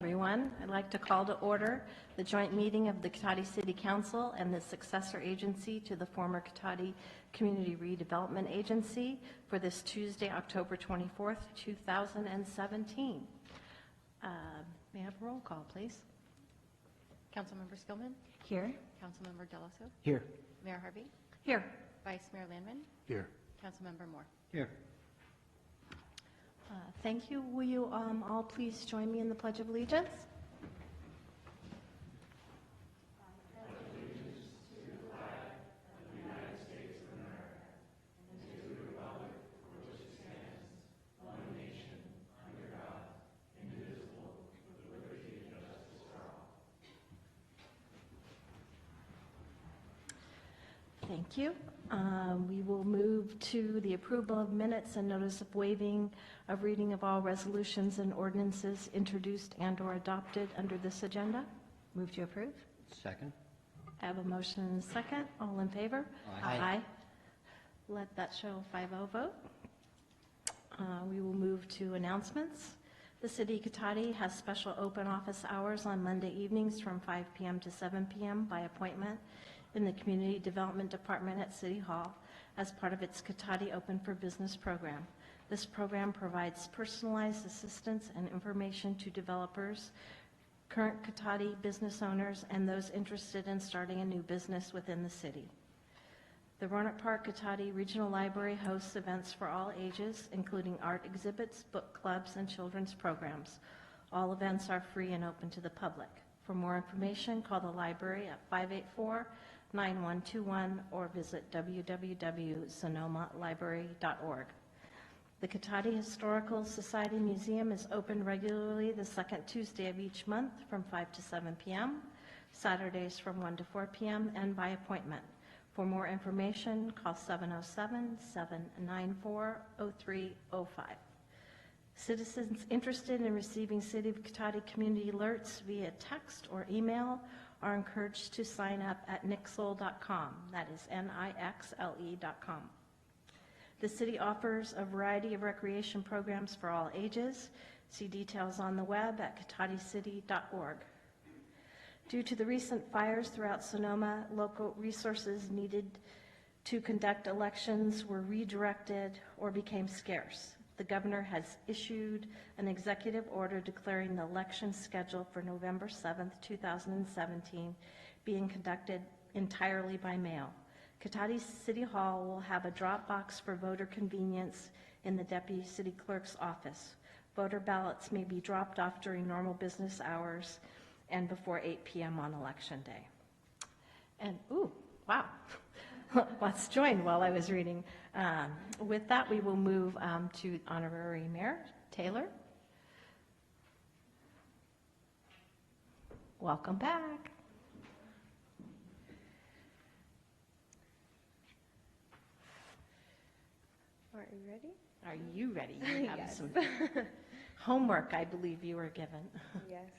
Everyone, I'd like to call to order the joint meeting of the Cotati City Council and the successor agency to the former Cotati Community Redevelopment Agency for this Tuesday, October 24th, 2017. May I have a roll call, please? Councilmember Skillman? Here. Councilmember Deloso? Here. Mayor Harvey? Here. Vice Mayor Landman? Here. Councilmember Moore? Here. Thank you. Will you all please join me in the Pledge of Allegiance? Thank you. We will move to the approval of minutes and notice of waiving of reading of all resolutions and ordinances introduced and/or adopted under this agenda. Move to approve. Second. I have a motion and a second. All in favor? Aye. Let that show 5-0 vote. We will move to announcements. The City of Cotati has special open office hours on Monday evenings from 5 p.m. to 7 p.m. by appointment in the Community Development Department at City Hall as part of its Cotati Open for Business program. This program provides personalized assistance and information to developers, current Cotati business owners, and those interested in starting a new business within the city. The Roanoke Park Cotati Regional Library hosts events for all ages, including art exhibits, book clubs, and children's programs. All events are free and open to the public. For more information, call the library at 584-9121 or visit www.sonomalibrary.org. The Cotati Historical Society Museum is open regularly the second Tuesday of each month from 5 to 7 p.m., Saturdays from 1 to 4 p.m., and by appointment. For more information, call 707-794-0305. Citizens interested in receiving City of Cotati community alerts via text or email are encouraged to sign up at nixle.com. That is NIXLE.com. The city offers a variety of recreation programs for all ages. See details on the web at cotaticity.org. Due to the recent fires throughout Sonoma, local resources needed to conduct elections were redirected or became scarce. The governor has issued an executive order declaring the election schedule for November 7th, 2017 being conducted entirely by mail. Cotati City Hall will have a drop box for voter convenience in the Deputy City Clerk's office. Voter ballots may be dropped off during normal business hours and before 8 p.m. on Election Day. And, ooh, wow, lots joined while I was reading. With that, we will move to Honorary Mayor Taylor. Welcome back. Are you ready? Are you ready? You have Yes. some homework, I believe you were given. Yes.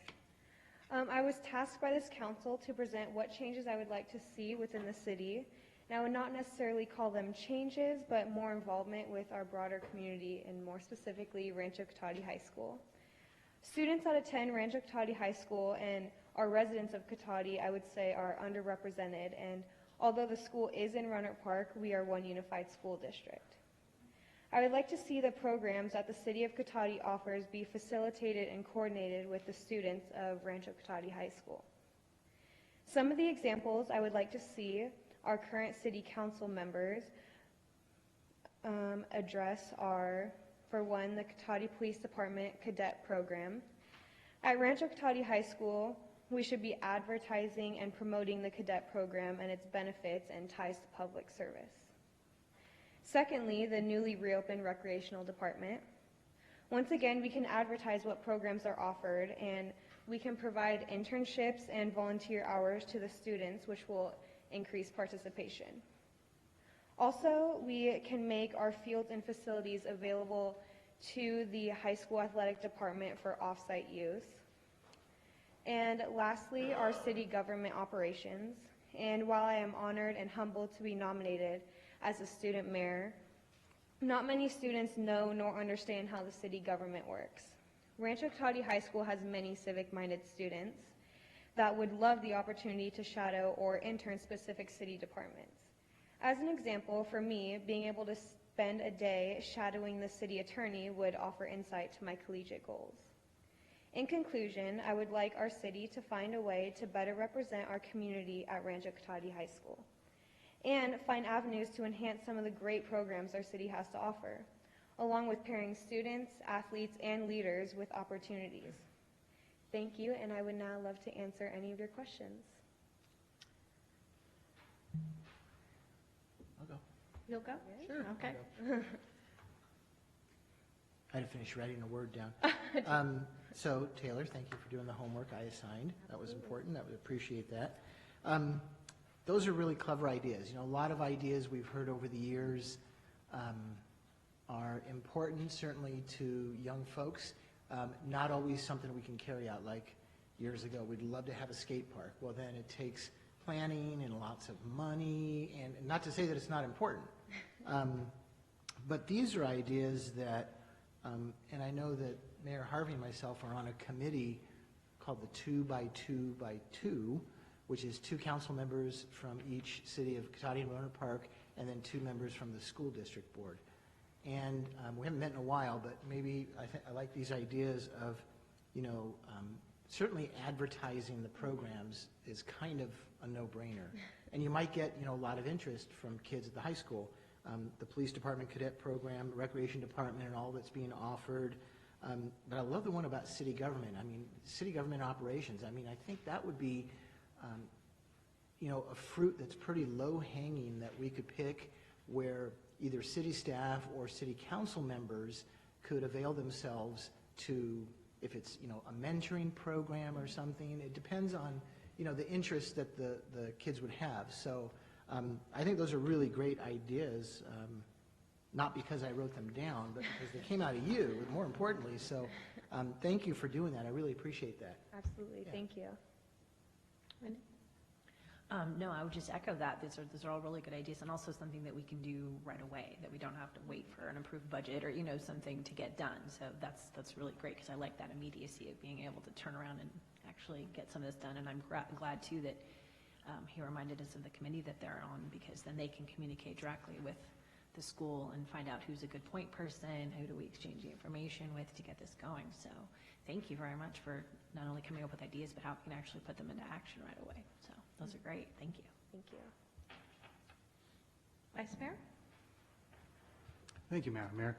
I was tasked by this council to present what changes I would like to see within the city. And I would not necessarily call them changes, but more involvement with our broader community, and more specifically Rancho Cotati High School. Students that attend Rancho Cotati High School and are residents of Cotati, I would say, are underrepresented. And although the school is in Roanoke Park, we are one unified school district. I would like to see the programs that the City of Cotati offers be facilitated and coordinated with the students of Rancho Cotati High School. Some of the examples I would like to see our current City Council members address are, for one, the Cotati Police Department Cadet Program. At Rancho Cotati High School, we should be advertising and promoting the cadet program and its benefits and ties to public service. Secondly, the newly reopened recreational department. Once again, we can advertise what programs are offered, and we can provide internships and volunteer hours to the students, which will increase participation. Also, we can make our fields and facilities available to the high school athletic department for off-site use. And lastly, our city government operations. And while I am honored and humbled to be nominated as a student mayor, not many students know nor understand how the city government works. Rancho Cotati High School has many civic-minded students that would love the opportunity to shadow or intern specific city departments. As an example, for me, being able to spend a day shadowing the city attorney would offer insight to my collegiate goals. In conclusion, I would like our city to find a way to better represent our community at Rancho Cotati High School and find avenues to enhance some of the great programs our city has to offer, along with pairing students, athletes, and leaders with opportunities. Thank you, and I would now love to answer any of your questions. I'll go. You'll go? Sure. Okay. I'll go. I had to finish writing a word down. So Taylor, thank you for doing the homework I assigned. That was important. I would appreciate that. Those are really clever ideas. You know, a lot of ideas we've heard over the years are important, certainly to young folks. Not always something we can carry out. Like years ago, we'd love to have a skate park. Well, then it takes planning and lots of money, and not to say that it's not important. But these are ideas that, and I know that Mayor Harvey and myself are on a committee called the 2x2x2, which is 2 council members from each city of Cotati and Rohnert Park, and then 2 members from the school district board. And we haven't met in a while, but maybe I like these ideas of, you know, certainly advertising the programs is kind of a no-brainer. And you might get, you know, a lot of interest from kids at the high school. The police department cadet program, recreation department, and all that's being offered. But I love the one about city government. I mean, city government operations. I mean, I think that would be, you know, a fruit that's pretty low-hanging that we could pick, where either city staff or city council members could avail themselves to, if it's, you know, a mentoring program or something. It depends on, you know, the interest that the kids would have. So I think those are really great ideas, not because I wrote them down, but because they came out of you, more importantly. So thank you for doing that. I really appreciate that. Absolutely, Yeah. thank you. No, I would just echo that. These are all really good ideas, and also something that we can do right away, that we don't have to wait for an approved budget or, you know, something to get done. So that's really great, because I like that immediacy of being able to turn around and actually get some of this done. And I'm glad too that he reminded us of the committee that they're on, because then they can communicate directly with the school and find out who's a good point person, who do we exchange the information with to get this going. So thank you very much for not only coming up with ideas, but how we can actually put them into action right away. So those are great. Thank you. Thank you. Vice Mayor? Thank you, Madam Mayor.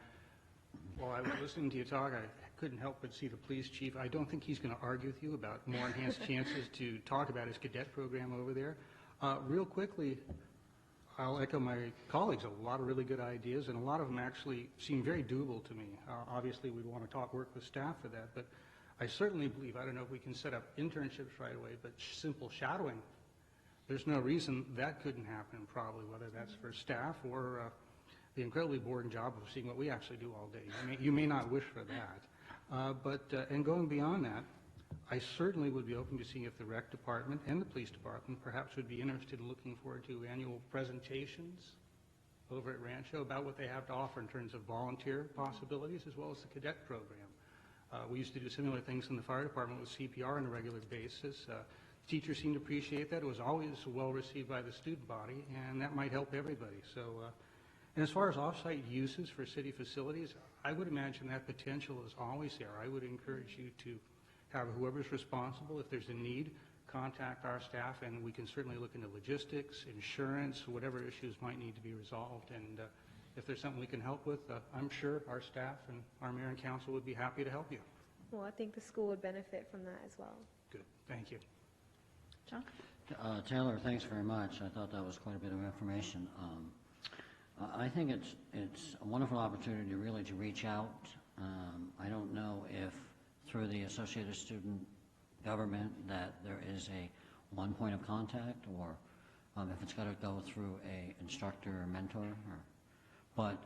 While I was listening to you talk, I couldn't help but see the police chief. I don't think he's going to argue with you about more enhanced chances to talk about his cadet program over there. Real quickly, I'll echo my colleagues. A lot of really good ideas, and a lot of them actually seem very doable to me. Obviously, we'd want to work with staff for that, but I certainly believe, I don't know if we can set up internships right away, but simple shadowing, there's no reason that couldn't happen, probably, whether that's for staff or the incredibly boring job of seeing what we actually do all day. You may not wish for that. And going beyond that, I certainly would be open to seeing if the rec department and the police department perhaps would be interested in looking forward to annual presentations over at Rancho about what they have to offer in terms of volunteer possibilities, as well as the cadet program. We used to do similar things in the fire department with CPR on a regular basis. Teachers seemed to appreciate that. It was always well received by the student body, and that might help everybody. So, and as far as off-site uses for city facilities, I would imagine that potential is always there. I would encourage you to have whoever's responsible, if there's a need, contact our staff, and we can certainly look into logistics, insurance, whatever issues might need to be resolved. And if there's something we can help with, I'm sure our staff and our mayor and council would be happy to help you. Well, I think the school would benefit from that as well. Good, thank you. John? Taylor, thanks very much. I thought that was quite a bit of information. I think it's a wonderful opportunity really to reach out. I don't know if through the Associated Student Government that there is a one point of contact, or if it's got to go through a instructor or mentor, but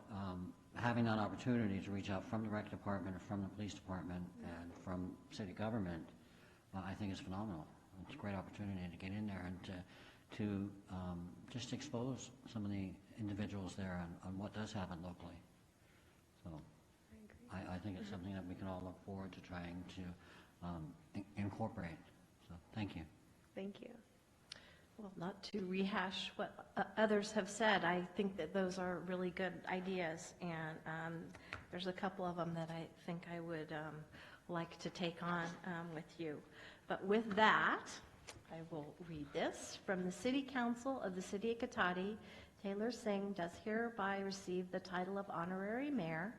having that opportunity to reach out from the rec department or from the police department and from city government, I think is phenomenal. It's a great opportunity to get in there and to just expose some of the individuals there on what does happen locally. So I think it's something that we can all look forward to trying to incorporate. So, thank you. Thank you. Well, not to rehash what others have said, I think that those are really good ideas, and there's a couple of them that I think I would like to take on with you. But with that, I will read this. From the City Council of the City of Cotati, Taylor Singh does hereby receive the title of Honorary Mayor.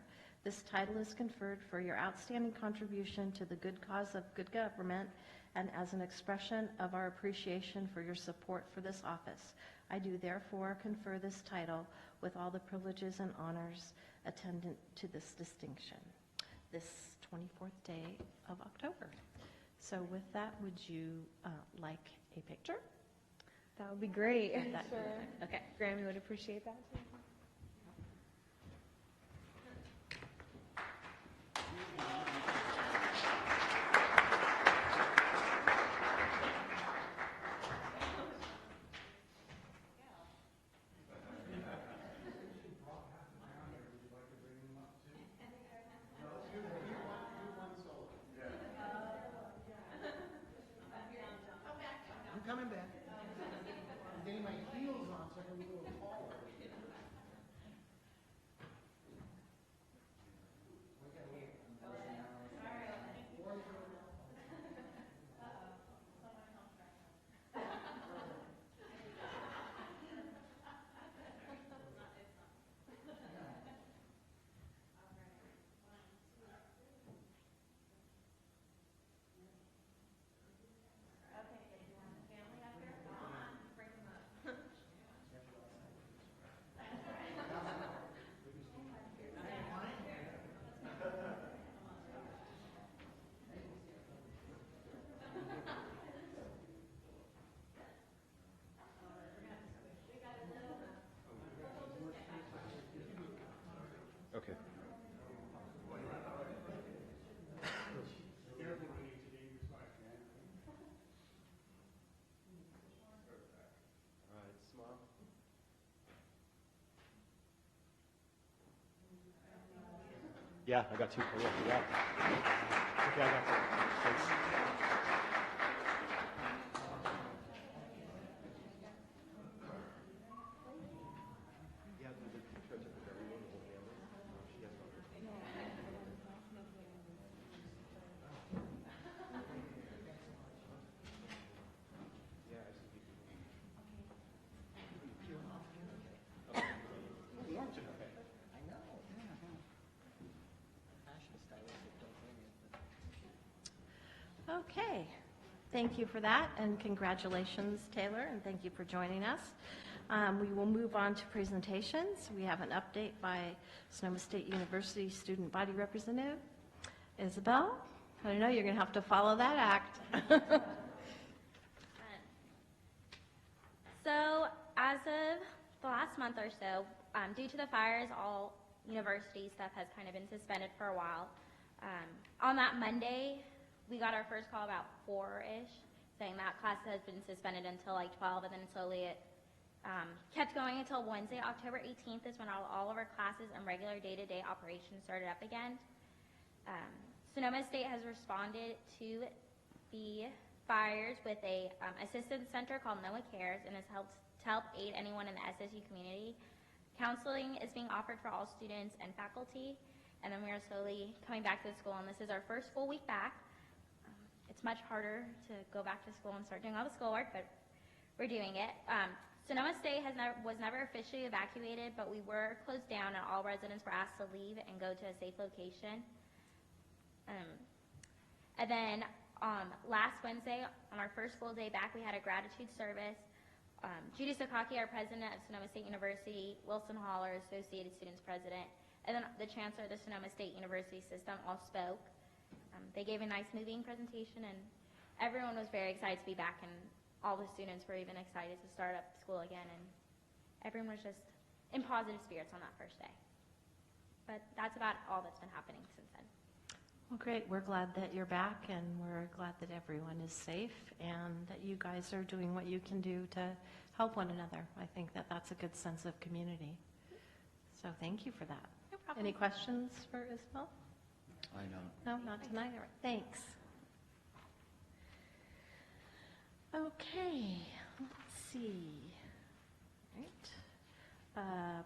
This title is conferred for your outstanding contribution to the good cause of good government and as an expression of our appreciation for your support for this office. I do therefore confer this title with all the privileges and honors attendant to this distinction, this 24th day of October. So with that, would you like a picture? That would be great. That- Okay. Grammy would appreciate that too. I'm coming back. I'm getting my heels on so I can be a little taller. Okay. All right, smile. Yeah, I got two. Oh, yeah. Okay, I got that. Thanks. Yeah, the picture I took of everyone, the whole family. She has one. Yeah, I see people. Okay, thank you for that, and congratulations, Taylor, and thank you for joining us. We will move on to presentations. We have an update by Sonoma State University Student Body Representative, Isabel. I know you're going to have to follow that act. So, as of the last month or so, due to the fires, all university stuff has kind of been suspended for a while. On that Monday, we got our first call about 4-ish, saying that class has been suspended until like 12, and then slowly it kept going until Wednesday, October 18th is when all of our classes and regular day-to-day operations started up again. Sonoma State has responded to the fires with a assistance center called NOAA Cares, and has helped to help aid anyone in the SSU community. Counseling is being offered for all students and faculty, and then we are slowly coming back to the school, and this is our first full week back. It's much harder to go back to school and start doing all the schoolwork, but we're doing it. Sonoma State was never officially evacuated, but we were closed down, and all residents were asked to leave and go to a safe location. And then last Wednesday, on our first full day back, we had a gratitude service. Judy Sakaki, our president of Sonoma State University, Wilson Hall, our Associated Students president, and then the chancellor of the Sonoma State University system all spoke. They gave a nice moving presentation, and everyone was very excited to be back, and all the students were even excited to start up school again, and everyone was just in positive spirits on that first day. But that's about all that's been happening since then. Well, great. We're glad that you're back, and we're glad that everyone is safe, and that you guys are doing what you can do to help one another. I think that that's a good sense of community. So thank you for that. No problem. Any questions for Isabel? I don't. No, not tonight, all right, thanks. Okay, let's see. All right.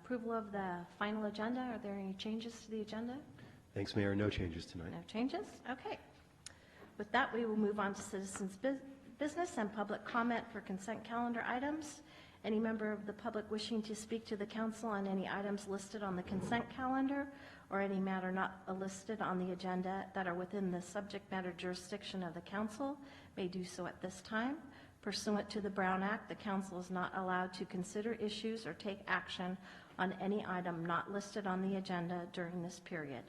Approval of the final agenda, are there any changes to the agenda? Thanks, Mayor. No changes tonight. No changes? Okay. With that, we will move on to citizens' business and public comment for consent calendar items. Any member of the public wishing to speak to the council on any items listed on the consent calendar or any matter not listed on the agenda that are within the subject matter jurisdiction of the council may do so at this time. Pursuant to the Brown Act, the council is not allowed to consider issues or take action on any item not listed on the agenda during this period.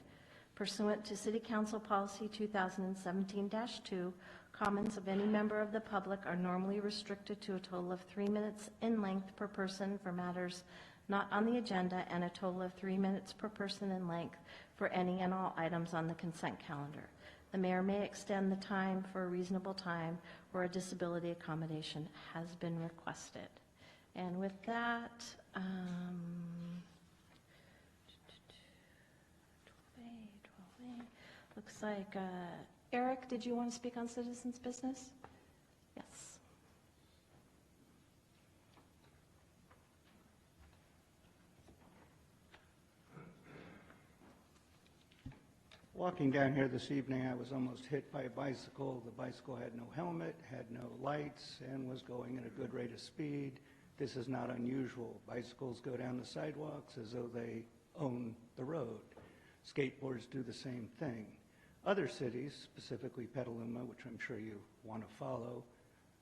Pursuant to City Council Policy 2017-2, comments of any member of the public are normally restricted to a total of 3 minutes in length per person for matters not on the agenda and a total of 3 minutes per person in length for any and all items on the consent calendar. The mayor may extend the time for a reasonable time where a disability accommodation has been requested. And with that, 12A. Looks like, Eric, did you want to speak on citizens' business? Yes. Walking down here this evening, I was almost hit by a bicycle. The bicycle had no helmet, had no lights, and was going at a good rate of speed. This is not unusual. Bicycles go down the sidewalks as though they own the road. Skateboards do the same thing. Other cities, specifically Petaluma, which I'm sure you want to follow,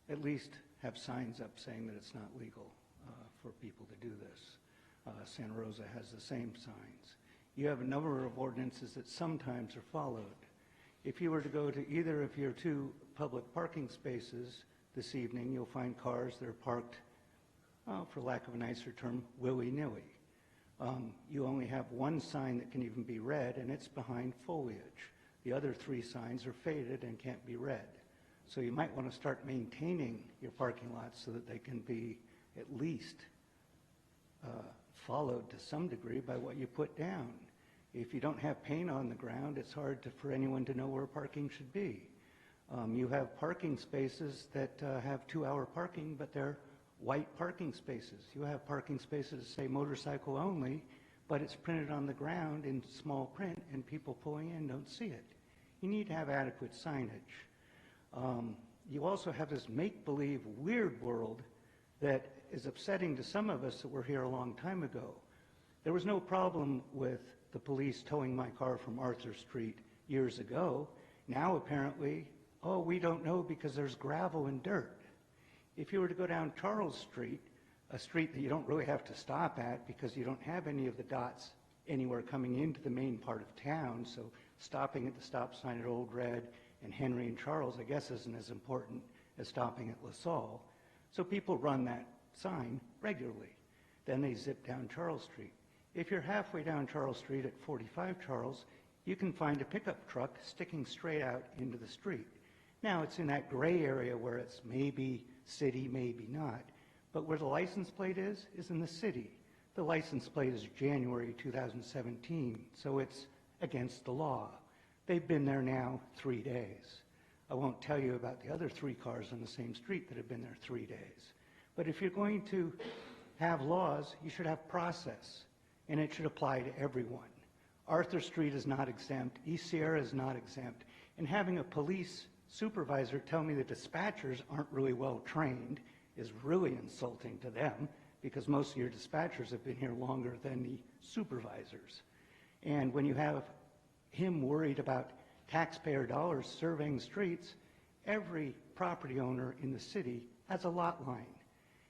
at least have signs up saying that it's not legal for people to do this. Santa Rosa has the same signs. You have a number of ordinances that sometimes are followed. If you were to go to either of your two public parking spaces this evening, you'll find cars that are parked, for lack of a nicer term, willy-nilly. You only have one sign that can even be read, and it's behind foliage. The other three signs are faded and can't be read. So you might want to start maintaining your parking lots so that they can be at least followed to some degree by what you put down. If you don't have paint on the ground, it's hard for anyone to know where parking should be. You have parking spaces that have 2-hour parking, but they're white parking spaces. You have parking spaces that say motorcycle only, but it's printed on the ground in small print, and people pulling in don't see it. You need to have adequate signage. You also have this make-believe weird world that is upsetting to some of us that were here a long time ago. There was no problem with the police towing my car from Arthur Street years ago. Now apparently, oh, we don't know because there's gravel and dirt. If you were to go down Charles Street, a street that you don't really have to stop at because you don't have any of the dots anywhere coming into the main part of town, so stopping at the stop sign at Old Red and Henry and Charles, I guess, isn't as important as stopping at LaSalle. So people run that sign regularly. Then they zip down Charles Street. If you're halfway down Charles Street at 45 Charles, you can find a pickup truck sticking straight out into the street. Now, it's in that gray area where it's maybe city, maybe not. But where the license plate is in the city. The license plate is January 2017, so it's against the law. They've been there now 3 days. I won't tell you about the other 3 cars on the same street that have been there 3 days. But if you're going to have laws, you should have process, and it should apply to everyone. Arthur Street is not exempt. East Sierra is not exempt. And having a police supervisor tell me that dispatchers aren't really well trained is really insulting to them, because most of your dispatchers have been here longer than the supervisors. And when you have him worried about taxpayer dollars surveying streets, every property owner in the city has a lot line.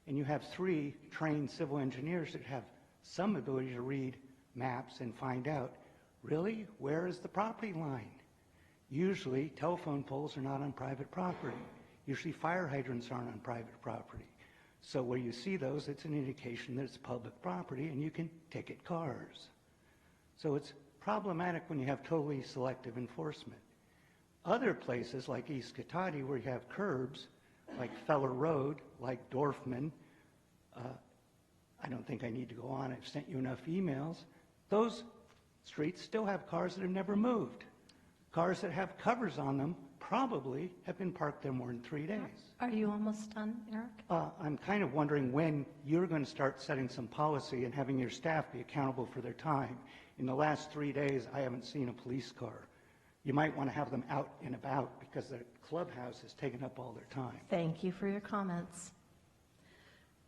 And you have 3 trained civil engineers that have some ability to read maps and find out, really, where is the property line? Usually, telephone poles are not on private property. Usually, fire hydrants aren't on private property. So where you see those, it's an indication that it's public property, and you can ticket cars. So it's problematic when you have totally selective enforcement. Other places, like East Cotati, where you have curbs, like Feller Road, like Dorfman, I don't think I need to go on. I've sent you enough emails. Those streets still have cars that have never moved. Cars that have covers on them probably have been parked there more than 3 days. Are you almost done, Eric? I'm kind of wondering when you're going to start setting some policy and having your staff be accountable for their time. In the last 3 days, I haven't seen a police car. You might want to have them out and about because the clubhouse has taken up all their time. Thank you for your comments.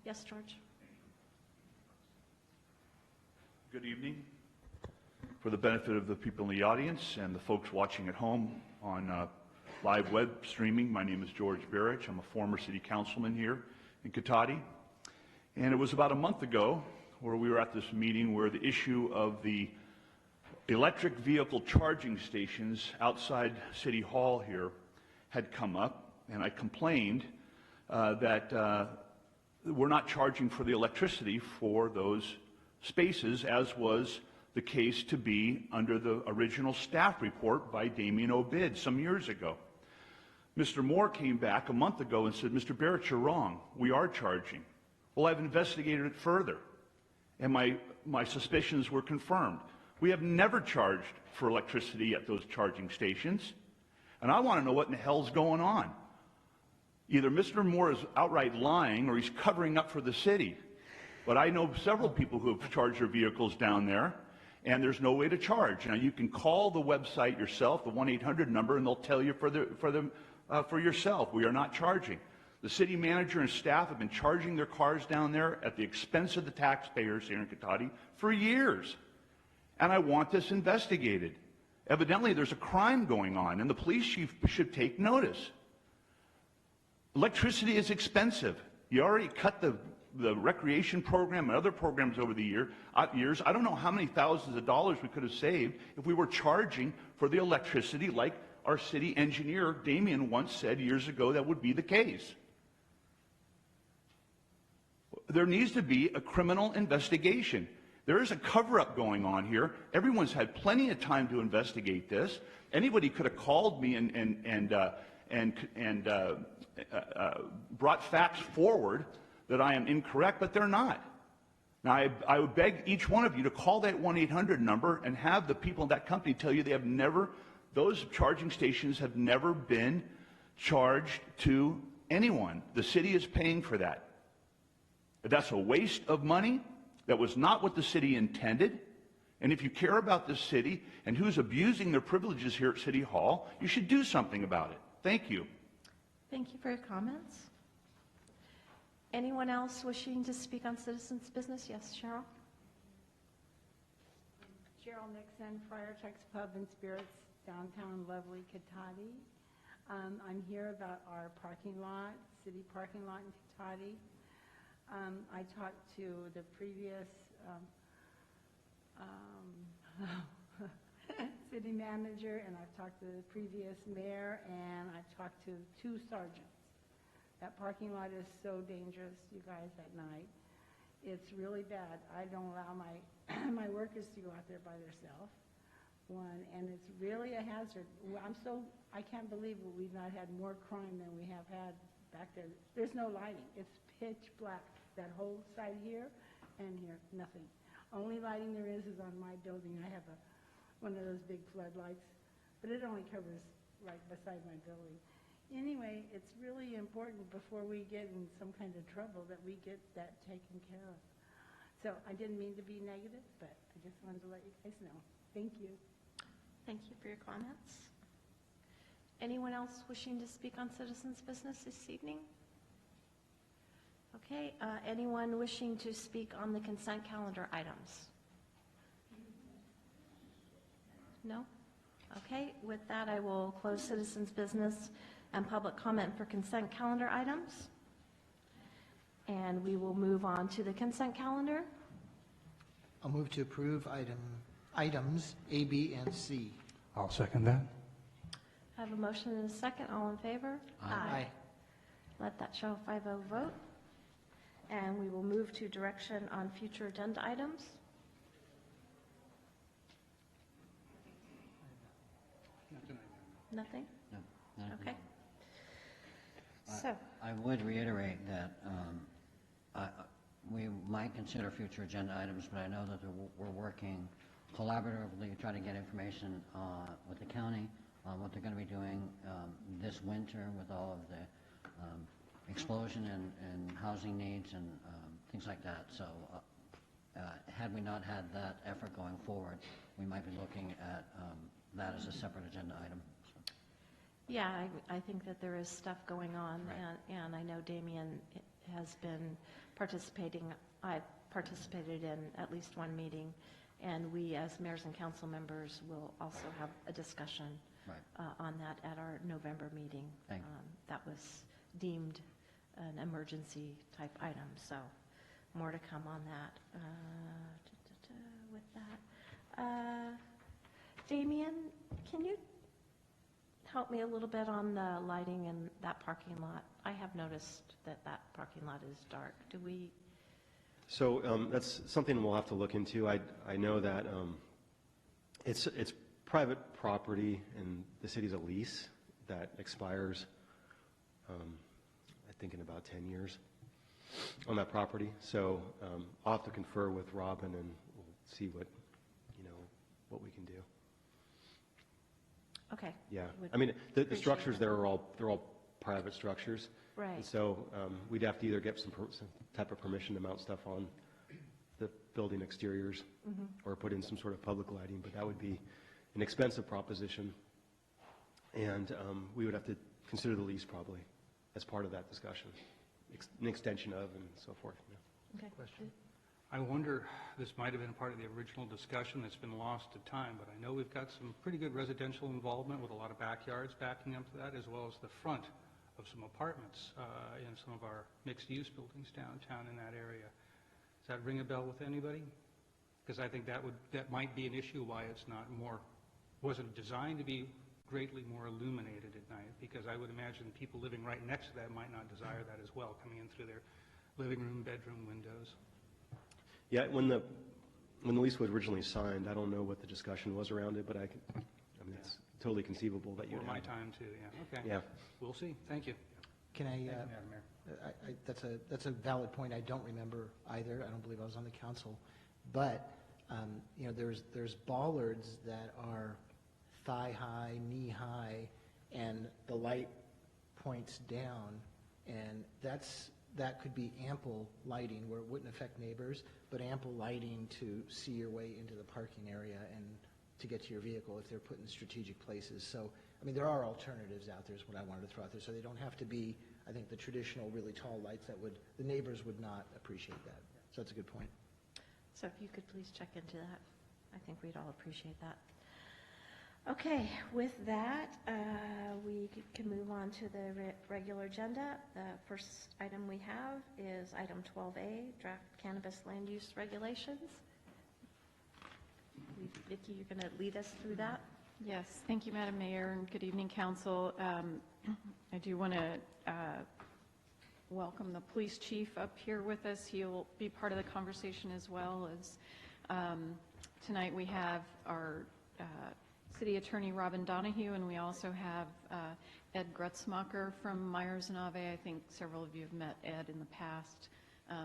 Yes, George? Good evening. For the benefit of the people in the audience and the folks watching at home on live web streaming, my name is George Berich. I'm a former city councilman here in Cotati. And it was about a month ago where we were at this meeting where the issue of the electric vehicle charging stations outside City Hall here had come up, and I complained that we're not charging for the electricity for those spaces, as was the case to be under the original staff report by Damien Obid some years ago. Mr. Moore came back a month ago and said, Mr. Barrett, you're wrong. We are charging. Well, I've investigated it further, and my suspicions were confirmed. We have never charged for electricity at those charging stations, and I want to know what in the hell's going on. Either Mr. Moore is outright lying or he's covering up for the city. But I know several people who have charged their vehicles down there, and there's no way to charge. Now, you can call the website yourself, the 1-800 number, and they'll tell you for yourself. We are not charging. The city manager and staff have been charging their cars down there at the expense of the taxpayers here in Cotati for years. And I want this investigated. Evidently, there's a crime going on, and the police chief should take notice. Electricity is expensive. You already cut the recreation program and other programs over the years. I don't know how many thousands of dollars we could have saved if we were charging for the electricity like our city engineer, Damien, once said years ago that would be the case. There needs to be a criminal investigation. There is a cover-up going on here. Everyone's had plenty of time to investigate this. Anybody could have called me and brought facts forward that I am incorrect, but they're not. Now, I would beg each one of you to call that 1-800 number and have the people in that company tell you those charging stations have never been charged to anyone. The city is paying for that. That's a waste of money. That was not what the city intended. And if you care about this city and who's abusing their privileges here at City Hall, you should do something about it. Thank you. Thank you for your comments. Anyone else wishing to speak on citizens' business? Yes, Cheryl? Cheryl Nixon, Friar Tuck's Pub and Spirits, downtown lovely Cotati. I'm here about our parking lot, city parking lot in Cotati. I talked to the previous city manager, and I've talked to the previous mayor, and I've talked to 2 sergeants. That parking lot is so dangerous, you guys, at night. It's really bad. I don't allow my workers to go out there by themselves, one, and it's really a hazard. I can't believe we've not had more crime than we have had back there. There's no lighting. It's pitch black. That whole side here and here, nothing. Only lighting there is on my building. I have one of those big floodlights, but it only covers right beside my building. Anyway, it's really important before we get in some kind of trouble that we get that taken care of. So I didn't mean to be negative, but I just wanted to let you guys know. Thank you. Thank you for your comments. Anyone else wishing to speak on citizens' business this evening? Okay, anyone wishing to speak on the consent calendar items? No? Okay, with that, I will close citizens' business and public comment for consent calendar items. And we will move on to the consent calendar. I'll move to approve items A, B, and C. I'll second that. I have a motion and a second. All in favor? Aye. Let that show a 5-0 vote. And we will move to direction on future agenda items. Nothing? No, not at Okay. all. So, I would reiterate that we might consider future agenda items, but I know that we're working collaboratively to try to get information with the county what they're going to be doing this winter with all of the explosion and housing needs and things like that. So had we not had that effort going forward, we might be looking at that as a separate agenda item. So. Yeah, I think that there is stuff going on, and I know Damien has been participating. I've participated in at least one meeting, and we as mayors and council members will also have a discussion on that at our November meeting. That was deemed an emergency type item, so more to come on that. With that, Damien, can you help me a little bit on the lighting in that parking lot? I have noticed that that parking lot is dark. Do we? So that's something we'll have to look into. I know that it's private property and the city's a lease that expires, I think in about 10 years on that property. So I'll have to confer with Robin and we'll see what we can do. Okay. Yeah, I mean, the structures there are all private structures. Right. And so we'd have to either get some type of permission to mount stuff on the building exteriors or put in some sort of public lighting, but that would be an expensive proposition. And we would have to consider the lease probably as part of that discussion, an extension of and so forth. Yeah. Okay. Question? I wonder, this might have been part of the original discussion that's been lost to time, but I know we've got some pretty good residential involvement with a lot of backyards backing up to that, as well as the front of some apartments in some of our mixed-use buildings downtown in that area. Does that ring a bell with anybody? Because I think that might be an issue why it's not wasn't designed to be greatly more illuminated at night, because I would imagine people living right next to that might not desire that as well, coming in through their living room, bedroom windows. Yeah, when the lease was originally signed, I don't know what the discussion was around it, but I mean, it's totally conceivable that you'd For my time too, yeah. Okay. Yeah. We'll see. Thank you. Can I, Thank you, Madam Mayor. that's a valid point. I don't remember either. I don't believe I was on the council. But, there's bollards that are thigh high, knee high, and the light points down. And that could be ample lighting where it wouldn't affect neighbors, but ample lighting to see your way into the parking area and to get to your vehicle if they're put in strategic places. So, I mean, there are alternatives out there is what I wanted to throw out there. So they don't have to be, I think, the traditional really tall lights the neighbors would not appreciate that. So that's a good point. So if you could please check into that, I think we'd all appreciate that. Okay, with that, we can move on to the regular agenda. The first item we have is item 12A, draft cannabis land use regulations. Vicki, you're going to lead us through that? Yes, thank you, Madam Mayor, and good evening, Council. I do want to welcome the police chief up here with us. He'll be part of the conversation as well as tonight we have our City Attorney Robin Donahue, and we also have Ed Grutzmacher from Myers and Ave. I think several of you have met Ed in the past.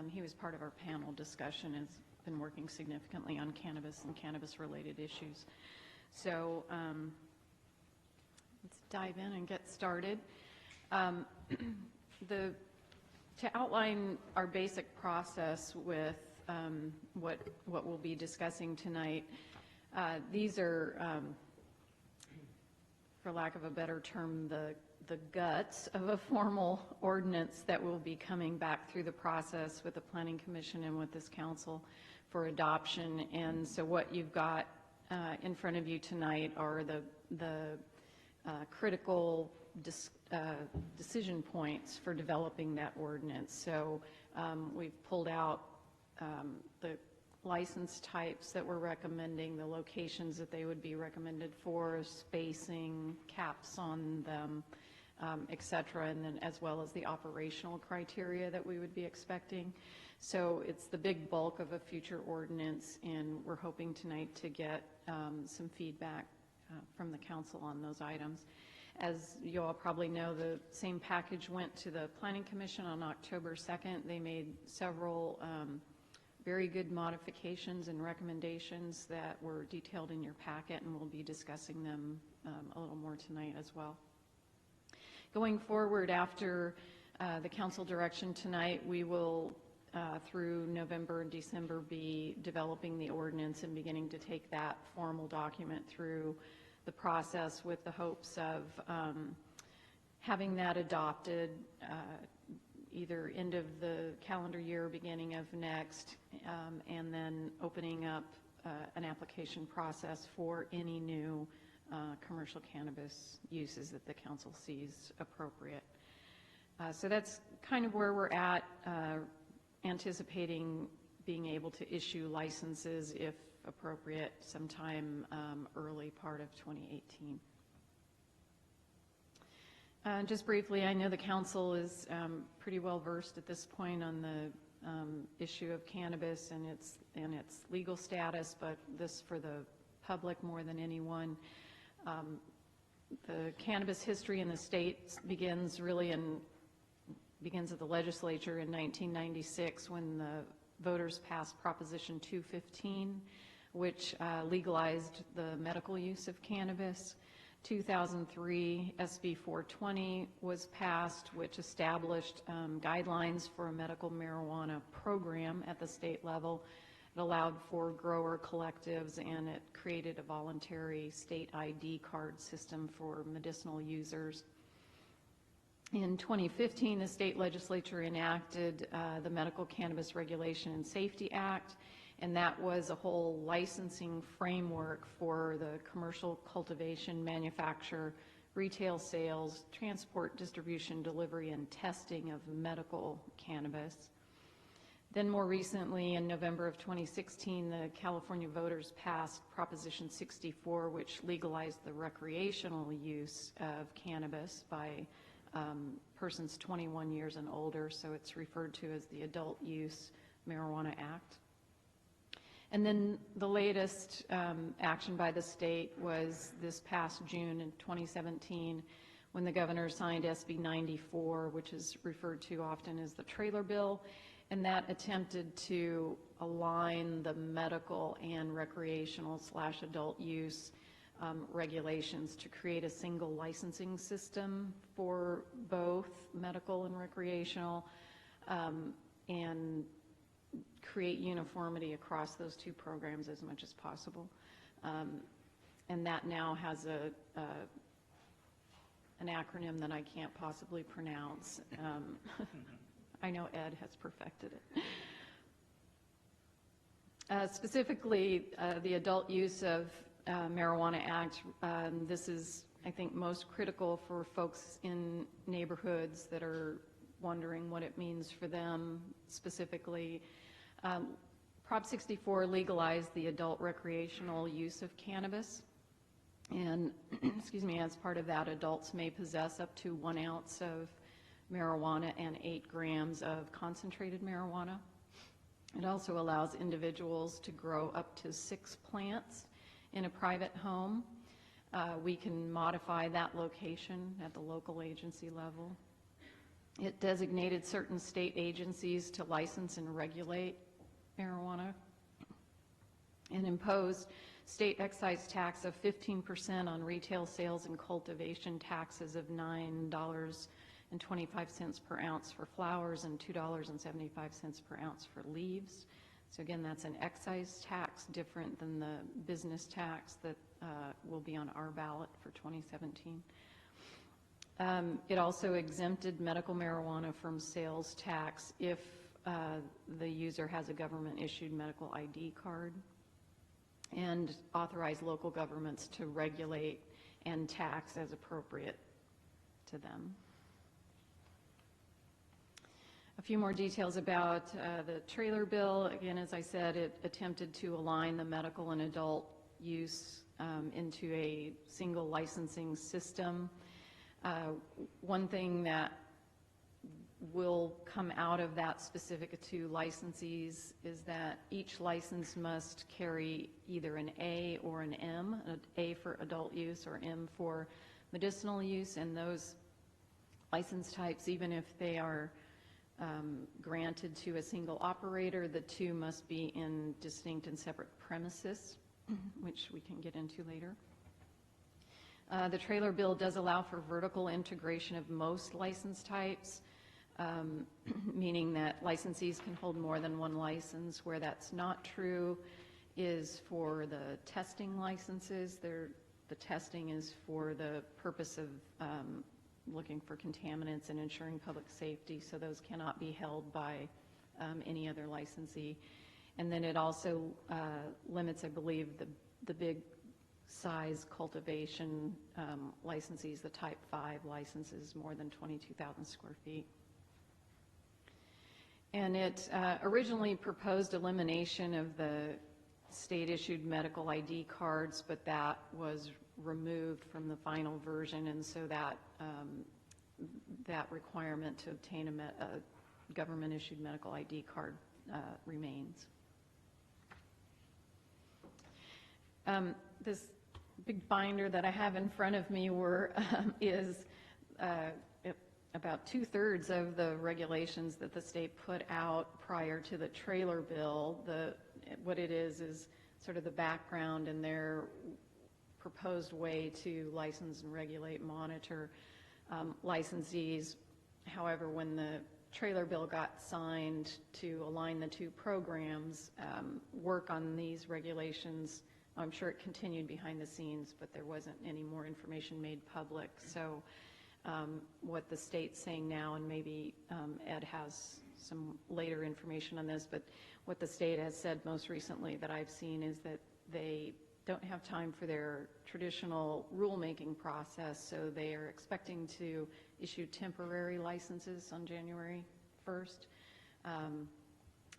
He was part of our panel discussion and has been working significantly on cannabis and cannabis-related issues. So let's dive in and get started. To outline our basic process with what we'll be discussing tonight, these are, for lack of a better term, the guts of a formal ordinance that will be coming back through the process with the Planning Commission and with this council for adoption. And so what you've got in front of you tonight are the critical decision points for developing that ordinance. So we've pulled out the license types that we're recommending, the locations that they would be recommended for, spacing, caps on them, et cetera, and then as well as the operational criteria that we would be expecting. So it's the big bulk of a future ordinance, and we're hoping tonight to get some feedback from the council on those items. As you all probably know, the same package went to the Planning Commission on October 2nd. They made several very good modifications and recommendations that were detailed in your packet, and we'll be discussing them a little more tonight as well. Going forward, after the council direction tonight, we will, through November and December, be developing the ordinance and beginning to take that formal document through the process with the hopes of having that adopted either end of the calendar year, beginning of next, and then opening up an application process for any new commercial cannabis uses that the council sees appropriate. So that's kind of where we're at, anticipating being able to issue licenses, if appropriate, sometime early part of 2018. Just briefly, I know the council is pretty well versed at this point on the issue of cannabis and its legal status, but this for the public more than anyone. The cannabis history in the state begins at the legislature in 1996 when the voters passed Proposition 215, which legalized the medical use of cannabis. 2003, SB 420 was passed, which established guidelines for a medical marijuana program at the state level. It allowed for grower collectives, and it created a voluntary state ID card system for medicinal users. In 2015, the state legislature enacted the Medical Cannabis Regulation and Safety Act, and that was a whole licensing framework for the commercial cultivation, manufacture, retail sales, transport, distribution, delivery, and testing of medical cannabis. Then more recently, in November of 2016, the California voters passed Proposition 64, which legalized the recreational use of cannabis by persons 21 years and older, so it's referred to as the Adult Use Marijuana Act. And then the latest action by the state was this past June in 2017 when the governor signed SB 94, which is referred to often as the trailer bill, and that attempted to align the medical and recreational / adult use regulations to create a single licensing system for both medical and recreational, and create uniformity across those two programs as much as possible. And that now has an acronym that I can't possibly pronounce. I know Ed has perfected it. Specifically, the Adult Use of Marijuana Act, this is, I think, most critical for folks in neighborhoods that are wondering what it means for them specifically. Prop 64 legalized the adult recreational use of cannabis, and excuse me, as part of that, adults may possess up to 1 ounce of marijuana and 8 grams of concentrated marijuana. It also allows individuals to grow up to 6 plants in a private home. We can modify that location at the local agency level. It designated certain state agencies to license and regulate marijuana, and imposed state excise tax of 15% on retail sales and cultivation taxes of $9.25 per ounce for flowers and $2.75 per ounce for leaves. So again, that's an excise tax different than the business tax that will be on our ballot for 2017. It also exempted medical marijuana from sales tax if the user has a government-issued medical ID card, and authorize local governments to regulate and tax as appropriate to them. A few more details about the trailer bill. Again, as I said, it attempted to align the medical and adult use into a single licensing system. One thing that will come out of that specific to licensees is that each license must carry either an A or an M, an A for adult use or M for medicinal use, and those license types, even if they are granted to a single operator. The two must be in distinct and separate premises, which we can get into later. The trailer bill does allow for vertical integration of most license types, meaning that licensees can hold more than one license. Where that's not true is for the testing licenses. The testing is for the purpose of looking for contaminants and ensuring public safety, so those cannot be held by any other licensee. And then it also limits, I believe, the big size cultivation licensees, the type 5 licenses, more than 22,000 square feet. And it originally proposed elimination of the state-issued medical ID cards, but that was removed from the final version, and so that that requirement to obtain a government-issued medical ID card remains. This big binder that I have in front of me is about 2/3 of the regulations that the state put out prior to the trailer bill. What it is sort of the background and their proposed way to license and regulate, monitor licensees. However, when the trailer bill got signed to align the two programs, work on these regulations, I'm sure it continued behind the scenes, but there wasn't any more information made public. So what the state's saying now, and maybe Ed has some later information on this, but what the state has said most recently that I've seen is that they don't have time for their traditional rulemaking process, so they are expecting to issue temporary licenses on January 1st.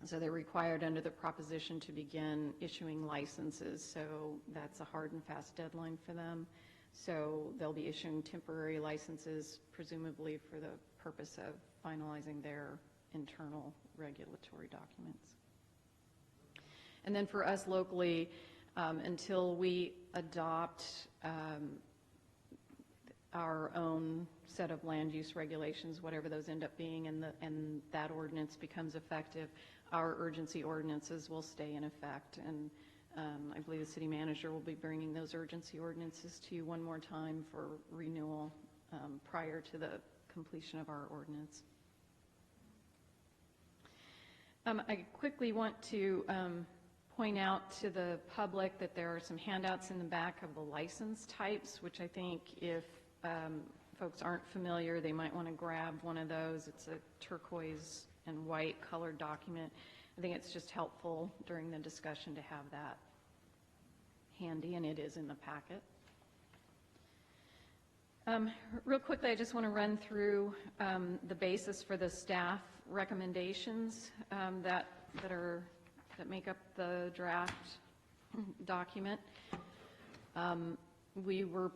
So they're required under the proposition to begin issuing licenses, so that's a hard and fast deadline for them. So they'll be issuing temporary licenses, presumably for the purpose of finalizing their internal regulatory documents. And then for us locally, until we adopt our own set of land use regulations, whatever those end up being, and that ordinance becomes effective, our urgency ordinances will stay in effect. And I believe the city manager will be bringing those urgency ordinances to you one more time for renewal prior to the completion of our ordinance. I quickly want to point out to the public that there are some handouts in the back of the license types, which I think if folks aren't familiar, they might want to grab one of those. It's a turquoise and white colored document. I think it's just helpful during the discussion to have that handy, and it is in the packet. Real quickly, I just want to run through the basis for the staff recommendations that make up the draft document. We are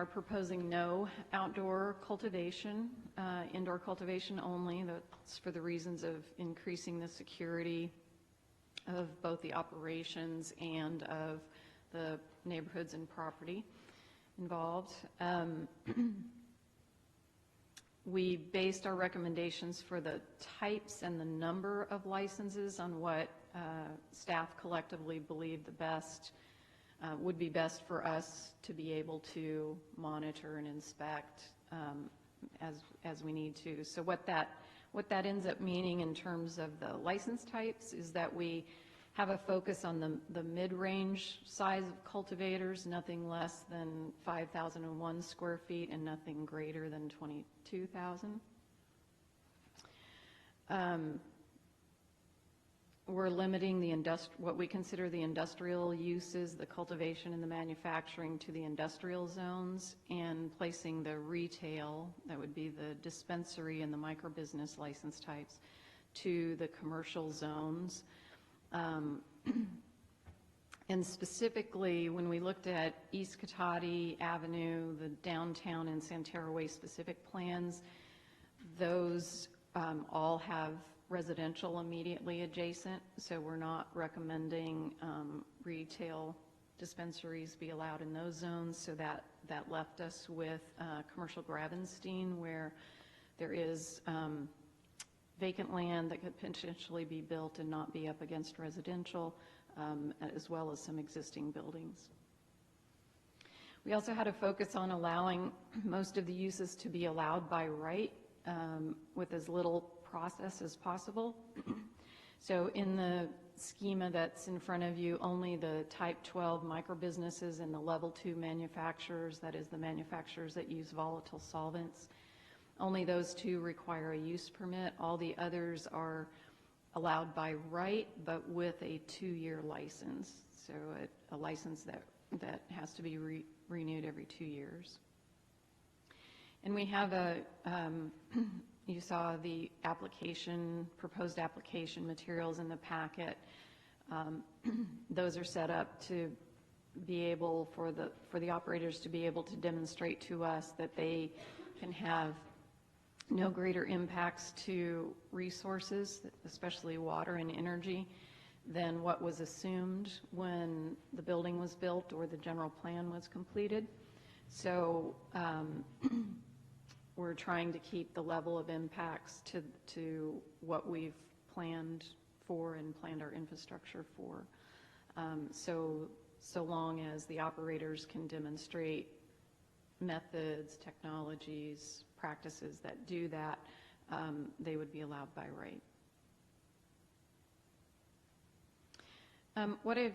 proposing no outdoor cultivation, indoor cultivation only. That's for the reasons of increasing the security of both the operations and of the neighborhoods and property involved. We based our recommendations for the types and the number of licenses on what staff collectively believe the best would be best for us to be able to monitor and inspect as we need to. So what that ends up meaning in terms of the license types is that we have a focus on the mid-range size of cultivators, nothing less than 5,001 square feet and nothing greater than 22,000. We're limiting what we consider the industrial uses, the cultivation and the manufacturing, to the industrial zones, and placing the retail, that would be the dispensary and the micro-business license types, to the commercial zones. And specifically, when we looked at East Cotati Avenue, the downtown and Santero Way specific plans, those all have residential immediately adjacent, so we're not recommending retail dispensaries be allowed in those zones. So that left us with commercial Gravenstein, where there is vacant land that could potentially be built and not be up against residential, as well as some existing buildings. We also had a focus on allowing most of the uses to be allowed by right with as little process as possible. So in the schema that's in front of you, only the type 12 micro businesses and the level 2 manufacturers, that is the manufacturers that use volatile solvents, only those two require a use permit. All the others are allowed by right, but with a 2-year license. So a license that has to be renewed every 2 years. And we have you saw the proposed application materials in the packet. Those are set up to be able for the operators to be able to demonstrate to us that they can have no greater impacts to resources, especially water and energy, than what was assumed when the building was built or the general plan was completed. So we're trying to keep the level of impacts to what we've planned for and planned our infrastructure for. So long as the operators can demonstrate methods, technologies, practices that do that, they would be allowed by right. What I've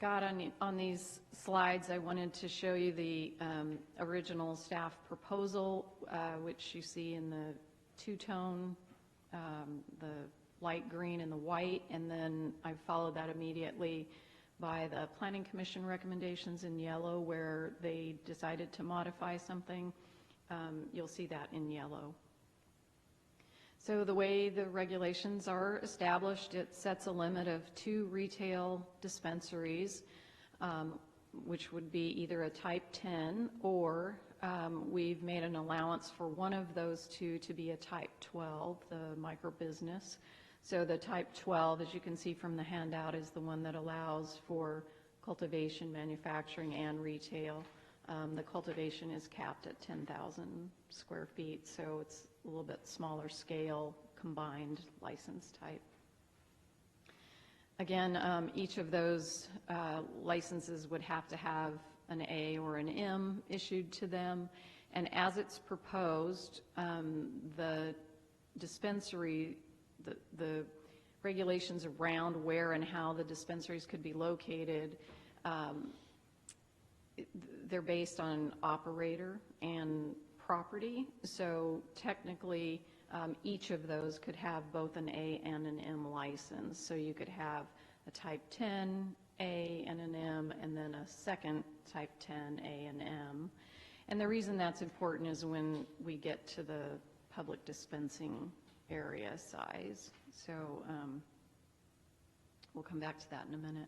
got on these slides, I wanted to show you the original staff proposal, which you see in the two-tone, the light green and the white, and then I followed that immediately by the Planning Commission recommendations in yellow, where they decided to modify something. You'll see that in yellow. So the way the regulations are established, it sets a limit of 2 retail dispensaries, which would be either a type 10 or we've made an allowance for one of those 2 to be a type 12, the micro business. So the type 12, as you can see from the handout, is the one that allows for cultivation, manufacturing, and retail. The cultivation is capped at 10,000 square feet, so it's a little bit smaller scale, combined license type. Again, each of those licenses would have to have an A or an M issued to them, and as it's proposed, the dispensary, the regulations around where and how the dispensaries could be located, they're based on operator and property. So technically, each of those could have both an A and an M license. So you could have a type 10 A and an M, and then a second type 10 A and M. And the reason that's important is when we get to the public dispensing area size. So we'll come back to that in a minute.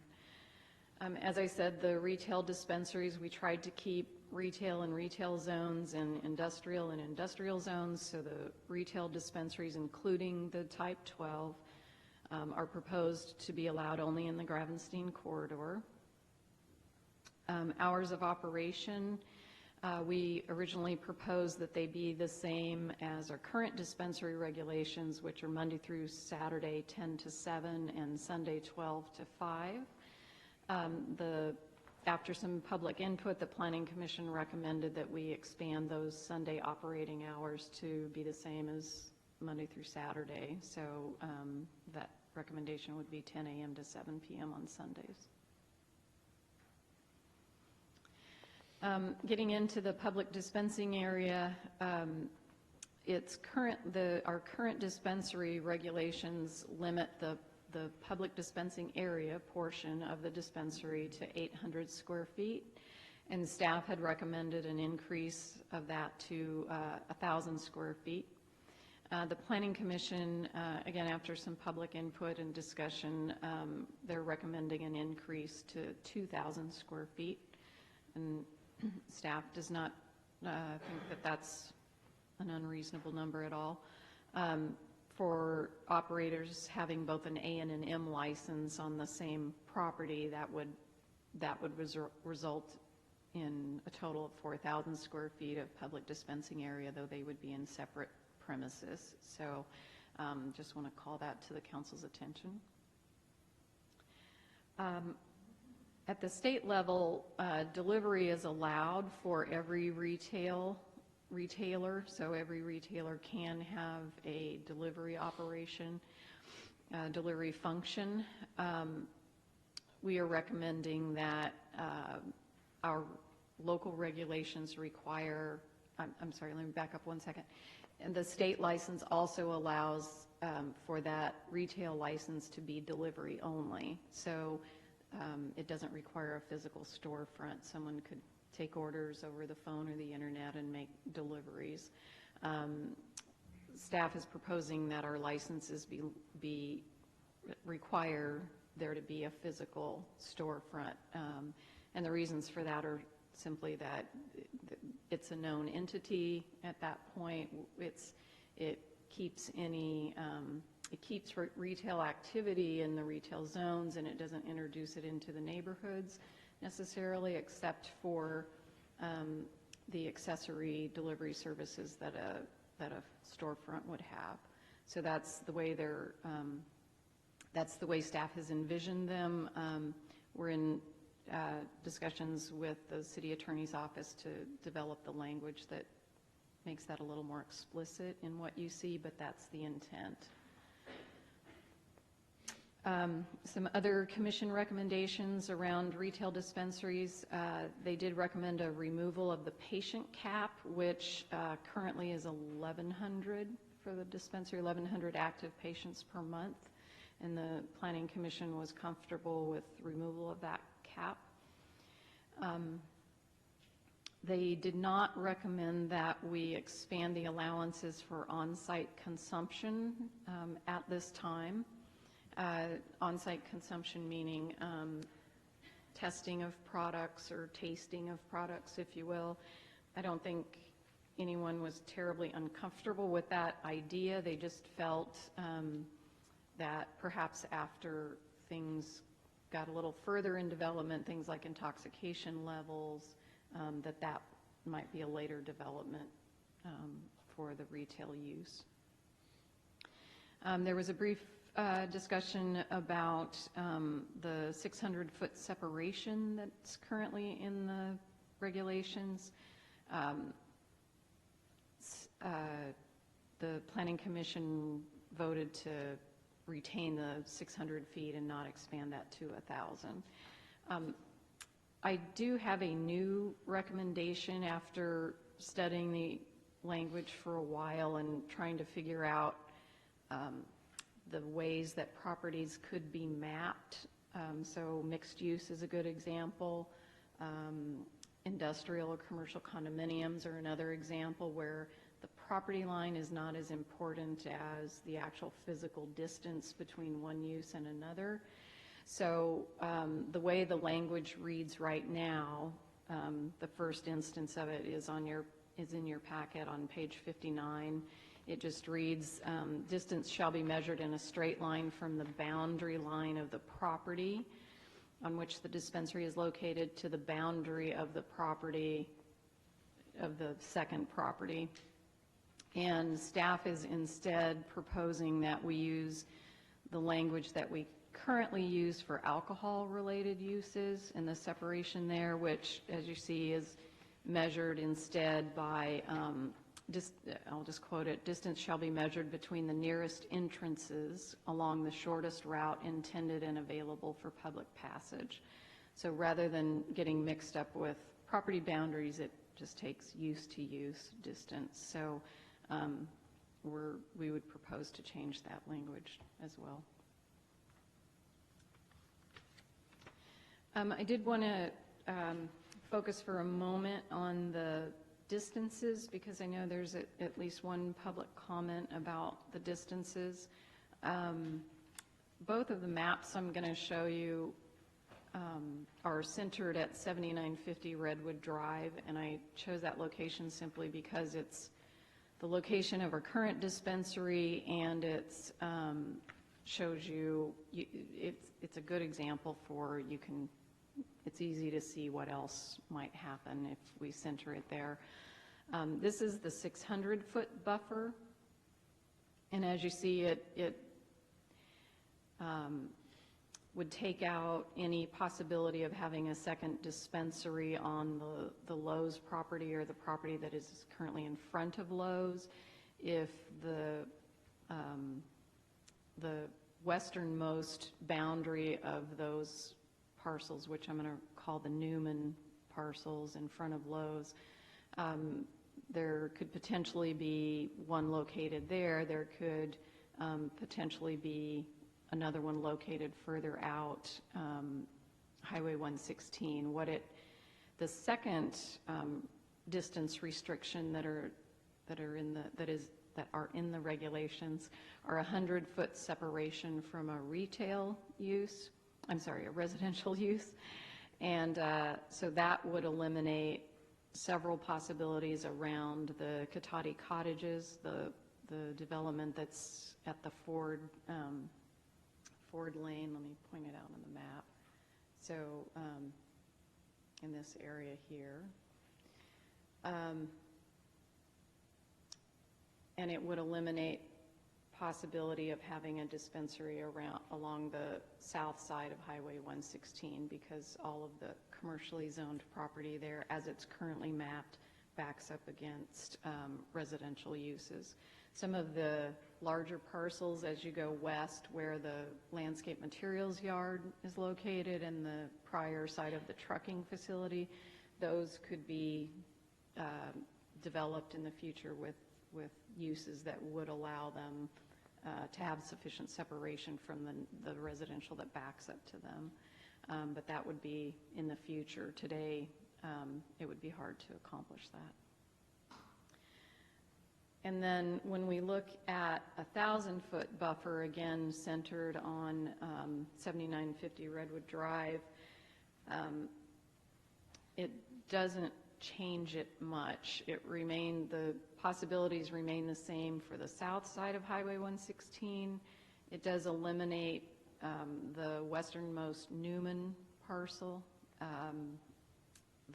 As I said, the retail dispensaries, we tried to keep retail and retail zones and industrial zones. So the retail dispensaries, including the type 12, are proposed to be allowed only in the Gravenstein corridor. Hours of operation, we originally proposed that they be the same as our current dispensary regulations, which are Monday through Saturday 10 to 7 and Sunday 12 to 5. After some public input, the Planning Commission recommended that we expand those Sunday operating hours to be the same as Monday through Saturday. So that recommendation would be 10 a.m. to 7 p.m. on Sundays. Getting into the public dispensing area, our current dispensary regulations limit the public dispensing area portion of the dispensary to 800 square feet, and staff had recommended an increase of that to 1,000 square feet. The Planning Commission, again, after some public input and discussion, they're recommending an increase to 2,000 square feet, and staff does not think that that's an unreasonable number at all. For operators having both an A and an M license on the same property, that would result in a total of 4,000 square feet of public dispensing area, though they would be in separate premises. So Just want to call that to the council's attention. At the state level, delivery is allowed for every retailer, so every retailer can have a delivery operation, delivery function. We are recommending that our local regulations require, I'm sorry, let me back up one second. And the state license also allows for that retail license to be delivery only. So it doesn't require a physical storefront. Someone could take orders over the phone or the internet and make deliveries. Staff is proposing that our licenses require there to be a physical storefront. And the reasons for that are simply that it's a known entity at that point. It keeps retail activity in the retail zones, and it doesn't introduce it into the neighborhoods necessarily, except for the accessory delivery services that a storefront would have. So that's the way staff has envisioned them. We're in discussions with the city attorney's office to develop the language that makes that a little more explicit in what you see, but that's the intent. Some other commission recommendations around retail dispensaries. They did recommend a removal of the patient cap, which currently is 1,100 for the dispensary, 1,100 active patients per month. And the Planning Commission was comfortable with removal of that cap. They did not recommend that we expand the allowances for on-site consumption at this time. On-site consumption meaning testing of products or tasting of products, if you will. I don't think anyone was terribly uncomfortable with that idea. They just felt that perhaps after things got a little further in development, things like intoxication levels, that might be a later development for the retail use. There was a brief discussion about the 600-foot separation that's currently in the regulations. The Planning Commission voted to retain the 600 feet and not expand that to 1,000. I do have a new recommendation after studying the language for a while and trying to figure out the ways that properties could be mapped. So mixed use is a good example. Industrial or commercial condominiums are another example where the property line is not as important as the actual physical distance between one use and another. So the way the language reads right now, the first instance of it is in your packet on page 59. It just reads, distance shall be measured in a straight line from the boundary line of the property on which the dispensary is located to the boundary of the property, of the second property. And staff is instead proposing that we use the language that we currently use for alcohol-related uses and the separation there, which, as you see, is measured instead by, I'll just quote it, distance shall be measured between the nearest entrances along the shortest route intended and available for public passage. So rather than getting mixed up with property boundaries, it just takes use-to-use distance. So we would propose to change that language as well. I did want to focus for a moment on the distances because I know there's at least one public comment about the distances. Both of the maps I'm going to show you are centered at 7950 Redwood Drive, and I chose that location simply because it's the location of our current dispensary, and it's shows you it's a good example for it's easy to see what else might happen if we center it there. This is the 600-foot buffer And as you see, it would take out any possibility of having a second dispensary on the Lowe's property or the property that is currently in front of Lowe's if the westernmost boundary of those parcels, which I'm going to call the Newman parcels in front of Lowe's, there could potentially be one located there. There could potentially be another one located further out, Highway 116. The second distance restriction that are in the regulations are 100-foot separation from a residential use. And so that would eliminate several possibilities around the Cotati Cottages, the development that's at the Ford Lane. Let me point it out on the map. So in this area here. And it would eliminate possibility of having a dispensary along the south side of Highway 116 because all of the commercially zoned property there, as it's currently mapped, backs up against residential uses. Some of the larger parcels as you go west where the landscape materials yard is located and the prior site of the trucking facility, those could be developed in the future with uses that would allow them to have sufficient separation from the residential that backs up to them. But that would be in the future. Today, it would be hard to accomplish that. And then when we look at a 1,000-foot buffer, again centered on 7950 Redwood Drive, it doesn't change it much. The possibilities remain the same for the south side of Highway 116. It does eliminate the westernmost Newman parcel.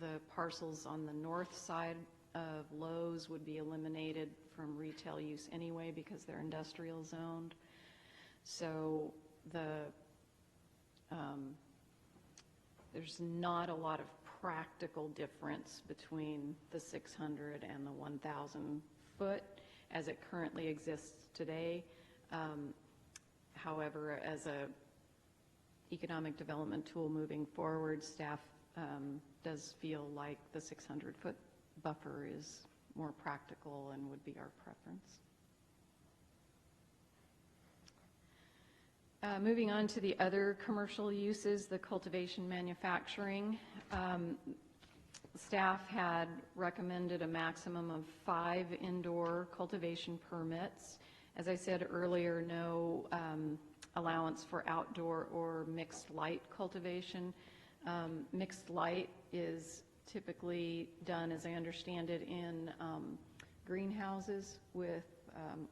The parcels on the north side of Lowe's would be eliminated from retail use anyway because they're industrial zoned. So there's not a lot of practical difference between the 600 and the 1,000 foot as it currently exists today. However, as a economic development tool moving forward, staff does feel like the 600-foot buffer is more practical and would be our preference. Moving on to the other commercial uses, the cultivation manufacturing. Staff had recommended a maximum of 5 indoor cultivation permits. As I said earlier, no allowance for outdoor or mixed light cultivation. Mixed light is typically done, as I understand it, in greenhouses with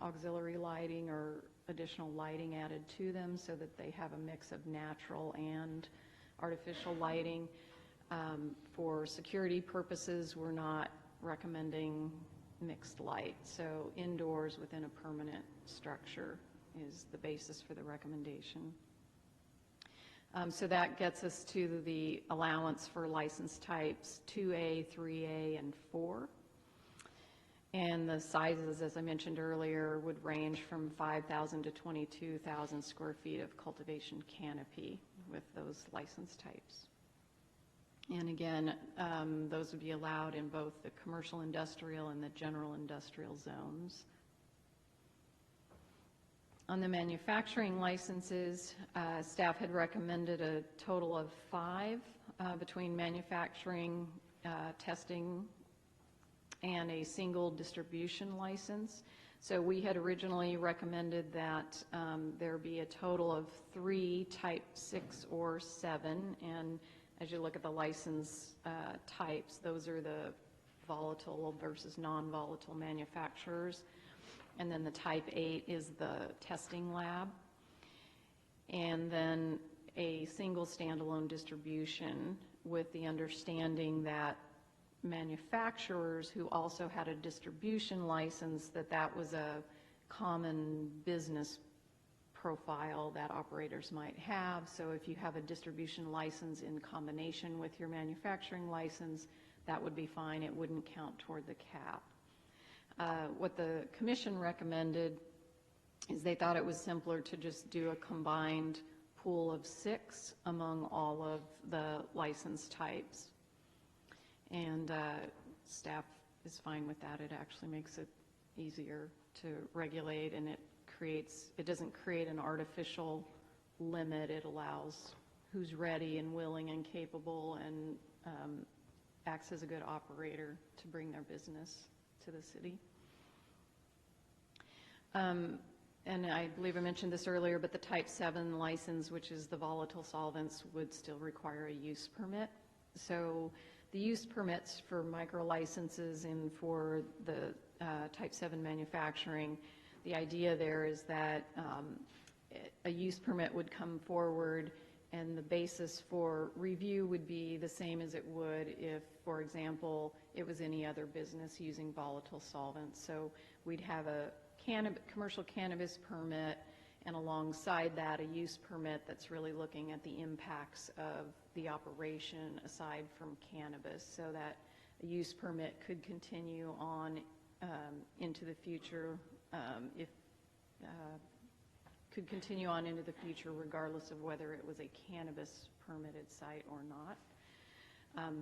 auxiliary lighting or additional lighting added to them so that they have a mix of natural and artificial lighting. For security purposes, we're not recommending mixed light. So indoors within a permanent structure is the basis for the recommendation. So that gets us to the allowance for license types 2A, 3A, and 4. And the sizes, as I mentioned earlier, would range from 5,000 to 22,000 square feet of cultivation canopy with those license types. And again, those would be allowed in both the commercial industrial and the general industrial zones. On the manufacturing licenses, staff had recommended a total of 5 between manufacturing, testing, and a single distribution license. So we had originally recommended that there be a total of 3 type 6 or 7, and as you look at the license types, those are the volatile versus non-volatile manufacturers. And then the type 8 is the testing lab. And then a single standalone distribution with the understanding that manufacturers who also had a distribution license, that was a common business profile that operators might have. So if you have a distribution license in combination with your manufacturing license, that would be fine. It wouldn't count toward the cap. What the commission recommended is they thought it was simpler to just do a combined pool of 6 among all of the license types. And staff is fine with that. It actually makes it easier to regulate, and it doesn't create an artificial limit. It allows who's ready and willing and capable and acts as a good operator to bring their business to the city. And I believe I mentioned this earlier, but the Type 7 license, which is the volatile solvents, would still require a use permit. So the use permits for micro licenses and for the Type 7 manufacturing, the idea there is that a use permit would come forward, and the basis for review would be the same as it would if, for example, it was any other business using volatile solvents. So we'd have a commercial cannabis permit, and alongside that, a use permit that's really looking at the impacts of the operation aside from cannabis, so that a use permit could continue on into the future could continue on into the future regardless of whether it was a cannabis permitted site or not.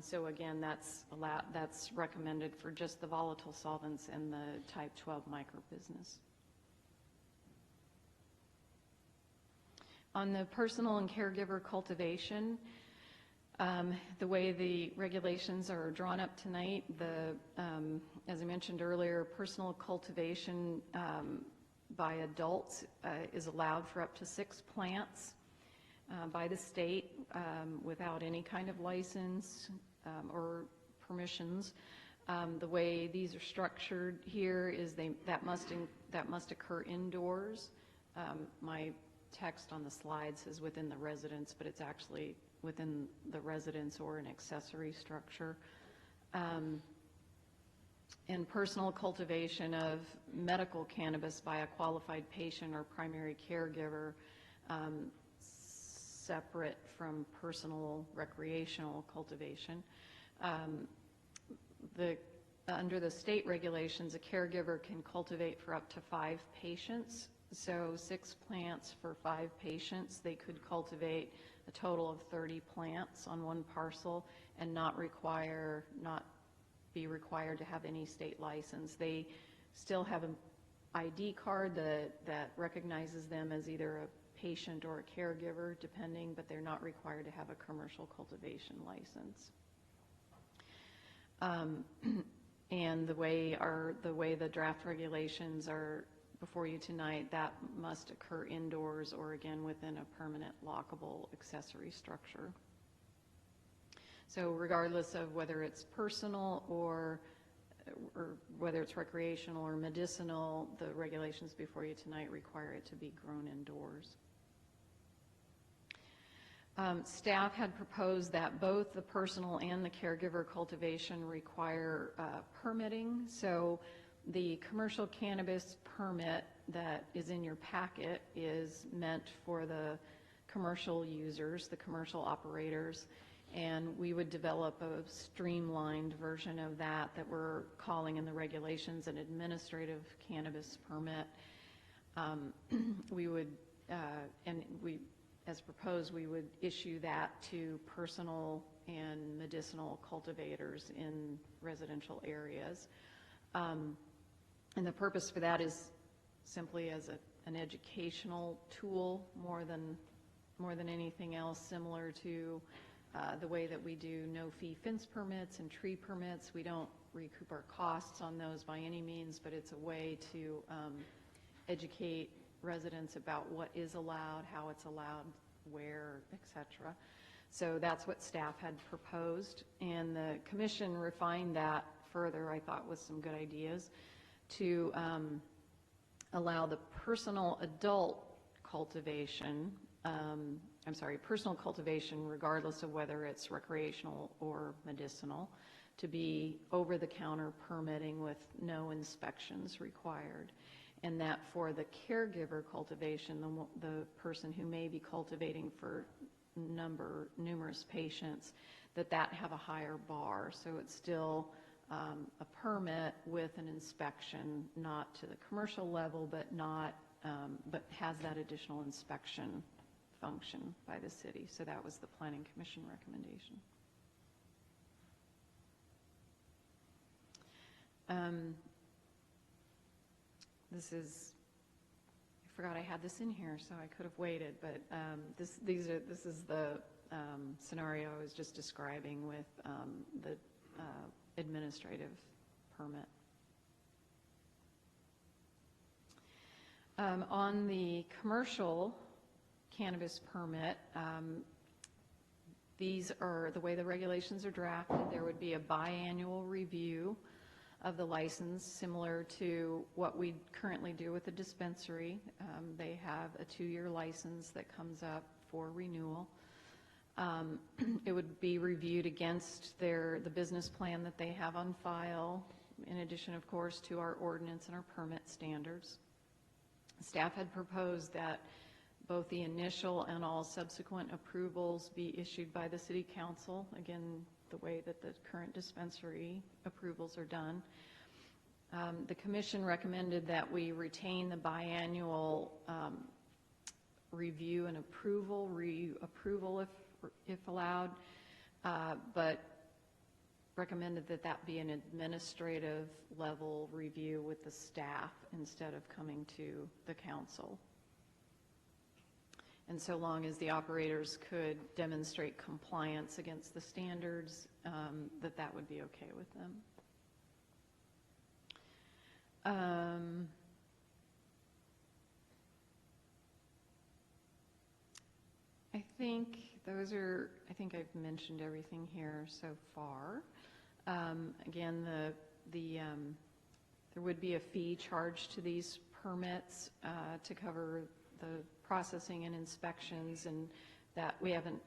So again, that's recommended for just the volatile solvents and the Type 12 micro business. On the personal and caregiver cultivation, the way the regulations are drawn up tonight, as I mentioned earlier, personal cultivation by adults is allowed for up to 6 plants by the state without any kind of license or permissions. The way these are structured here is that must occur indoors. My text on the slide says within the residence, but it's actually within the residence or an accessory structure. And personal cultivation of medical cannabis by a qualified patient or primary caregiver, separate from personal recreational cultivation. Under the state regulations, a caregiver can cultivate for up to 5 patients. So 6 plants for 5 patients. They could cultivate a total of 30 plants on one parcel and not be required to have any state license. They still have an ID card that recognizes them as either a patient or a caregiver, depending, but they're not required to have a commercial cultivation license. And the way the draft regulations are before you tonight, that must occur indoors or again within a permanent lockable accessory structure. So regardless of whether it's personal or whether it's recreational or medicinal, the regulations before you tonight require it to be grown indoors. Staff had proposed that both the personal and the caregiver cultivation require permitting. So the commercial cannabis permit that is in your packet is meant for the commercial users, the commercial operators, and we would develop a streamlined version of that we're calling in the regulations an administrative cannabis permit. As proposed, we would issue that to personal and medicinal cultivators in residential areas. And the purpose for that is simply as an educational tool more than anything else, similar to the way that we do no-fee fence permits and tree permits. We don't recoup our costs on those by any means, but it's a way to educate residents about what is allowed, how it's allowed, where, etc. So that's what staff had proposed, and the commission refined that further, I thought, with some good ideas to allow the personal adult cultivation, personal cultivation regardless of whether it's recreational or medicinal, to be over-the-counter permitting with no inspections required. and that for the caregiver cultivation, the person who may be cultivating for numerous patients, that have a higher bar. So it's still a permit with an inspection, not to the commercial level, but has that additional inspection function by the city. So that was the Planning Commission recommendation. This is, I forgot I had this in here, so I could have waited, but this is the scenario I was just describing with the administrative permit. On the commercial cannabis permit, these are the way the regulations are drafted. There would be a biannual review of the license, similar to what we currently do with the dispensary. They have a 2-year license that comes up for renewal. It would be reviewed against the business plan that they have on file, in addition, of course, to our ordinance and our permit standards. Staff had proposed that both the initial and all subsequent approvals be issued by the City Council, again, the way that the current dispensary approvals are done. The Commission recommended that we retain the biannual review and approval if allowed, but recommended that be an administrative level review with the staff instead of coming to the council. And so long as the operators could demonstrate compliance against the standards, that would be okay with them. I think I've mentioned everything here so far. Again, there would be a fee charged to these permits to cover the processing and inspections, and that we haven't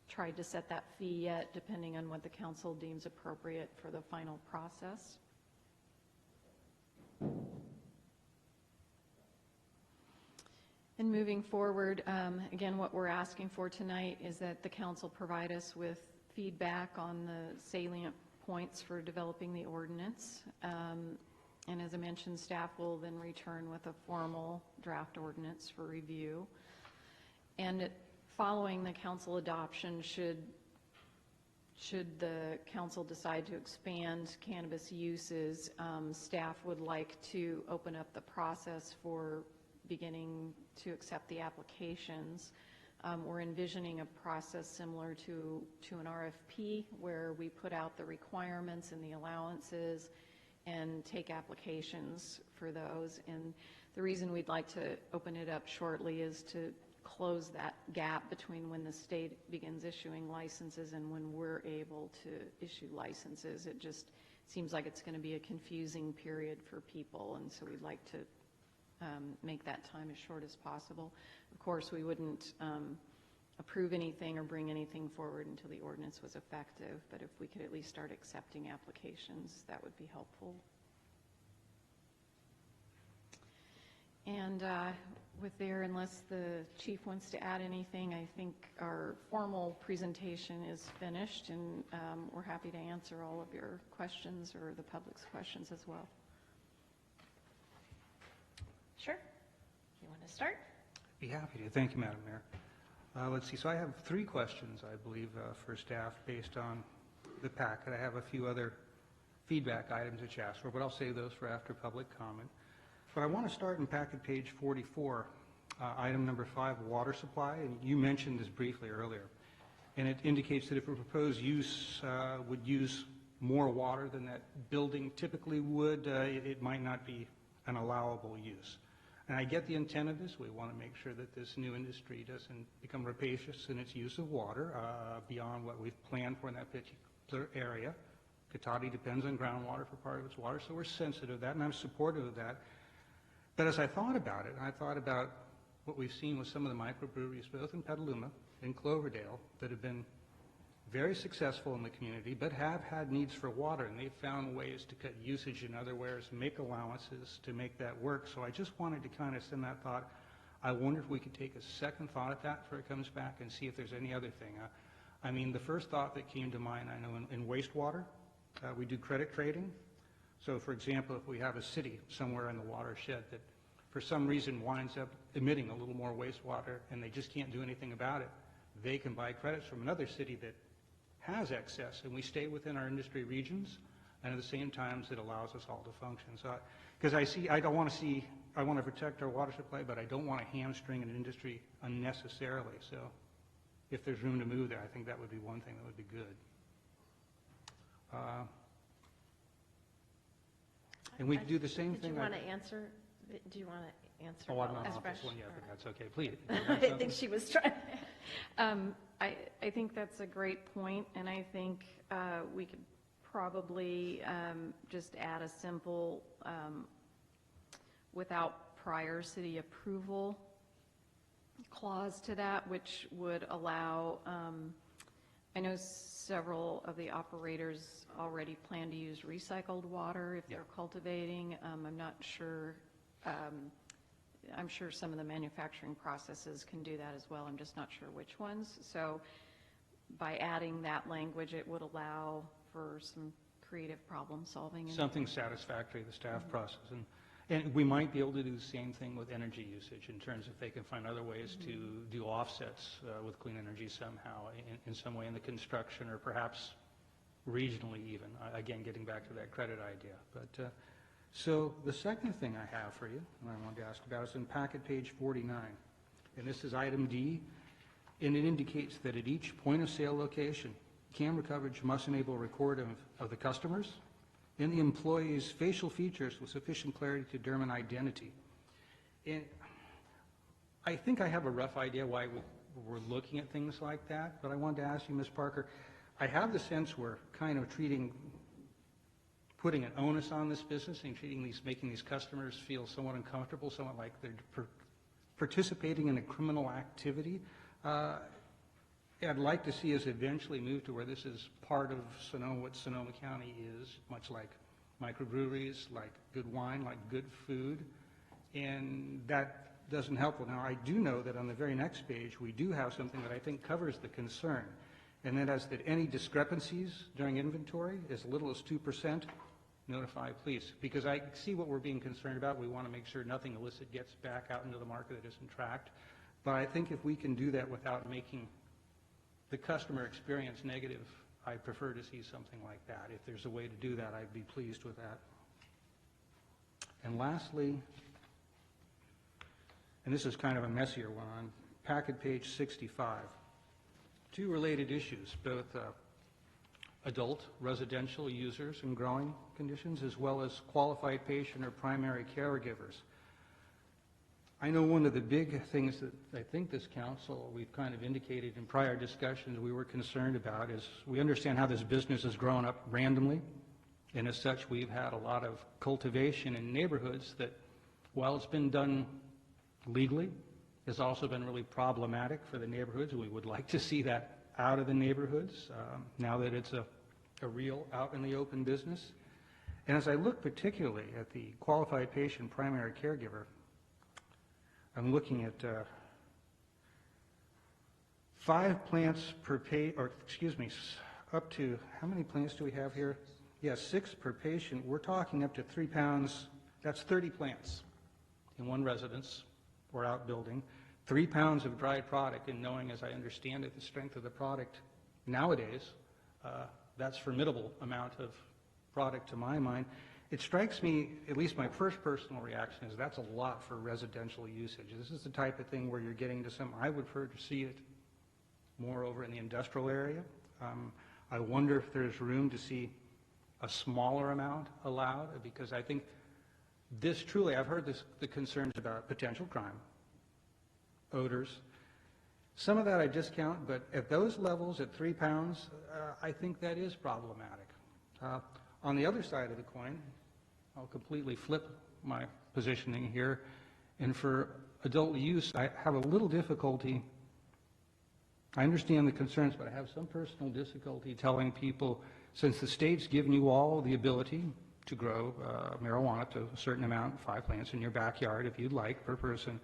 tried to set that fee yet, depending on what the council deems appropriate for the final process. And moving forward, again, what we're asking for tonight is that the council provide us with feedback on the salient points for developing the ordinance. And as I mentioned, staff will then return with a formal draft ordinance for review. And following the council adoption, should the council decide to expand cannabis uses, staff would like to open up the process for beginning to accept the applications. We're envisioning a process similar to an RFP, where we put out the requirements and the allowances and take applications for those. And the reason we'd like to open it up shortly is to close that gap between when the state begins issuing licenses and when we're able to issue licenses. It just seems like it's going to be a confusing period for people, and so we'd like to make that time as short as possible. Of course, we wouldn't approve anything or bring anything forward until the ordinance was effective, but if we could at least start accepting applications, that would be helpful. And unless the chief wants to add anything, I think our formal presentation is finished, and we're happy to answer all of your questions or the public's questions as well. Sure. You want to start? Be happy to. Thank you, Madam Mayor. Let's see. So I have 3 questions, I believe, for staff based on the packet. I have a few other feedback items that you asked for, but I'll save those for after public comment. But I want to start in packet page 44, item number 5, water supply. And you mentioned this briefly earlier. And it indicates that if a proposed use would use more water than that building typically would, it might not be an allowable use. And I get the intent of this. We want to make sure that this new industry doesn't become rapacious in its use of water beyond what we've planned for in that particular area. Cotati depends on groundwater for part of its water, so we're sensitive to that, and I'm supportive of that. But as I thought about it, I thought about what we've seen with some of the microbreweries, both in Petaluma and Cloverdale, that have been very successful in the community, but have had needs for water, and they've found ways to cut usage in other ways, make allowances to make that work. So I just wanted to kind of send that thought. I wonder if we could take a second thought at that before it comes back and see if there's any other thing. I mean, the first thought that came to mind, I know in wastewater, we do credit trading. So for example, if we have a city somewhere in the watershed that for some reason winds up emitting a little more wastewater and they just can't do anything about it, they can buy credits from another city that has excess, and we stay within our industry regions, and at the same time it allows us all to function. So, because I want to protect our water supply, but I don't want to hamstring an industry unnecessarily. So if there's room to move there, I think that would be one thing that would be good. And we could do the same thing. Did you want to answer? Do you want to answer? Oh, I'm not as on fresh? this one yet, but that's okay. Please. I think she was trying. I think that's a great point, and I think we could probably just add a simple, without prior city approval clause to that, which would allow, I know several of the operators already plan to use recycled water if they're cultivating. I'm not sure, I'm sure some of the manufacturing processes can do that as well. I'm just not sure which ones. So by adding that language, it would allow for some creative problem solving. Something satisfactory to the staff process. And we might be able to do the same thing with energy usage in terms if they can find other ways to do offsets with clean energy somehow in some way in the construction or perhaps regionally even. Again, getting back to that credit idea. But so the second thing I have for you, and I wanted to ask about, is in packet page 49. And this is item D, and it indicates that at each point of sale location, camera coverage must enable recording of the customers and the employee's facial features with sufficient clarity to determine identity. And I think I have a rough idea why we're looking at things like that, but I wanted to ask you, Ms. Parker, I have the sense we're kind of putting an onus on this business and making these customers feel somewhat uncomfortable, somewhat like they're participating in a criminal activity. I'd like to see us eventually move to where this is part of Sonoma, what Sonoma County is, much like microbreweries, like good wine, like good food, and that doesn't help. Well, now, I do know that on the very next page, we do have something that I think covers the concern, and that is that any discrepancies during inventory, as little as 2%, notify police, because I see what we're being concerned about. We want to make sure nothing illicit gets back out into the market that isn't tracked, but I think if we can do that without making the customer experience negative, I prefer to see something like that. If there's a way to do that, I'd be pleased with that. And lastly, and this is kind of a messier one, on packet page 65, two related issues, both adult residential users and growing conditions, as well as qualified patient or primary caregivers. I know one of the big things that I think this council, we've kind of indicated in prior discussions we were concerned about is we understand how this business has grown up randomly, and as such we've had a lot of cultivation in neighborhoods that, while it's been done legally, has also been really problematic for the neighborhoods. We would like to see that out of the neighborhoods now that it's a real out in the open business. And as I look particularly at the qualified patient primary caregiver, I'm looking at 5 plants per up to, how many plants do we have here? Yeah, 6 per patient. We're talking up to 3 pounds, that's 30 plants in one residence or outbuilding. 3 pounds of dried product, and knowing, as I understand it, the strength of the product nowadays, that's a formidable amount of product to my mind. It strikes me, at least my first personal reaction is that's a lot for residential usage. This is the type of thing where you're getting to some, I would prefer to see it more over in the industrial area. I wonder if there's room to see a smaller amount allowed, because I think this truly, I've heard the concerns about potential crime, odors. Some of that I discount, but at those levels, at 3 pounds, I think that is problematic. On the other side of the coin, I'll completely flip my positioning here, and for adult use, I have a little difficulty. I understand the concerns, but I have some personal difficulty telling people, since the state's given you all the ability to grow marijuana to a certain amount, 5 plants in your backyard if you'd like per person,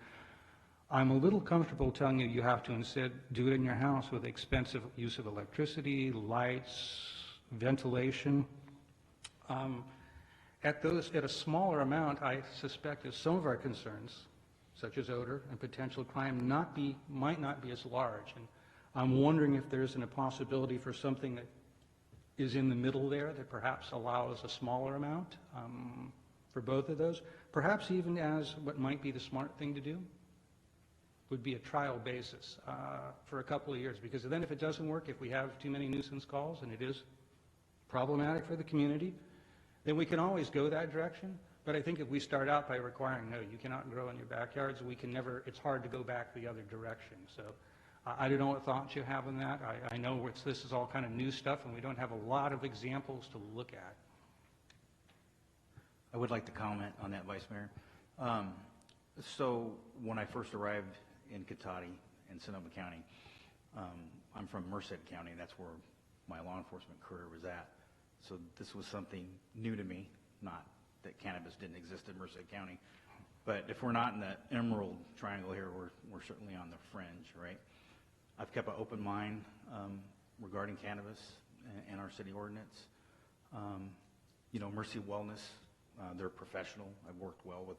I'm a little comfortable telling you you have to instead do it in your house with expensive use of electricity, lights, ventilation. At a smaller amount, I suspect that some of our concerns, such as odor and potential crime, might not be as large. And I'm wondering if there's a possibility for something that is in the middle there that perhaps allows a smaller amount for both of those. Perhaps even as what might be the smart thing to do would be a trial basis for a couple of years. Because then if it doesn't work, if we have too many nuisance calls and it is problematic for the community, then we can always go that direction. But I think if we start out by requiring, no, you cannot grow in your backyards, we can never, it's hard to go back the other direction. So I don't know what thoughts you have on that. I know this is all kind of new stuff and we don't have a lot of examples to look at. I would like to comment on that, Vice Mayor. So when I first arrived in Cotati in Sonoma County, I'm from Merced County, that's where my law enforcement career was at. So this was something new to me, not that cannabis didn't exist in Merced County. But if we're not in the emerald triangle here, we're certainly on the fringe, right? I've kept an open mind regarding cannabis and our city ordinance. You know, Mercy Wellness, they're professional. I've worked well with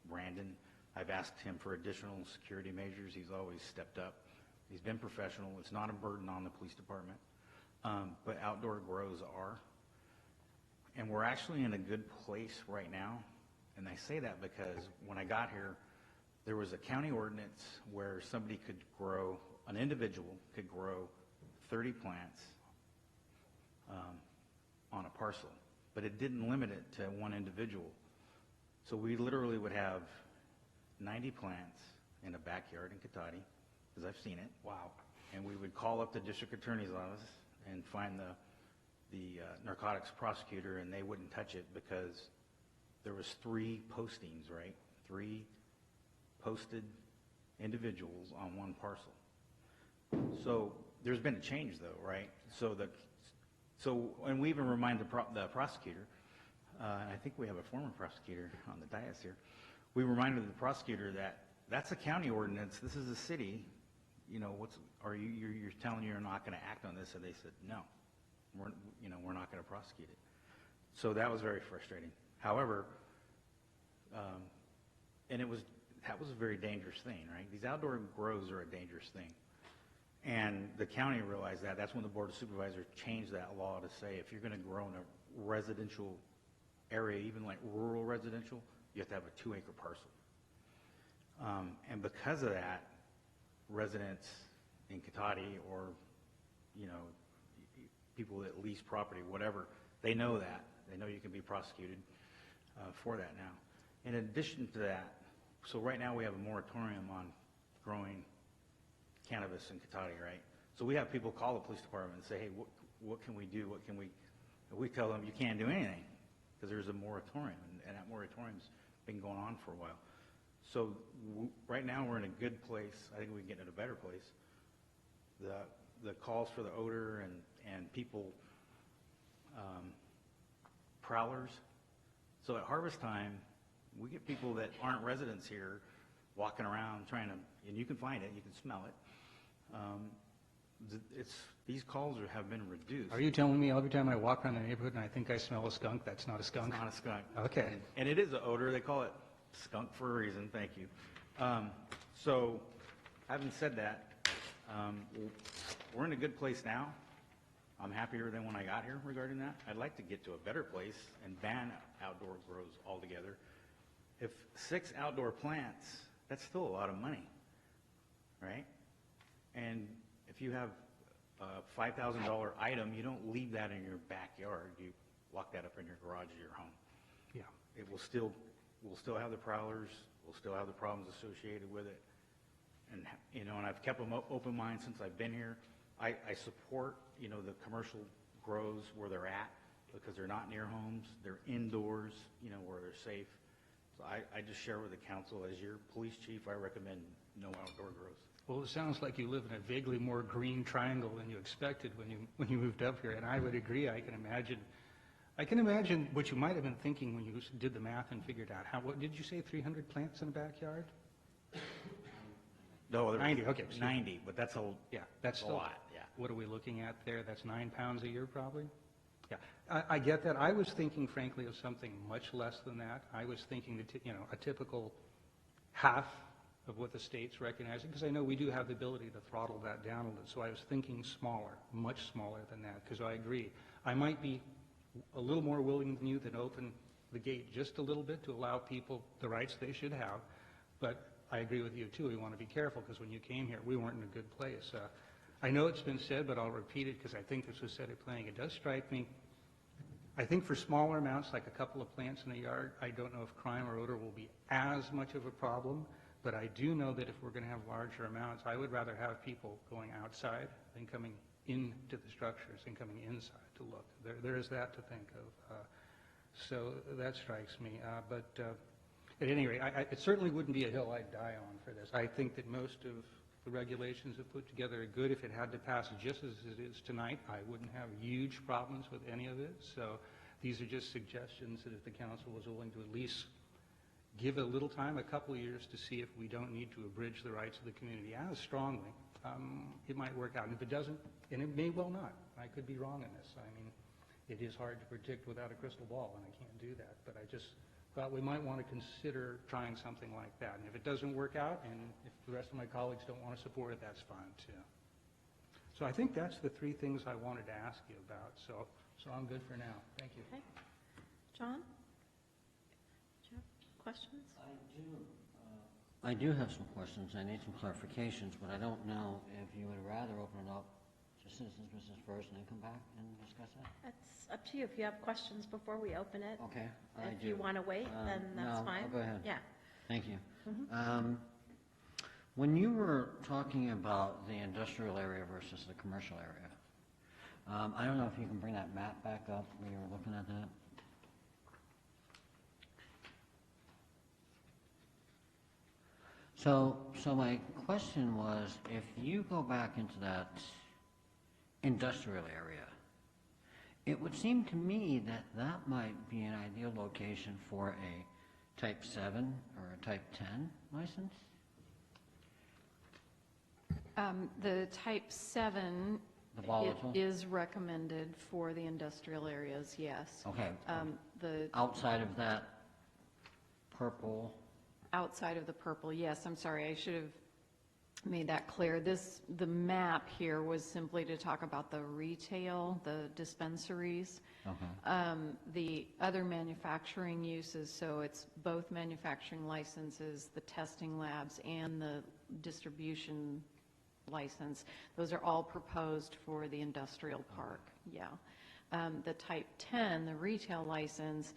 Brandon. I've asked him for additional security measures. He's always stepped up. He's been professional. It's not a burden on the police department. But outdoor grows are. And we're actually in a good place right now. And I say that because when I got here, there was a county ordinance where somebody could grow, an individual could grow 30 plants on a parcel, but it didn't limit it to one individual. So we literally would have 90 plants in a backyard in Cotati, because I've seen it. Wow. And we would call up the district attorney's office and find the narcotics prosecutor, and they wouldn't touch it because there was 3 postings, right? 3 posted individuals on one parcel. So there's been a change though, right? And we even remind the prosecutor, I think we have a former prosecutor on the dais here, we reminded the prosecutor that that's a county ordinance, this is a city, you know, you're telling you're not gonna act on this, and they said, no, we're not gonna prosecute it. So that was very frustrating. However, and that was a very dangerous thing, right? These outdoor grows are a dangerous thing. And the county realized that. That's when the Board of Supervisors changed that law to say if you're gonna grow in a residential area, even like rural residential, you have to have a 2-acre parcel. And because of that, residents in Cotati or, you know, people that lease property, whatever, they know that. They know you can be prosecuted for that now. In addition to that, so right now we have a moratorium on growing cannabis in Cotati, right? So we have people call the police department and say, hey, what can we do? What can we, and we tell them you can't do anything because there's a moratorium, and that moratorium's been going on for a while. So right now we're in a good place. I think we can get in a better place. The calls for the odor and people, prowlers. So at harvest time, we get people that aren't residents here walking around trying to, and you can find it, you can smell it. These calls have been reduced. Are you telling me every time I walk around the neighborhood and I think I smell a skunk, that's not a skunk? It's not a skunk. Okay. And it is an odor. They call it skunk for a reason. Thank you. So having said that, we're in a good place now. I'm happier than when I got here regarding that. I'd like to get to a better place and ban outdoor grows altogether. If 6 outdoor plants, that's still a lot of money, right? And if you have a $5,000 item, you don't leave that in your backyard. You lock that up in your garage or your home. Yeah. We'll still have the prowlers. We'll still have the problems associated with it. And, you know, and I've kept an open mind since I've been here. I support, you know, the commercial grows where they're at because they're not near homes. They're indoors, you know, where they're safe. So I just share with the council, as your police chief, I recommend no outdoor grows. Well, it sounds like you live in a vaguely more green triangle than you expected when you moved up here, and I would agree. I can imagine what you might have been thinking when you did the math and figured out what did you say, 300 plants in the backyard? No, 90, okay. 90, but that's That's a still, lot, yeah. What are we looking at there? That's 9 pounds a year, probably? Yeah, I get that. I was thinking, frankly, of something much less than that. I was thinking that, a typical half of what the state's recognizing, because I know we do have the ability to throttle that down a little. So I was thinking smaller, much smaller than that, because I agree. I might be a little more willing than you to open the gate just a little bit to allow people the rights they should have, but I agree with you too. We want to be careful, because when you came here, we weren't in a good place. I know it's been said, but I'll repeat it because I think this was said at planning. It does strike me. I think for smaller amounts, like a couple of plants in a yard, I don't know if crime or odor will be as much of a problem, but I do know that if we're going to have larger amounts, I would rather have people going outside than coming into the structures and coming inside to look. There is that to think of. So that strikes me. But at any rate, it certainly wouldn't be a hill I'd die on for this. I think that most of the regulations have put together are good. If it had to pass just as it is tonight, I wouldn't have huge problems with any of it. So these are just suggestions that if the council was willing to at least give a little time, a couple of years, to see if we don't need to abridge the rights of the community as strongly, it might work out. And if it doesn't, and it may well not, I could be wrong in this. I mean, it is hard to predict without a crystal ball, and I can't do that. But I just thought we might want to consider trying something like that. And if it doesn't work out, and if the rest of my colleagues don't want to support it, that's fine too. So I think that's the 3 things I wanted to ask you about. So I'm good for now. Thank you. Okay. John? Do you have questions? I do have some questions. I need some clarifications, but I don't know if you would rather open it up to citizens business first and then come back and discuss that? It's up to you. If you have questions before we open it. Okay, I If do. you want to wait, then that's no, fine. go ahead. Yeah. Thank you. When you were talking about the industrial area versus the commercial area, I don't know if you can bring that map back up when you were looking at that. So my question was, if you go back into that industrial area, it would seem to me that that might be an ideal location for a Type 7 or a Type 10 license? The Type 7 The volatile? is recommended for the industrial areas, yes. Okay. The Outside of that purple, outside of the purple, yes, I'm sorry, I should have made that clear. The map here was simply to talk about the retail, the dispensaries. okay. The other manufacturing uses, so it's both manufacturing licenses, the testing labs, and the distribution license. Those are all proposed for the industrial park, yeah. The Type 10, the retail license,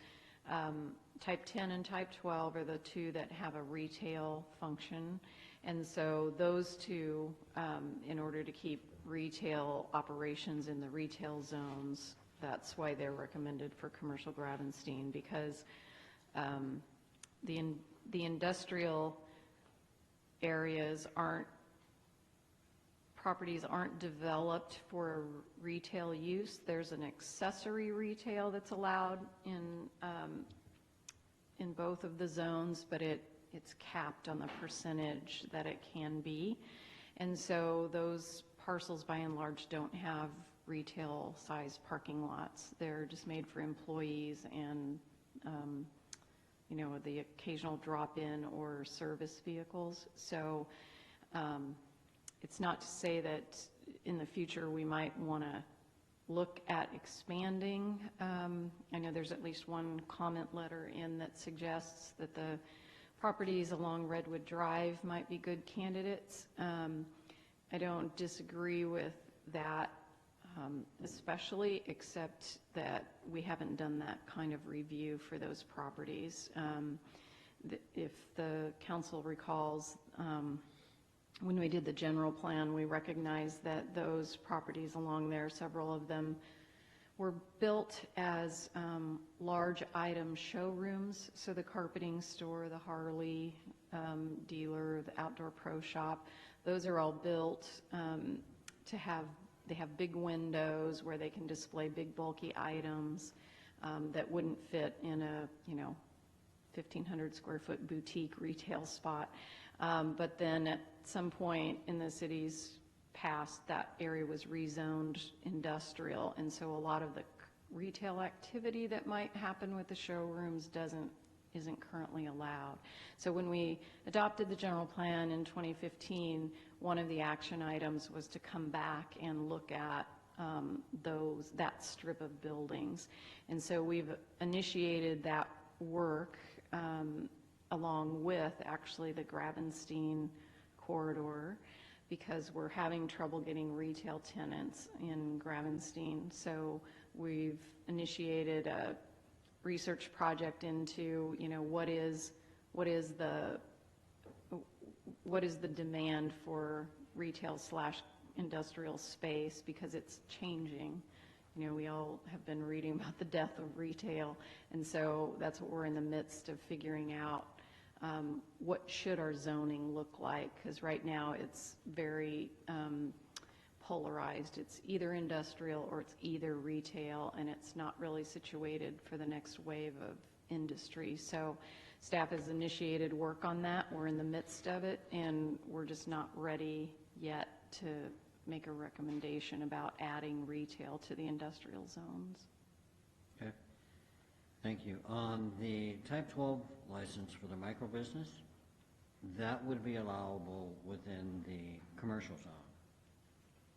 Type 10 and Type 12 are the 2 that have a retail function. And so those 2, in order to keep retail operations in the retail zones, that's why they're recommended for commercial Gravenstein, because the industrial areas properties aren't developed for retail use. There's an accessory retail that's allowed in both of the zones, but it's capped on the percentage that it can be. And so those parcels by and large don't have retail size parking lots. They're just made for employees and, the occasional drop-in or service vehicles. So it's not to say that in the future we might want to look at expanding. I know there's at least one comment letter in that suggests that the properties along Redwood Drive might be good candidates. I don't disagree with that especially, except that we haven't done that kind of review for those properties. If the council recalls, when we did the general plan, we recognized that those properties along there, several of them, were built as large item showrooms. So the carpeting store, the Harley dealer, the outdoor pro shop, Those are all built they have big windows where they can display big bulky items that wouldn't fit in a, 1,500 square foot boutique retail spot. But then at some point in the city's past, that area was rezoned industrial, and so a lot of the retail activity that might happen with the showrooms isn't currently allowed. So when we adopted the general plan in 2015, one of the action items was to come back and look at that strip of buildings. And so we've initiated that work along with actually the Gravenstein corridor, because we're having trouble getting retail tenants in Gravenstein. So we've initiated a research project into, what is the demand for retail/industrial space, because it's changing. We all have been reading about the death of retail, and so that's what we're in the midst of figuring out. What should our zoning look like? Because right now it's very polarized. It's either industrial or it's either retail, and it's not really situated for the next wave of industry. So staff has initiated work on that. We're in the midst of it, and we're just not ready yet to make a recommendation about adding retail to the industrial zones. Okay. Thank you. On the type 12 license for the micro business, that would be allowable within the commercial zone.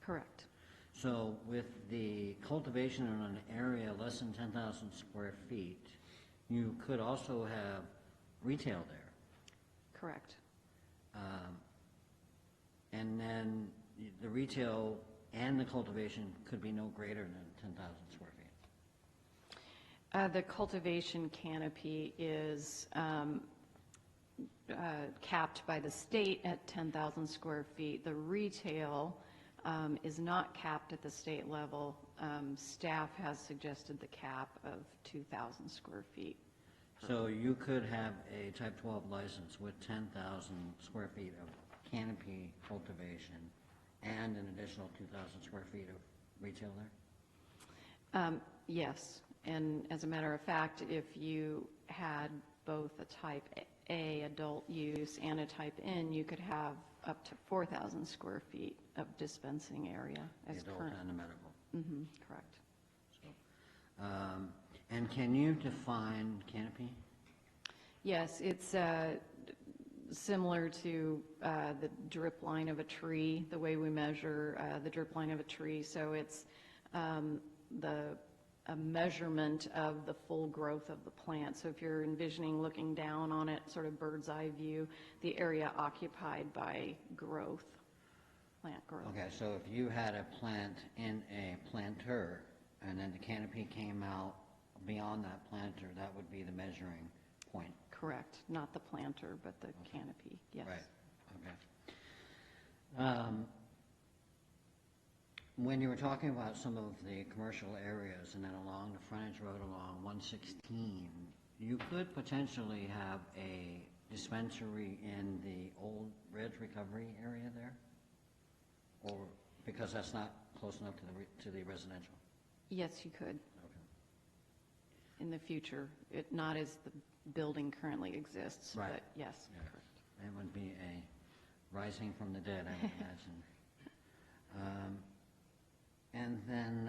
Correct. So with the cultivation in an area less than 10,000 square feet, you could also have retail there. Correct. And then the retail and the cultivation could be no greater than 10,000 square feet. The cultivation canopy is capped by the state at 10,000 square feet. The retail is not capped at the state level. Staff has suggested the cap of 2,000 square feet. So you could have a type 12 license with 10,000 square feet of canopy cultivation and an additional 2,000 square feet of retail there? Yes, and as a matter of fact, if you had both a type A adult use and a type N, you could have up to 4,000 square feet of dispensing area The as adult current. and the medical. Mm-hmm, correct. So, and can you define canopy? Yes, it's similar to the drip line of a tree, the way we measure the drip line of a tree. So it's a measurement of the full growth of the plant. So if you're envisioning looking down on it, sort of bird's eye view, the area occupied by growth, plant growth. Okay, so if you had a plant in a planter and then the canopy came out beyond that planter, that would be the measuring point. Correct, not the planter, but the canopy, yes. Right, okay. When you were talking about some of the commercial areas and then along the frontage road along 116, you could potentially have a dispensary in the old Ridge Recovery area there? Or, because that's not close enough to the residential? Yes, you could. Okay. In the future, not as the building currently exists, Right. but yes, Yeah. correct. That would be a rising from the dead, I would imagine. And then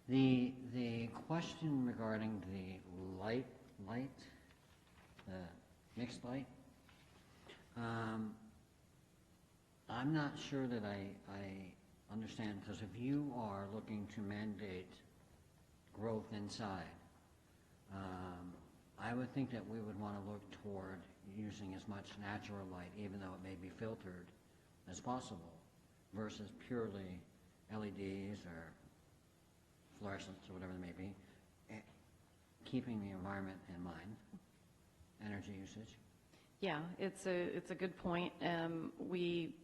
the question regarding the light, the mixed light, I'm not sure that I understand, because if you are looking to mandate growth inside, I would think that we would want to look toward using as much natural light, even though it may be filtered, as possible, versus purely LEDs or fluorescents or whatever they may be, keeping the environment in mind, energy usage. Yeah, it's a good point. We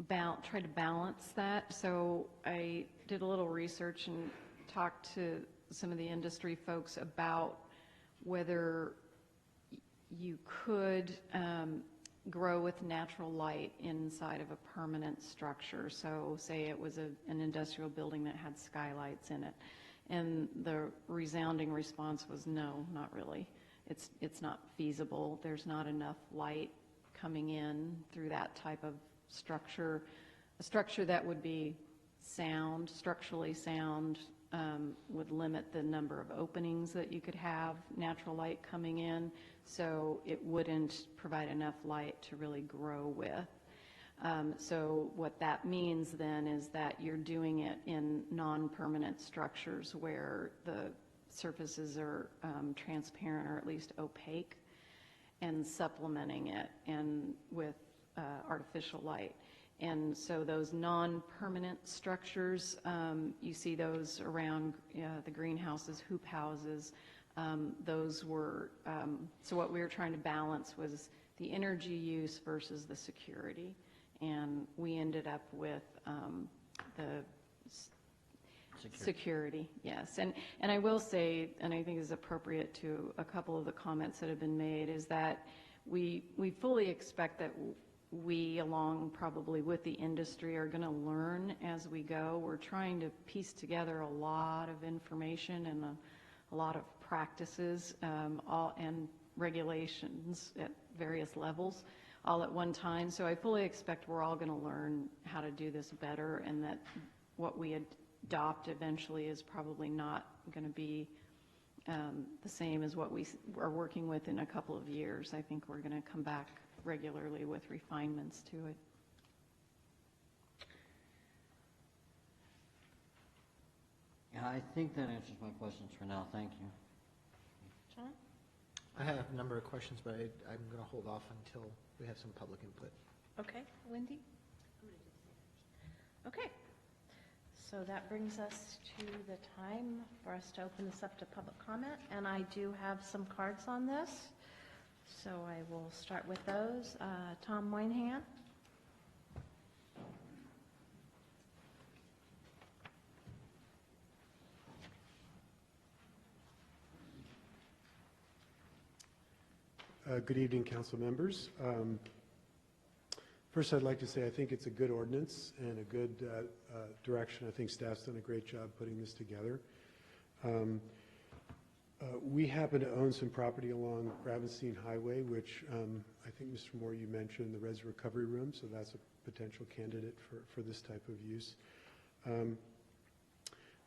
try to balance that. So I did a little research and talked to some of the industry folks about whether you could grow with natural light inside of a permanent structure. So say it was an industrial building that had skylights in it, and the resounding response was no, not really. It's not feasible. There's not enough light coming in through that type of structure. A structure that would be sound, structurally sound, would limit the number of openings that you could have natural light coming in, so it wouldn't provide enough light to really grow with. So what that means then is that you're doing it in non-permanent structures where the surfaces are transparent or at least opaque, and supplementing it and with artificial light. And so those non-permanent structures, you see those around the greenhouses, hoop houses. Those were, so what we were trying to balance was the energy use versus the security. And we ended up with the security, yes. And I will say, and I think is appropriate to a couple of the comments that have been made, is that we fully expect that we, along probably with the industry, are going to learn as we go. We're trying to piece together a lot of information and a lot of practices and regulations at various levels all at one time. So I fully expect we're all going to learn how to do this better, and that what we adopt eventually is probably not going to be the same as what we are working with in a couple of years. I think we're going to come back regularly with refinements to it. Yeah, I think that answers my questions for now. Thank you. John? I have a number of questions, but I'm going to hold off until we have some public input. Okay, Wendy? Okay, so that brings us to the time for us to open this up to public comment, and I do have some cards on this, so I will start with those. Tom Moynihan? Good evening, council members. First, I'd like to say I think it's a good ordinance and a good direction. I think staff's done a great job putting this together. We happen to own some property along Gravenstein Highway, which I think, Mr. Moore, you mentioned the res recovery room, so that's a potential candidate for this type of use.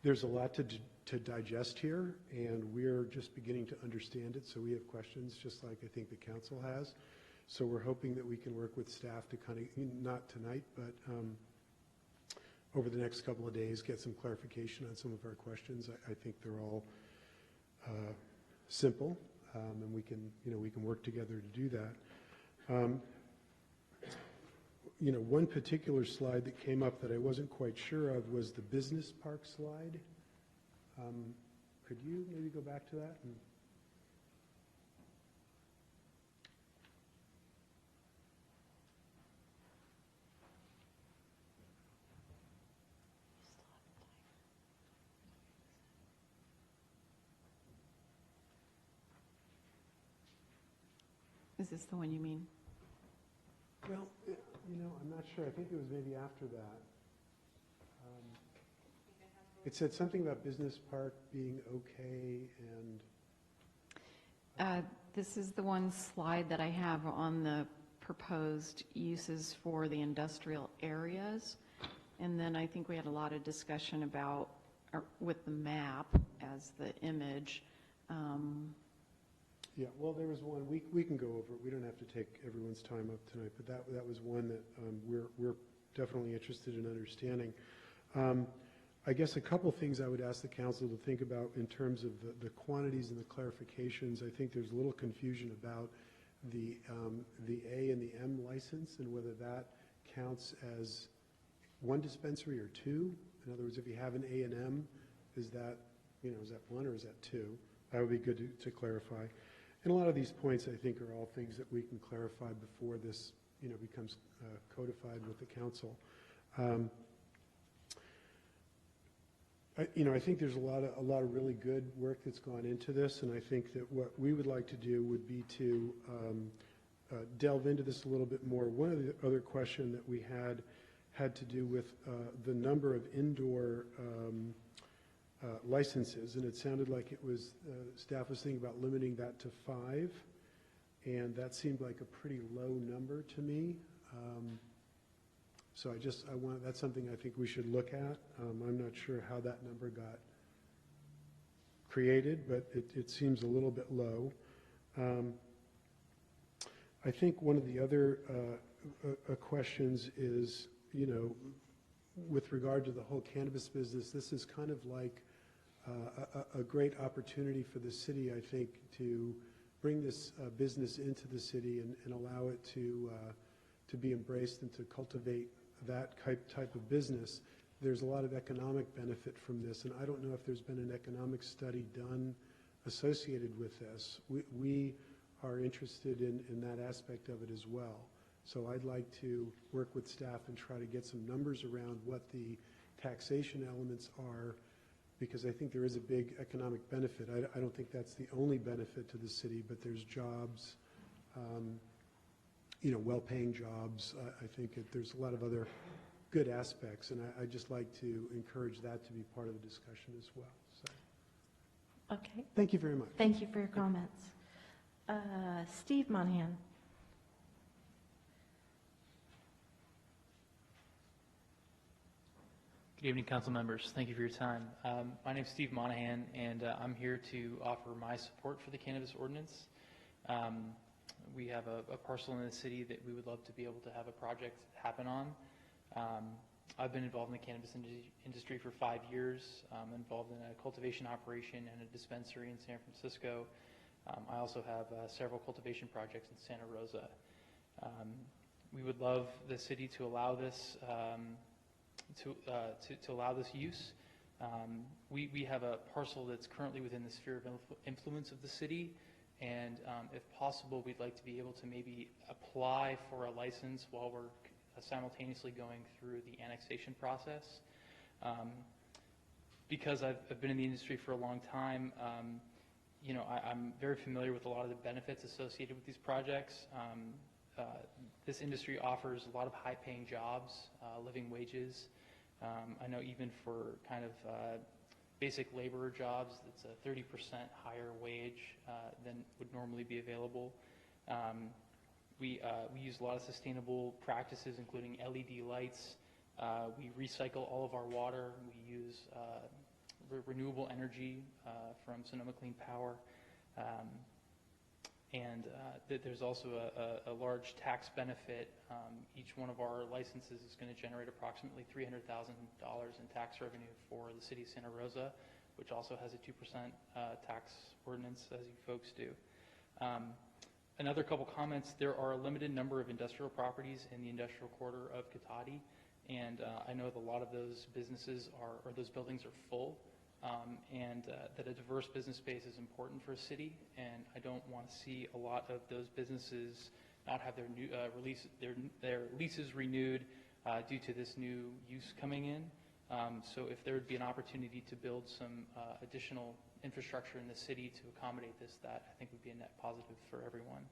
There's a lot to digest here, and we're just beginning to understand it, so we have questions, just like I think the council has. So we're hoping that we can work with staff to kind of, not tonight, but over the next couple of days, get some clarification on some of our questions. I think they're all simple, and we can work together to do that. One particular slide that came up that I wasn't quite sure of was the business park slide. Could you maybe go back to that? Is this the one you mean? Well, I'm not sure. I think it was maybe after that. It said something about business park being okay, and This is the one slide that I have on the proposed uses for the industrial areas. And then I think we had a lot of discussion about, with the map as the image. yeah, well, there was one, we can go over it. We don't have to take everyone's time up tonight, but that was one that we're definitely interested in understanding. I guess a couple things I would ask the council to think about in terms of the quantities and the clarifications. I think there's a little confusion about the A and the M license and whether that counts as one dispensary or two. In other words, if you have an A and M, is that one or is that two? That would be good to clarify. And a lot of these points, I think, are all things that we can clarify before this, becomes codified with the council. I think there's a lot of really good work that's gone into this, and I think that what we would like to do would be to delve into this a little bit more. One of the other question that we had to do with the number of indoor licenses, and it sounded like it was, staff was thinking about limiting that to 5, and that seemed like a pretty low number to me. So that's something I think we should look at. I'm not sure how that number got created, but it seems a little bit low. I think one of the other questions is, with regard to the whole cannabis business, this is kind of like a great opportunity for the city, I think, to bring this business into the city and allow it to be embraced and to cultivate that type of business. There's a lot of economic benefit from this, and I don't know if there's been an economic study done associated with this. We are interested in that aspect of it as well. So I'd like to work with staff and try to get some numbers around what the taxation elements are, because I think there is a big economic benefit. I don't think that's the only benefit to the city, but there's jobs, well-paying jobs. I think there's a lot of other good aspects, and I'd just like to encourage that to be part of the discussion as well. So, Okay. thank you very much. Thank you for your comments. Steve Monahan. Good evening, council members. Thank you for your time. My name is Steve Monahan, and I'm here to offer my support for the cannabis ordinance. We have a parcel in the city that we would love to be able to have a project happen on. I've been involved in the cannabis industry for 5 years. I'm involved in a cultivation operation and a dispensary in San Francisco. I also have several cultivation projects in Santa Rosa. We would love the city to allow this to allow this use. We have a parcel that's currently within the sphere of influence of the city, and if possible, we'd like to be able to maybe apply for a license while we're simultaneously going through the annexation process. Because I've been in the industry for a long time, I'm very familiar with a lot of the benefits associated with these projects. This industry offers a lot of high-paying jobs, living wages. I know even for kind of basic laborer jobs, it's a 30% higher wage than would normally be available. We use a lot of sustainable practices, including LED lights. We recycle all of our water. We use renewable energy from Sonoma Clean Power. There's also a large tax benefit. Each one of our licenses is going to generate approximately $300,000 in tax revenue for the city of Santa Rosa, which also has a 2% tax ordinance, as you folks do. Another couple comments. There are a limited number of industrial properties in the industrial quarter of Cotati, and I know that a lot of those businesses or those buildings are full. That a diverse business space is important for a city, and I don't want to see a lot of those businesses not have their leases renewed due to this new use coming in. So if there would be an opportunity to build some additional infrastructure in the city to accommodate this, that I think would be a net positive for everyone.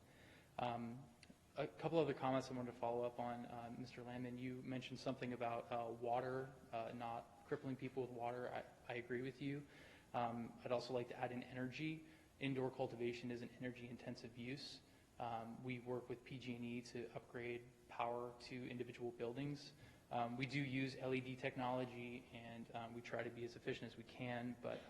A couple other comments I wanted to follow up on. Mr. Landman, you mentioned something about water, not crippling people with water. I agree with you. I'd also like to add in energy. Indoor cultivation is an energy-intensive use. We work with PG&E to upgrade power to individual buildings. We do use LED technology, and we try to be as efficient as we can, but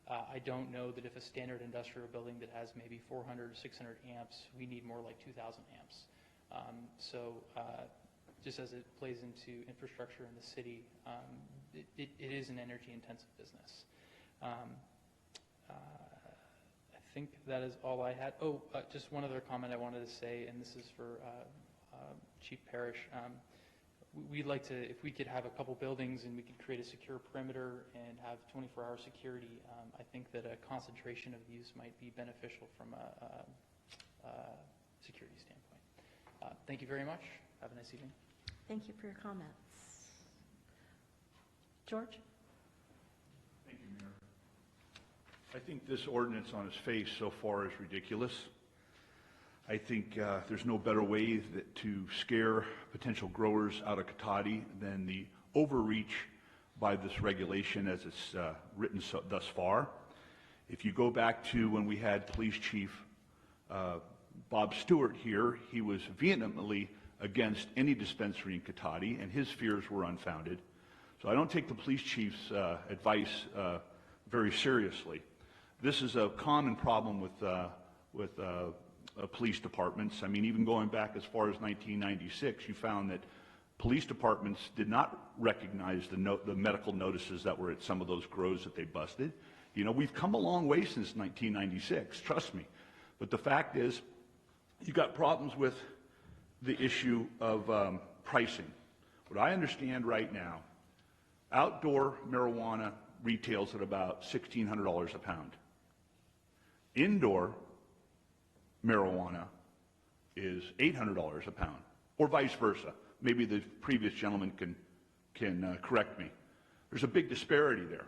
I don't know that if a standard industrial building that has maybe 400 or 600 amps, we need more like 2,000 amps. Just as it plays into infrastructure in the city, it is an energy-intensive business. I think that is all I had. Just one other comment I wanted to say, and this is for Chief Parrish. We'd like to, if we could have a couple buildings and we could create a secure perimeter and have 24-hour security, I think that a concentration of use might be beneficial from a security standpoint. Thank you very much. Have a nice evening. Thank you for your comments. George? Thank you, Mayor. I think this ordinance on its face so far is ridiculous. I think there's no better way to scare potential growers out of Cotati than the overreach by this regulation as it's written thus far. If you go back to when we had Police Chief Bob Stewart here, he was vehemently against any dispensary in Cotati, and his fears were unfounded. So I don't take the police chief's advice very seriously. This is a common problem with police departments. I mean, even going back as far as 1996, you found that police departments did not recognize the medical notices that were at some of those grows that they busted. You know, we've come a long way since 1996, trust me. But the fact is, you got problems with the issue of pricing. What I understand right now, outdoor marijuana retails at about $1,600 a pound. Indoor marijuana is $800 a pound, or vice versa. Maybe the previous gentleman can correct me. There's a big disparity there.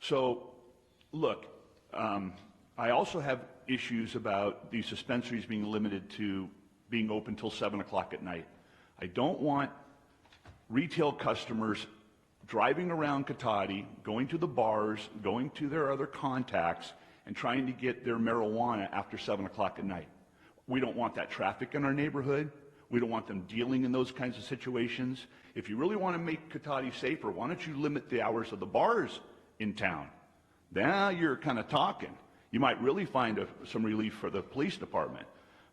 So, look, I also have issues about these dispensaries being limited to being open till 7 o'clock at night. I don't want retail customers driving around Cotati, going to the bars, going to their other contacts, and trying to get their marijuana after 7 o'clock at night. We don't want that traffic in our neighborhood. We don't want them dealing in those kinds of situations. If you really want to make Cotati safer, why don't you limit the hours of the bars in town? Now you're kind of talking. You might really find some relief for the police department.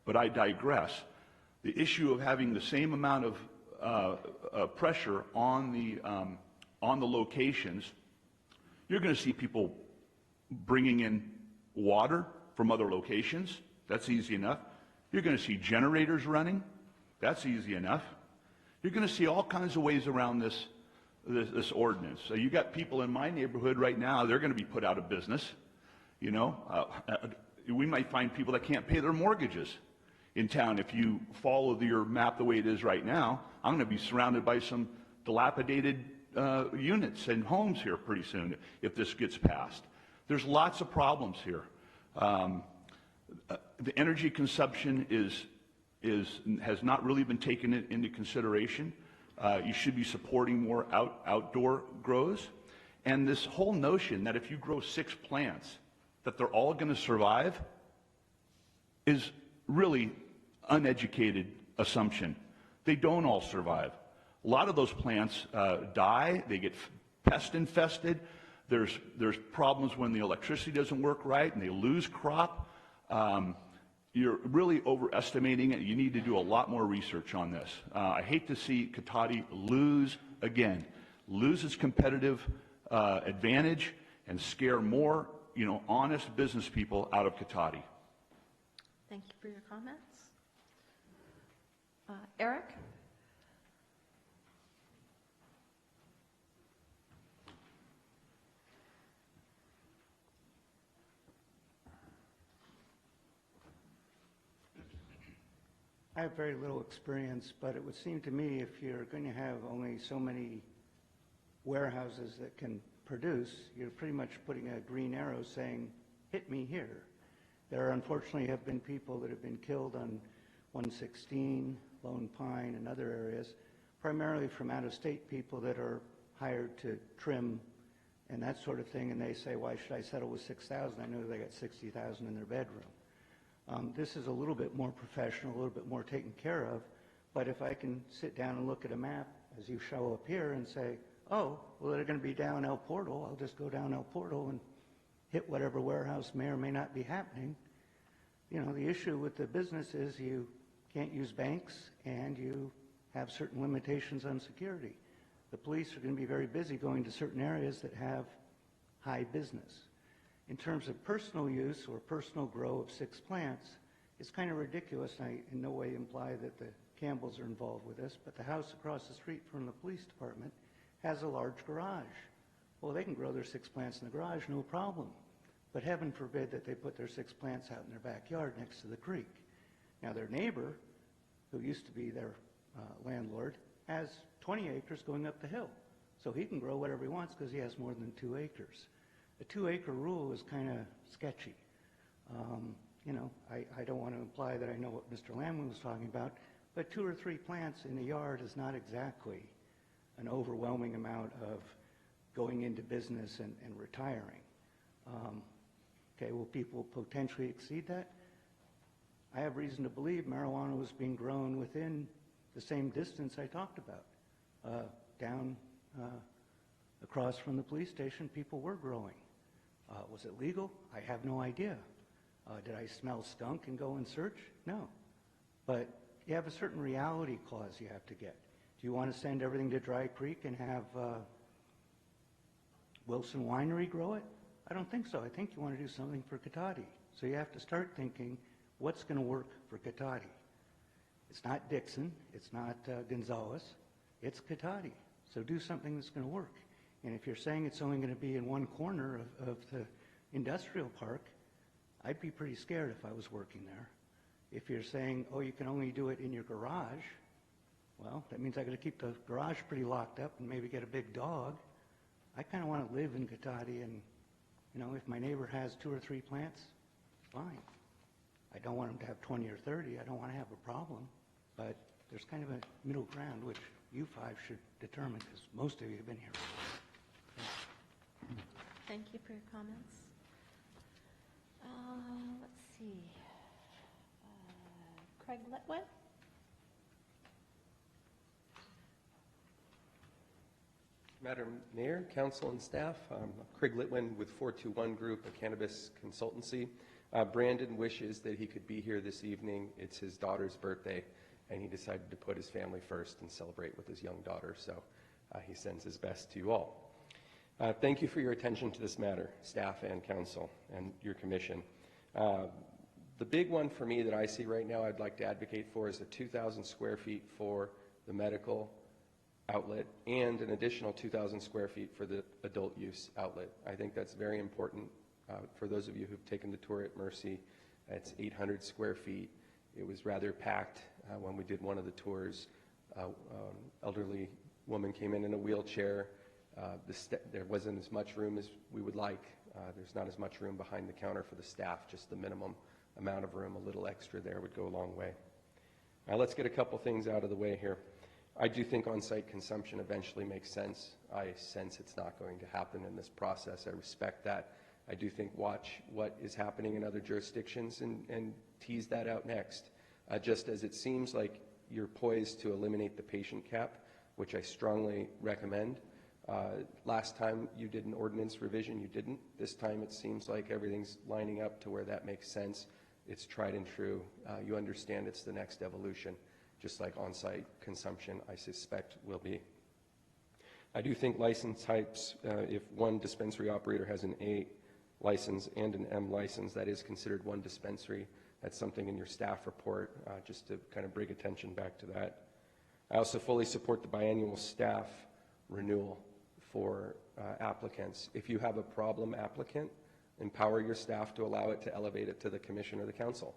But I digress. The issue of having the same amount of pressure on the locations, you're going to see people bringing in water from other locations. That's easy enough. You're going to see generators running. That's easy enough. You're going to see all kinds of ways around this ordinance. So you got people in my neighborhood right now, they're going to be put out of business. You know, we might find people that can't pay their mortgages in town. If you follow your map the way it is right now, I'm going to be surrounded by some dilapidated units and homes here pretty soon if this gets passed. There's lots of problems here. The energy consumption has not really been taken into consideration. You should be supporting more outdoor grows. And this whole notion that if you grow 6 plants, that they're all going to survive is really uneducated assumption. They don't all survive. A lot of those plants die. They get pest infested. There's problems when the electricity doesn't work right and they lose crop. You're really overestimating it. You need to do a lot more research on this. I hate to see Cotati lose again, lose its competitive advantage and scare more, honest business people out of Cotati. Thank you for your comments. Eric? I have very little experience, but it would seem to me if you're going to have only so many warehouses that can produce, you're pretty much putting a green arrow saying, hit me here. There unfortunately have been people that have been killed on 116, Lone Pine, and other areas, primarily from out-of-state people that are hired to trim and that sort of thing, and they say, why should I settle with 6,000? I know they got 60,000 in their bedroom. This is a little bit more professional, a little bit more taken care of, but if I can sit down and look at a map, as you show up here, and say, oh, well, they're going to be down El Portal, I'll just go down El Portal and hit whatever warehouse may or may not be happening. The issue with the business is you can't use banks and you have certain limitations on security. The police are going to be very busy going to certain areas that have high business. In terms of personal use or personal grow of 6 plants, it's kind of ridiculous. I in no way imply that the Campbells are involved with this, but the house across the street from the police department has a large garage. Well, they can grow their 6 plants in the garage, no problem. But heaven forbid that they put their 6 plants out in their backyard next to the creek. Now, their neighbor, who used to be their landlord, has 20 acres going up the hill. So he can grow whatever he wants because he has more than 2 acres. The 2-acre rule is kind of sketchy. you know, I don't want to imply that I know what Mr. Lamlin was talking about, but 2 or 3 plants in a yard is not exactly an overwhelming amount of going into business and retiring. Okay, will people potentially exceed that? I have reason to believe marijuana was being grown within the same distance I talked about. Down across from the police station, people were growing. Was it legal? I have no idea. Did I smell skunk and go and search? No. But you have a certain reality clause you have to get. Do you want to send everything to Dry Creek and have Wilson Winery grow it? I don't think so. I think you want to do something for Cotati. So you have to start thinking, what's going to work for Cotati? It's not Dixon. It's not Gonzales. It's Cotati. So do something that's going to work. And if you're saying it's only going to be in one corner of the industrial park, I'd be pretty scared if I was working there. If you're saying, oh, you can only do it in your garage, well, that means I got to keep the garage pretty locked up and maybe get a big dog. I kind of want to live in Cotati, and, you know, if my neighbor has 2 or 3 plants, fine. I don't want him to have 20 or 30. I don't want to have a problem. But there's kind of a middle ground, which you 5 should determine, because most of you have been here. Thank you for your comments. Let's see. Craig Litwin? Madam Mayor, Council, and staff, Craig Litwin with 421 Group, a cannabis consultancy. Brandon wishes that he could be here this evening. It's his daughter's birthday, and he decided to put his family first and celebrate with his young daughter, so he sends his best to you all. Thank you for your attention to this matter, staff and council and your commission. The big one for me that I see right now I'd like to advocate for is the 2,000 square feet for the medical outlet and an additional 2,000 square feet for the adult use outlet. I think that's very important. For those of you who've taken the tour at Mercy, it's 800 square feet. It was rather packed when we did one of the tours. Elderly woman came in a wheelchair. There wasn't as much room as we would like. There's not as much room behind the counter for the staff, just the minimum amount of room. A little extra there would go a long way. Now let's get a couple things out of the way here. I do think on-site consumption eventually makes sense. I sense it's not going to happen in this process. I respect that. I do think watch what is happening in other jurisdictions and tease that out next. Just as it seems like you're poised to eliminate the patient cap, which I strongly recommend. Last time you did an ordinance revision, you didn't. This time it seems like everything's lining up to where that makes sense. It's tried and true. You understand it's the next evolution, just like on-site consumption, I suspect, will be. I do think license types, if one dispensary operator has an A license and an M license, that is considered one dispensary. That's something in your staff report, just to kind of bring attention back to that. I also fully support the biannual staff renewal for applicants. If you have a problem applicant, empower your staff to allow it to elevate it to the commission or the council.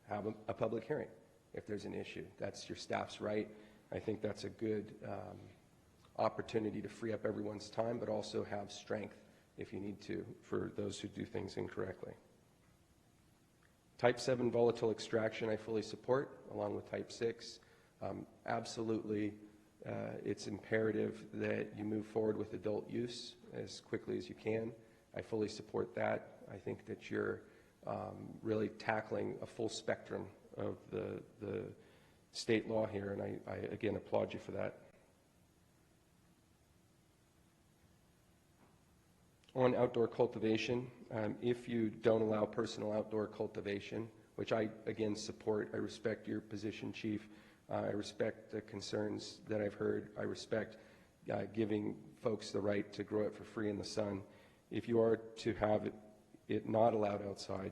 Have a public hearing if there's an issue. That's your staff's right. I think that's a good opportunity to free up everyone's time, but also have strength if you need to for those who do things incorrectly. Type 7 volatile extraction I fully support, along with Type 6. Absolutely, it's imperative that you move forward with adult use as quickly as you can. I fully support that. I think that you're really tackling a full spectrum of the state law here, and I again applaud you for that. On outdoor cultivation, if you don't allow personal outdoor cultivation, which I again support, I respect your position, Chief. I respect the concerns that I've heard. I respect giving folks the right to grow it for free in the sun. If you are to have it not allowed outside,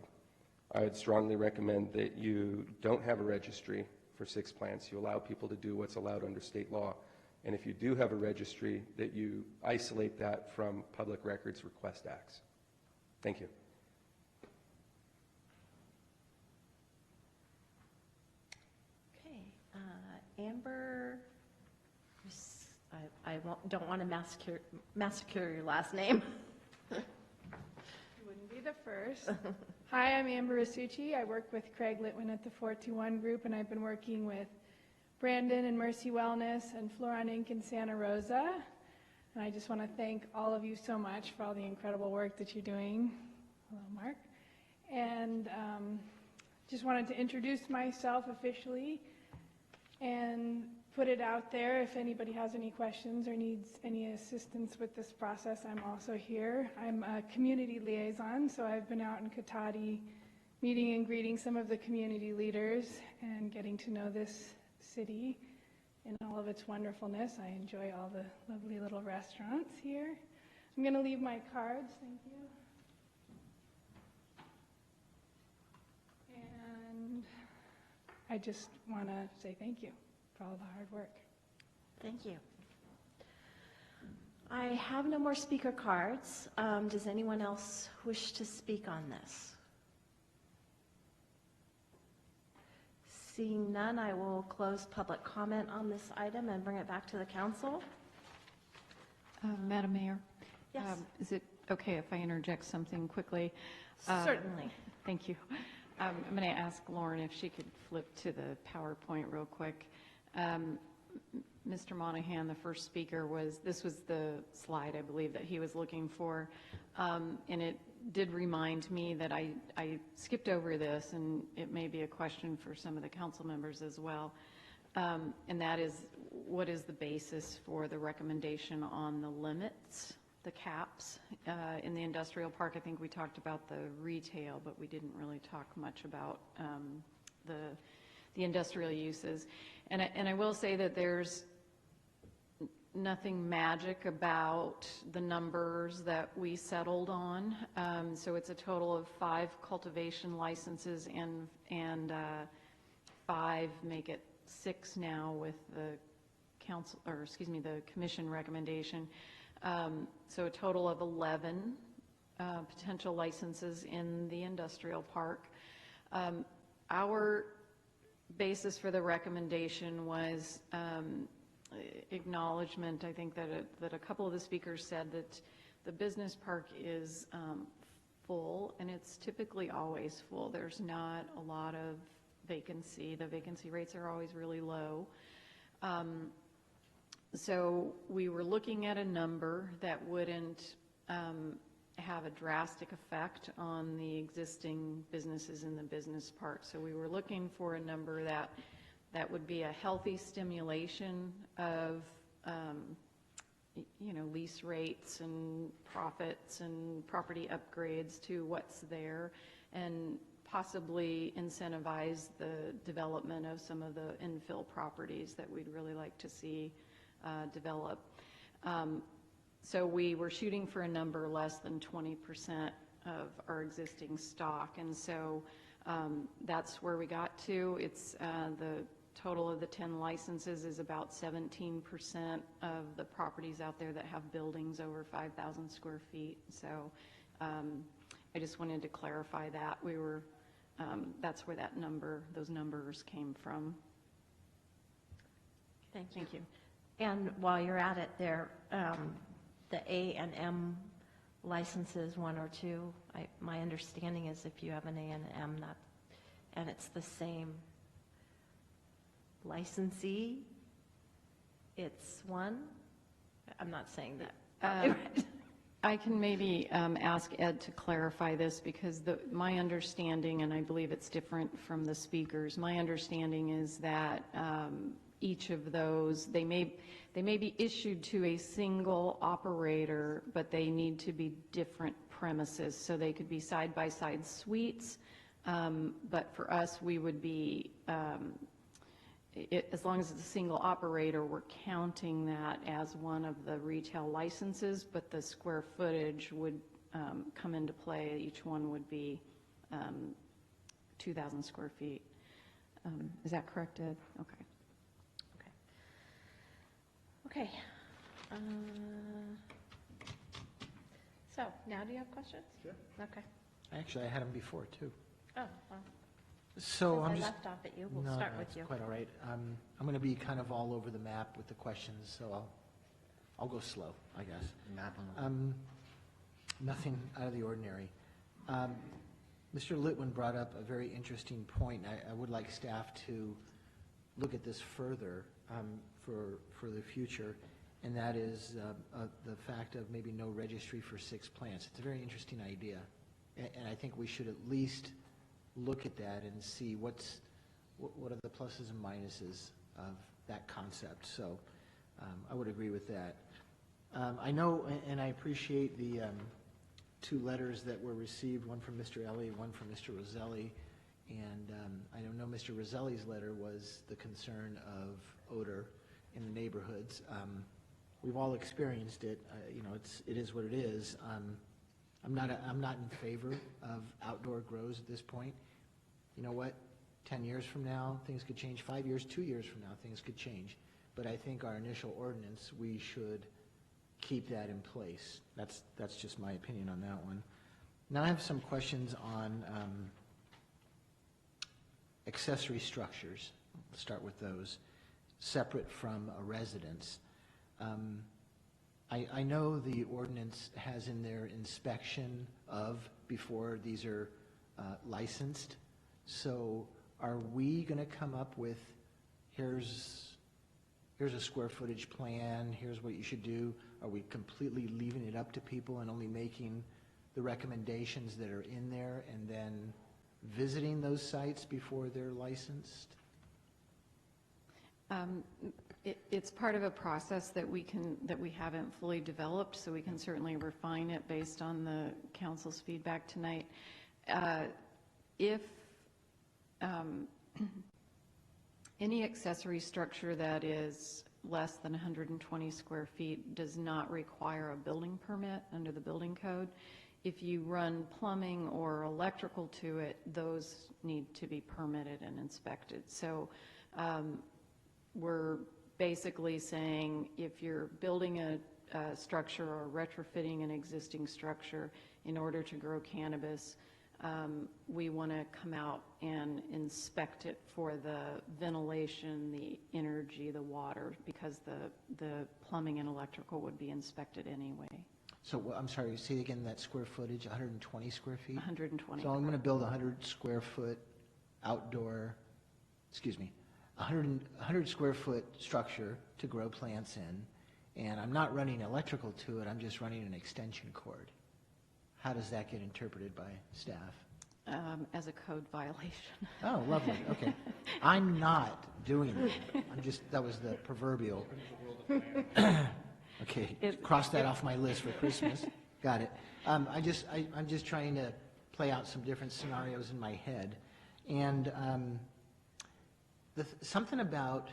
I would strongly recommend that you don't have a registry for 6 plants. You allow people to do what's allowed under state law. And if you do have a registry, that you isolate that from public records request acts. Thank you. Okay, Amber, I don't want to massacre your last name. You wouldn't be the first. Hi, I'm Amber Asucci. I work with Craig Litwin at the 421 Group, and I've been working with Brandon and Mercy Wellness and Floron Inc. in Santa Rosa. And I just want to thank all of you so much for all the incredible work that you're doing. Hello, Mark. And just wanted to introduce myself officially and put it out there. If anybody has any questions or needs any assistance with this process, I'm also here. I'm a community liaison, so I've been out in Cotati meeting and greeting some of the community leaders and getting to know this city in all of its wonderfulness. I enjoy all the lovely little restaurants here. I'm going to leave my cards. Thank you. And I just want to say thank you for all the hard work. Thank you. I have no more speaker cards. Does anyone else wish to speak on this? Seeing none, I will close public comment on this item and bring it back to the council. Madam Mayor? Yes. Is it okay if I interject something quickly? Certainly. Thank you. I'm going to ask Lauren if she could flip to the PowerPoint real quick. Mr. Monahan, the first speaker, this was the slide, I believe, that he was looking for. And it did remind me that I skipped over this, and it may be a question for some of the council members as well. And that is, what is the basis for the recommendation on the limits, the caps in the industrial park? I think we talked about the retail, but we didn't really talk much about the industrial uses. And I will say that there's nothing magic about the numbers that we settled on. So it's a total of 5 cultivation licenses and 5, make it 6 now with the council, or excuse me, the commission recommendation. So a total of 11 potential licenses in the industrial park. Our basis for the recommendation was acknowledgement, I think, that a couple of the speakers said that the business park is full, and it's typically always full. There's not a lot of vacancy. The vacancy rates are always really low. So we were looking at a number that wouldn't have a drastic effect on the existing businesses in the business park. So we were looking for a number that would be a healthy stimulation of lease rates and profits and property upgrades to what's there, and possibly incentivize the development of some of the infill properties that we'd really like to see develop. So we were shooting for a number less than 20% of our existing stock, and so that's where we got to. It's the total of the 10 licenses is about 17% of the properties out there that have buildings over 5,000 square feet. So I just wanted to clarify that. We were, that's where those numbers came from. Thank you. And while you're at it there, the A and M licenses, 1 or 2, my understanding is if you have an A and M, and it's the same licensee, it's 1? I'm not saying that. I can maybe ask Ed to clarify this, because my understanding, and I believe it's different from the speakers, my understanding is that each of those, they may be issued to a single operator, but they need to be different premises. So they could be side-by-side suites, but for us, we would be, as long as it's a single operator, we're counting that as one of the retail licenses, but the square footage would come into play. Each one would be 2,000 square feet. Is that correct, Ed? Okay. Okay. So now do you have questions? Sure. Okay. Actually, I had them before, too. Oh, well. So Since I'm I just... left off at you, we'll No, start no, with it's you. quite all right. I'm going to be kind of all over the map with the questions, so I'll go slow, I guess. Map on the Nothing out of the ordinary. Mr. Litwin brought up a very interesting point. I would like staff to look at this further for the future, and that is the fact of maybe no registry for 6 plants. It's a very interesting idea, and I think we should at least look at that and see what are the pluses and minuses of that concept. So I would agree with that. I know, and I appreciate the 2 letters that were received, one from Mr. Ellie, one from Mr. Roselli, and I don't know Mr. Roselli's letter was the concern of odor in the neighborhoods. We've all experienced it. It is what it is. I'm not in favor of outdoor grows at this point. You know what? 10 years from now, things could change. 5 years, 2 years from now, things could change. But I think our initial ordinance, we should keep that in place. That's just my opinion on that one. Now I have some questions on accessory structures. Let's start with those, separate from a residence. I know the ordinance has in there inspection of before these are licensed. So are we going to come up with, here's a square footage plan, here's what you should do? Are we completely leaving it up to people and only making the recommendations that are in there and then visiting those sites before they're licensed? It's part of a process that we haven't fully developed, so we can certainly refine it based on the council's feedback tonight. If any accessory structure that is less than 120 square feet does not require a building permit under the building code. If you run plumbing or electrical to it, those need to be permitted and inspected. So we're basically saying if you're building a structure or retrofitting an existing structure in order to grow cannabis, we want to come out and inspect it for the ventilation, the energy, the water, because the plumbing and electrical would be inspected anyway. So I'm sorry, say again that square footage, 120 square feet? 120. So I'm going to build a 100 square foot outdoor, 100 square foot structure to grow plants in, and I'm not running electrical to it, I'm just running an extension cord. How does that get interpreted by staff? As a code violation. Oh, lovely, okay. I'm not doing that. That was the proverbial. Okay, cross that off my list for Christmas. Got it. I'm just trying to play out some different scenarios in my head. And something about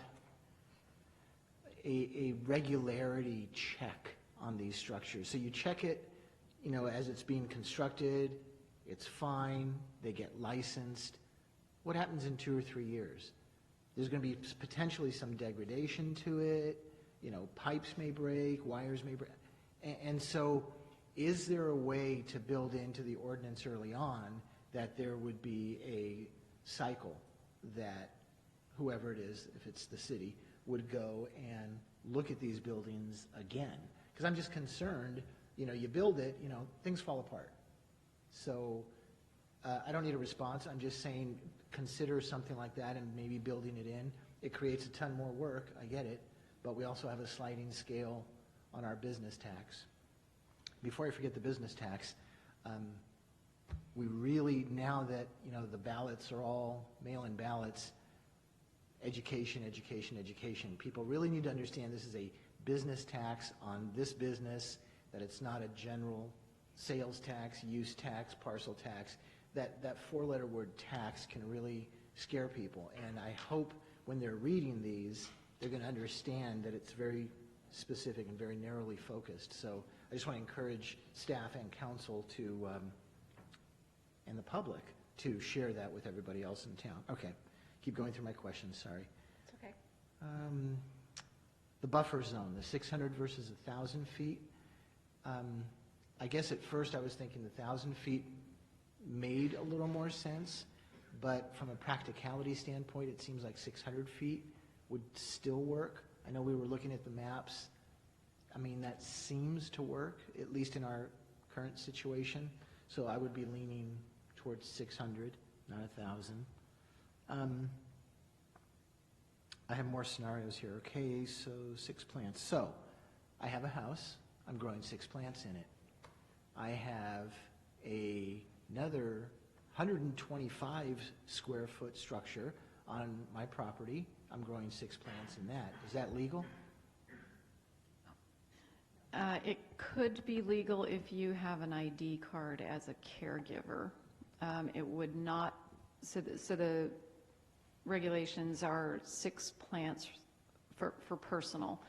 a regularity check on these structures. So you check it, as it's being constructed, it's fine, they get licensed. What happens in 2 or 3 years? There's going to be potentially some degradation to it, pipes may break, wires may break. And so is there a way to build into the ordinance early on that there would be a cycle that whoever it is, if it's the city, would go and look at these buildings again? Because I'm just concerned, you build it, things fall apart. So I don't need a response. I'm just saying consider something like that and maybe building it in. It creates a ton more work, I get it, but we also have a sliding scale on our business tax. Before I forget the business tax, we really, now that the ballots are all mail-in ballots, education, people really need to understand this is a business tax on this business, that it's not a general sales tax, use tax, parcel tax. That 4-letter word tax can really scare people. And I hope when they're reading these, they're going to understand that it's very specific and very narrowly focused. So I just want to encourage staff and council to, and the public, to share that with everybody else in town. Okay, keep going through my questions, sorry. It's okay. The buffer zone, the 600 versus 1,000 feet. I guess at first I was thinking 1,000 feet made a little more sense, but from a practicality standpoint, it seems like 600 feet would still work. I know we were looking at the maps. I mean, that seems to work, at least in our current situation. So I would be leaning towards 600, not 1,000. I have more scenarios here. Okay, so 6 plants. So I have a house. I'm growing 6 plants in it. I have another 125 square foot structure on my property. I'm growing 6 plants in that. Is that legal? It could be legal if you have an ID card as a caregiver. It would not, so the regulations are 6 plants for personal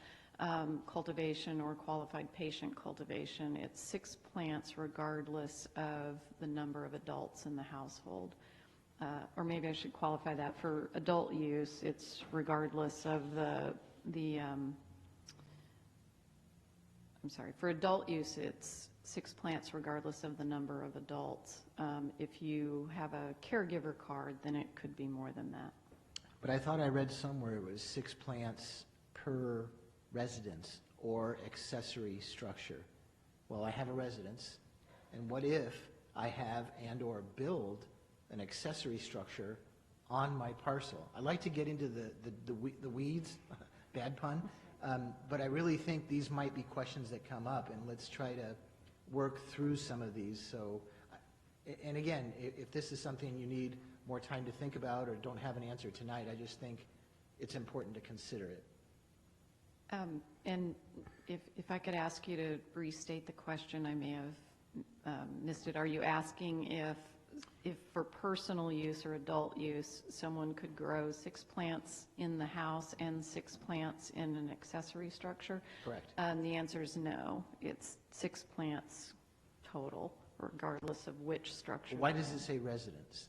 cultivation or qualified patient cultivation. It's 6 plants regardless of the number of adults in the household. Or maybe I should qualify that. For adult use, it's regardless of for adult use, it's 6 plants regardless of the number of adults. If you have a caregiver card, then it could be more than that. But I thought I read somewhere it was 6 plants per residence or accessory structure. Well, I have a residence, and what if I have and/or build an accessory structure on my parcel? I like to get into the weeds, bad pun, but I really think these might be questions that come up, and let's try to work through some of these. So, and again, if this is something you need more time to think about or don't have an answer tonight, I just think it's important to consider it. And if I could ask you to restate the question, I may have missed it. Are you asking if for personal use or adult use, someone could grow 6 plants in the house and 6 plants in an accessory structure? Correct. The answer is no. It's 6 plants total, regardless of which structure. Why does it say residence?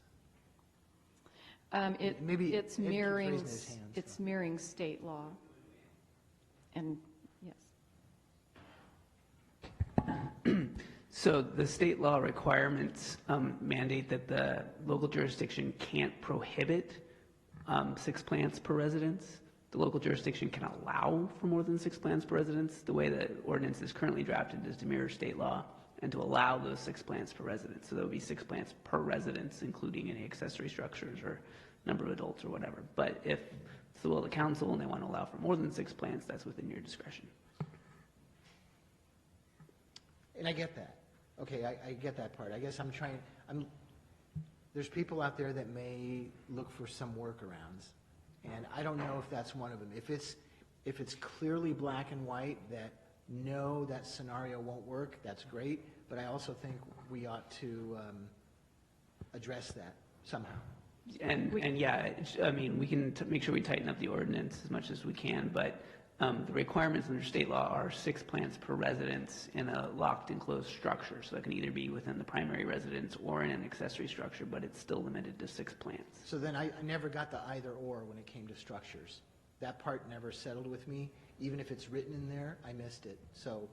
Maybe it's Ed keeps mirroring, raising his hand, it's mirroring state law. And, yes. So the state law requirements mandate that the local jurisdiction can't prohibit 6 plants per residence. The local jurisdiction can allow for more than 6 plants per residence. The way the ordinance is currently drafted is to mirror state law and to allow those 6 plants per residence. So there will be 6 plants per residence, including any accessory structures or number of adults or whatever. But if it's the will of the council and they want to allow for more than 6 plants, that's within your discretion. And I get that. Okay, I get that part. I guess there's people out there that may look for some workarounds, and I don't know if that's one of them. If it's clearly black and white that no, that scenario won't work, that's great, but I also think we ought to address that somehow. And yeah, I mean, we can make sure we tighten up the ordinance as much as we can, but the requirements under state law are 6 plants per residence in a locked enclosed structure. So it can either be within the primary residence or in an accessory structure, but it's still limited to 6 plants. So then I never got the either or when it came to structures. That part never settled with me. Even if it's written in there, I missed it. So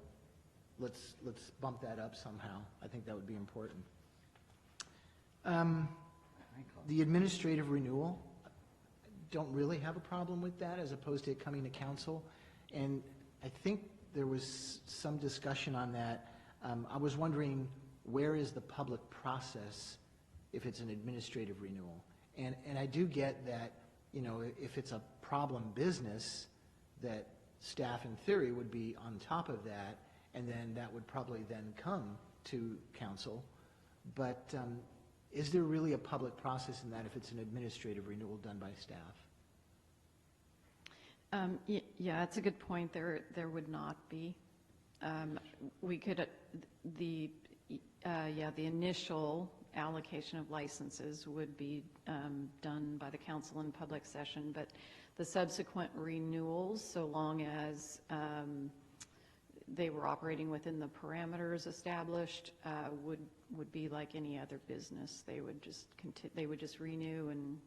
let's bump that up somehow. I think that would be important. The administrative renewal, don't really have a problem with that as opposed to it coming to council. And I think there was some discussion on that. I was wondering, where is the public process if it's an administrative renewal? And I do get that, you know, if it's a problem business, that staff in theory would be on top of that, and then that would probably then come to council. But is there really a public process in that if it's an administrative renewal done by staff? Yeah, that's a good point. There would not be. We could, the initial allocation of licenses would be done by the council in public session, but the subsequent renewals, so long as they were operating within the parameters established, would be like any other business. They would just renew and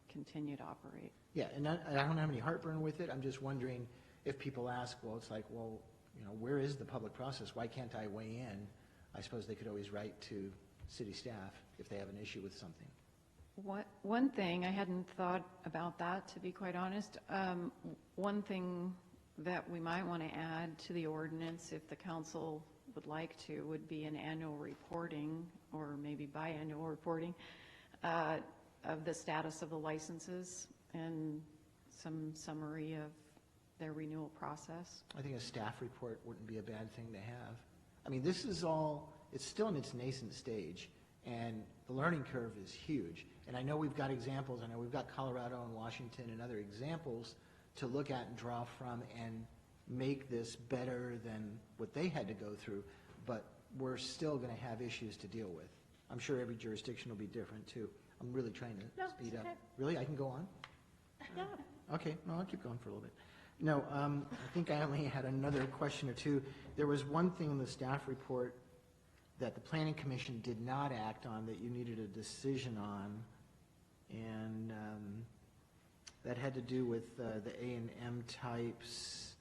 continue to operate. Yeah, and I don't have any heartburn with it. I'm just wondering if people ask, well, it's like, well, you know, where is the public process? Why can't I weigh in? I suppose they could always write to city staff if they have an issue with something. One thing, I hadn't thought about that, to be quite honest. One thing that we might want to add to the ordinance, if the council would like to, would be an annual reporting or maybe biannual reporting of the status of the licenses and some summary of their renewal process. I think a staff report wouldn't be a bad thing to have. I mean, this is all, it's still in its nascent stage, and the learning curve is huge. And I know we've got examples, I know we've got Colorado and Washington and other examples to look at and draw from and make this better than what they had to go through, but we're still going to have issues to deal with. I'm sure every jurisdiction will be different, too. I'm really trying to speed up. Really? I can go on? Yeah. Okay, well, I'll keep going for a little bit. No, I think I only had another question or two. There was one thing in the staff report that the Planning Commission did not act on that you needed a decision on, and that had to do with the A&M types.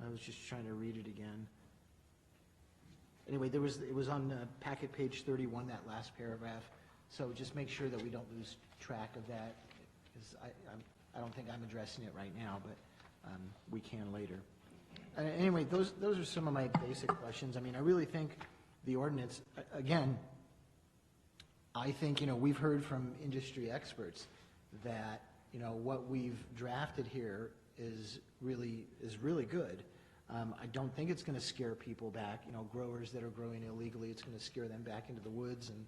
I was just trying to read it again. Anyway, it was on packet page 31, that last paragraph. So just make sure that we don't lose track of that, because I don't think I'm addressing it right now, but we can later. Anyway, those are some of my basic questions. I mean, I really think the ordinance, again, I think, we've heard from industry experts that, what we've drafted here is really good. I don't think it's going to scare people back, growers that are growing illegally, it's going to scare them back into the woods, and,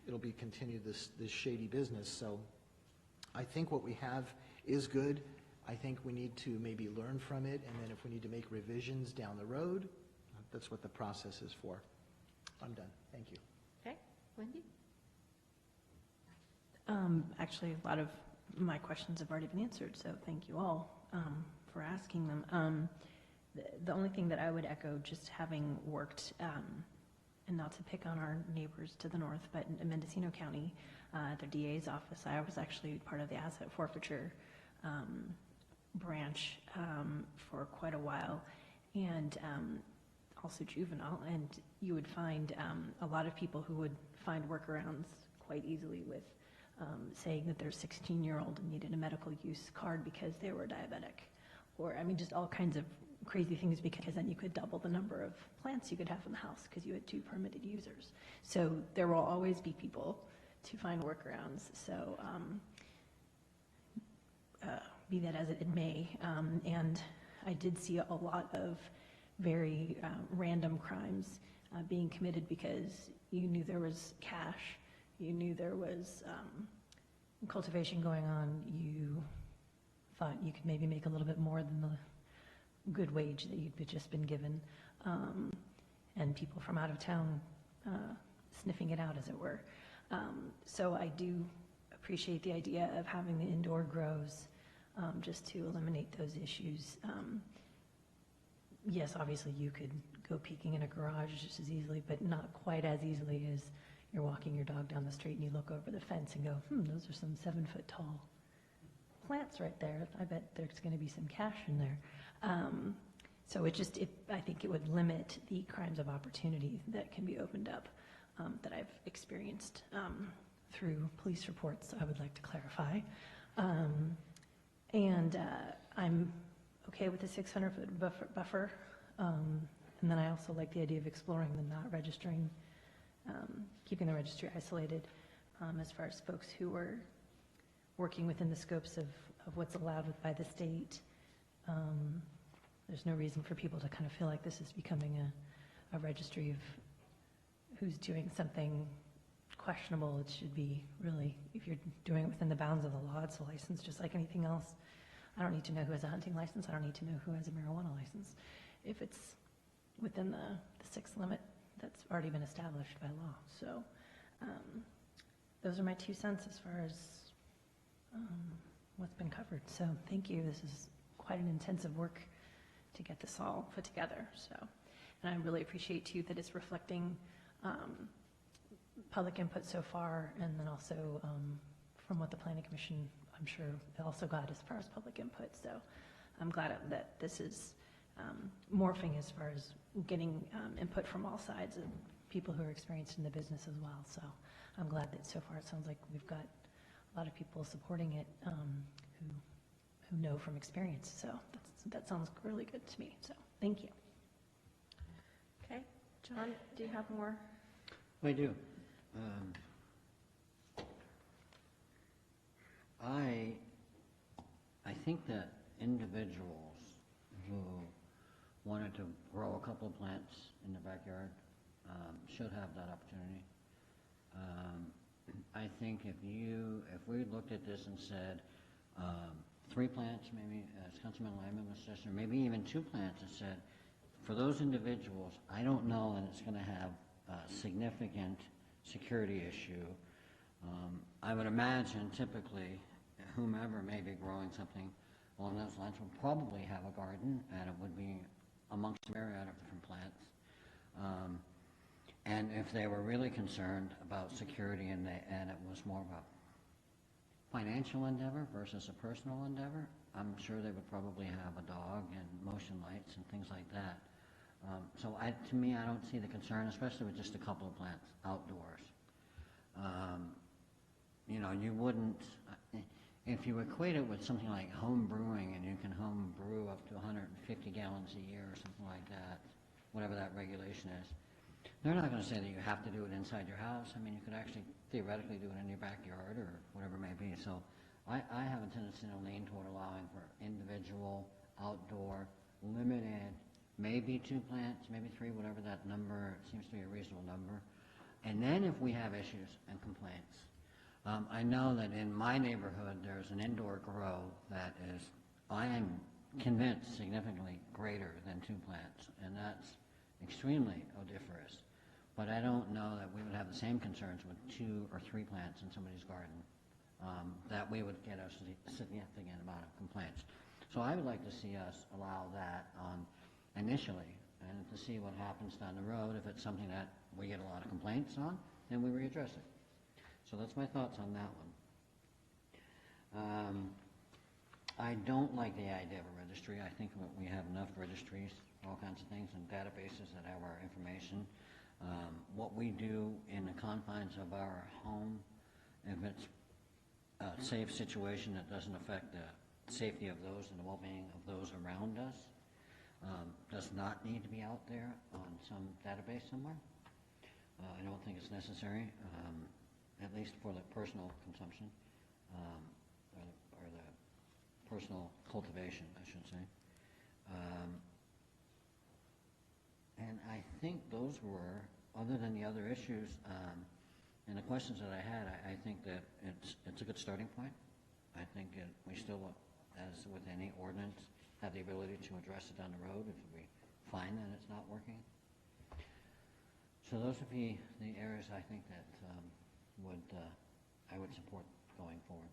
it'll be continued this shady business. So I think what we have is good. I think we need to maybe learn from it, and then if we need to make revisions down the road, that's what the process is for. I'm done. Thank you. Okay, Wendy? Actually, a lot of my questions have already been answered, so thank you all for asking them. The only thing that I would echo, just having worked, and not to pick on our neighbors to the north, but in Mendocino County, their DA's office, I was actually part of the asset forfeiture branch for quite a while, and also juvenile, and you would find a lot of people who would find workarounds quite easily with saying that their 16-year-old needed a medical use card because they were diabetic, or just all kinds of crazy things, because then you could double the number of plants you could have in the house because you had 2 permitted users. So there will always be people to find workarounds. So be that as it may, and I did see a lot of very random crimes being committed because you knew there was cash, you knew there was cultivation going on, you thought you could maybe make a little bit more than the good wage that you'd just been given, and people from out of town sniffing it out, as it were. So I do appreciate the idea of having the indoor grows, just to eliminate those issues. Yes, obviously you could go peeking in a garage just as easily, but not quite as easily as you're walking your dog down the street and you look over the fence and go, those are some 7-foot tall plants right there. I bet there's going to be some cash in there. So I think it would limit the crimes of opportunity that can be opened up, that I've experienced through police reports, I would like to clarify. And I'm okay with the 600-foot buffer. And then I also like the idea of exploring the not registering, keeping the registry isolated as far as folks who are working within the scopes of what's allowed by the state. There's no reason for people to kind of feel like this is becoming a registry of who's doing something questionable. It should be really, if you're doing it within the bounds of the law, it's a license just like anything else. I don't need to know who has a hunting license. I don't need to know who has a marijuana license. If it's within the 6 limit that's already been established by law. So those are my 2 cents as far as what's been covered. So thank you. This is quite an intensive work to get this all put together. So, and I really appreciate too that it's reflecting public input so far, and then also from what the Planning Commission, I'm sure, also got as far as public input. So I'm glad that this is morphing as far as getting input from all sides of people who are experienced in the business as well. So I'm glad that so far it sounds like we've got a lot of people supporting it who know from experience. So that sounds really good to me. So thank you. Okay, John, do you have more? I do. I think that individuals who wanted to grow a couple of plants in the backyard should have that opportunity. I think if we looked at this and said 3 plants, maybe, as Councilman Lyman was suggesting, or maybe even 2 plants, and said, for those individuals, I don't know that it's going to have a significant security issue. I would imagine typically whomever may be growing something along those lines will probably have a garden, and it would be amongst a myriad of different plants. And if they were really concerned about security and it was more of a financial endeavor versus a personal endeavor, I'm sure they would probably have a dog and motion lights and things like that. So to me, I don't see the concern, especially with just a couple of plants outdoors. You know, you wouldn't, if you equate it with something like home brewing, and you can home brew up to 150 gallons a year or something like that, whatever that regulation is, they're not going to say that you have to do it inside your house. I mean, you could actually theoretically do it in your backyard or whatever it may be. So I have a tendency to lean toward allowing for individual, outdoor, limited, maybe 2 plants, maybe 3, whatever that number seems to be a reasonable number. And then if we have issues and complaints, I know that in my neighborhood there's an indoor grow that is, I am convinced, significantly greater than 2 plants, and that's extremely odoriferous. But I don't know that we would have the same concerns with 2 or 3 plants in somebody's garden, that we would get a significant amount of complaints. So I would like to see us allow that initially, and to see what happens down the road. If it's something that we get a lot of complaints on, then we readdress it. So that's my thoughts on that one. I don't like the idea of a registry. I think we have enough registries, all kinds of things, and databases that have our information. What we do in the confines of our home, if it's a safe situation that doesn't affect the safety of those and the well-being of those around us, does not need to be out there on some database somewhere. I don't think it's necessary, at least for the personal consumption, or the personal cultivation, I should say. And I think those were, other than the other issues and the questions that I had, I think that it's a good starting point. I think we still, as with any ordinance, have the ability to address it down the road if we find that it's not working. So those would be the areas I think that I would support going forward.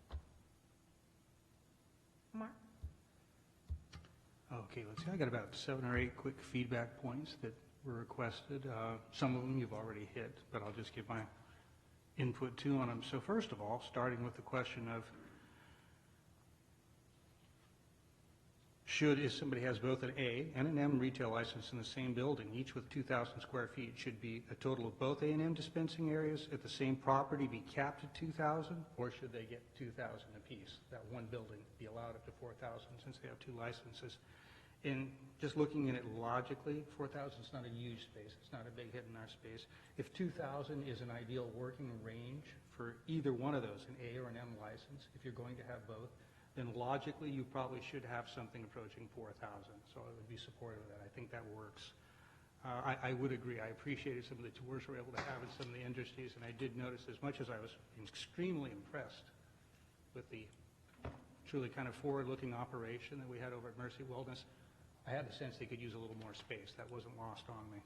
Mark? Okay, let's see. I got about 7 or 8 quick feedback points that were requested. Some of them you've already hit, but I'll just give my input too on them. So first of all, starting with the question of if somebody has both an A and an M retail license in the same building, each with 2,000 square feet, should be a total of both A and M dispensing areas at the same property be capped at 2,000, or should they get 2,000 apiece? That one building be allowed up to 4,000 since they have 2 licenses. And just looking at it logically, 4,000 is not a huge space. It's not a big hit in our space. If 2,000 is an ideal working range for either one of those, an A or an M license, if you're going to have both, then logically you probably should have something approaching 4,000. So I would be supportive of that. I think that works. I would agree. I appreciated some of the tours we were able to have in some of the industries, and I did notice, as much as I was extremely impressed with the truly kind of forward-looking operation that we had over at Mercy Wellness, I had the sense they could use a little more space. That wasn't lost on me.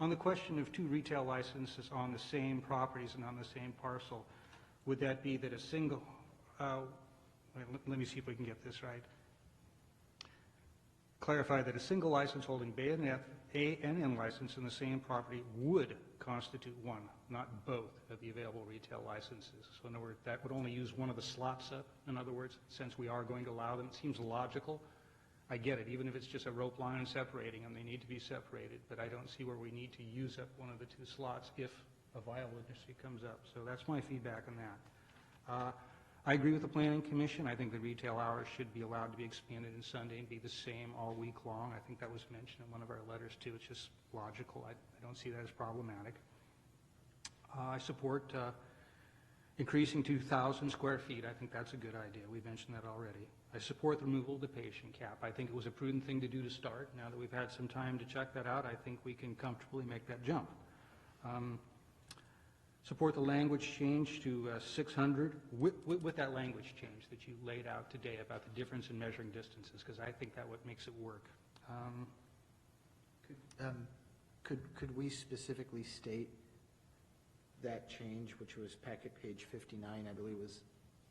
On the question of 2 retail licenses on the same properties and on the same parcel, would that be that a single, let me see if we can get this right. Clarify that a single license holding A and M license in the same property would constitute one, not both of the available retail licenses. So in other words, that would only use one of the slots up. In other words, since we are going to allow them, it seems logical. I get it, even if it's just a rope line separating them, they need to be separated, but I don't see where we need to use up one of the 2 slots if a viable industry comes up. So that's my feedback on that. I agree with the Planning Commission. I think the retail hours should be allowed to be expanded on Sunday and be the same all week long. I think that was mentioned in one of our letters too. It's just logical. I don't see that as problematic. I support increasing to 1,000 square feet. I think that's a good idea. We mentioned that already. I support the removal of the patient cap. I think it was a prudent thing to do to start. Now that we've had some time to check that out, I think we can comfortably make that jump. Support the language change to 600 with that language change that you laid out today about the difference in measuring distances, because I think that what makes it work. Could we specifically state that change, which was packet page 59, I believe was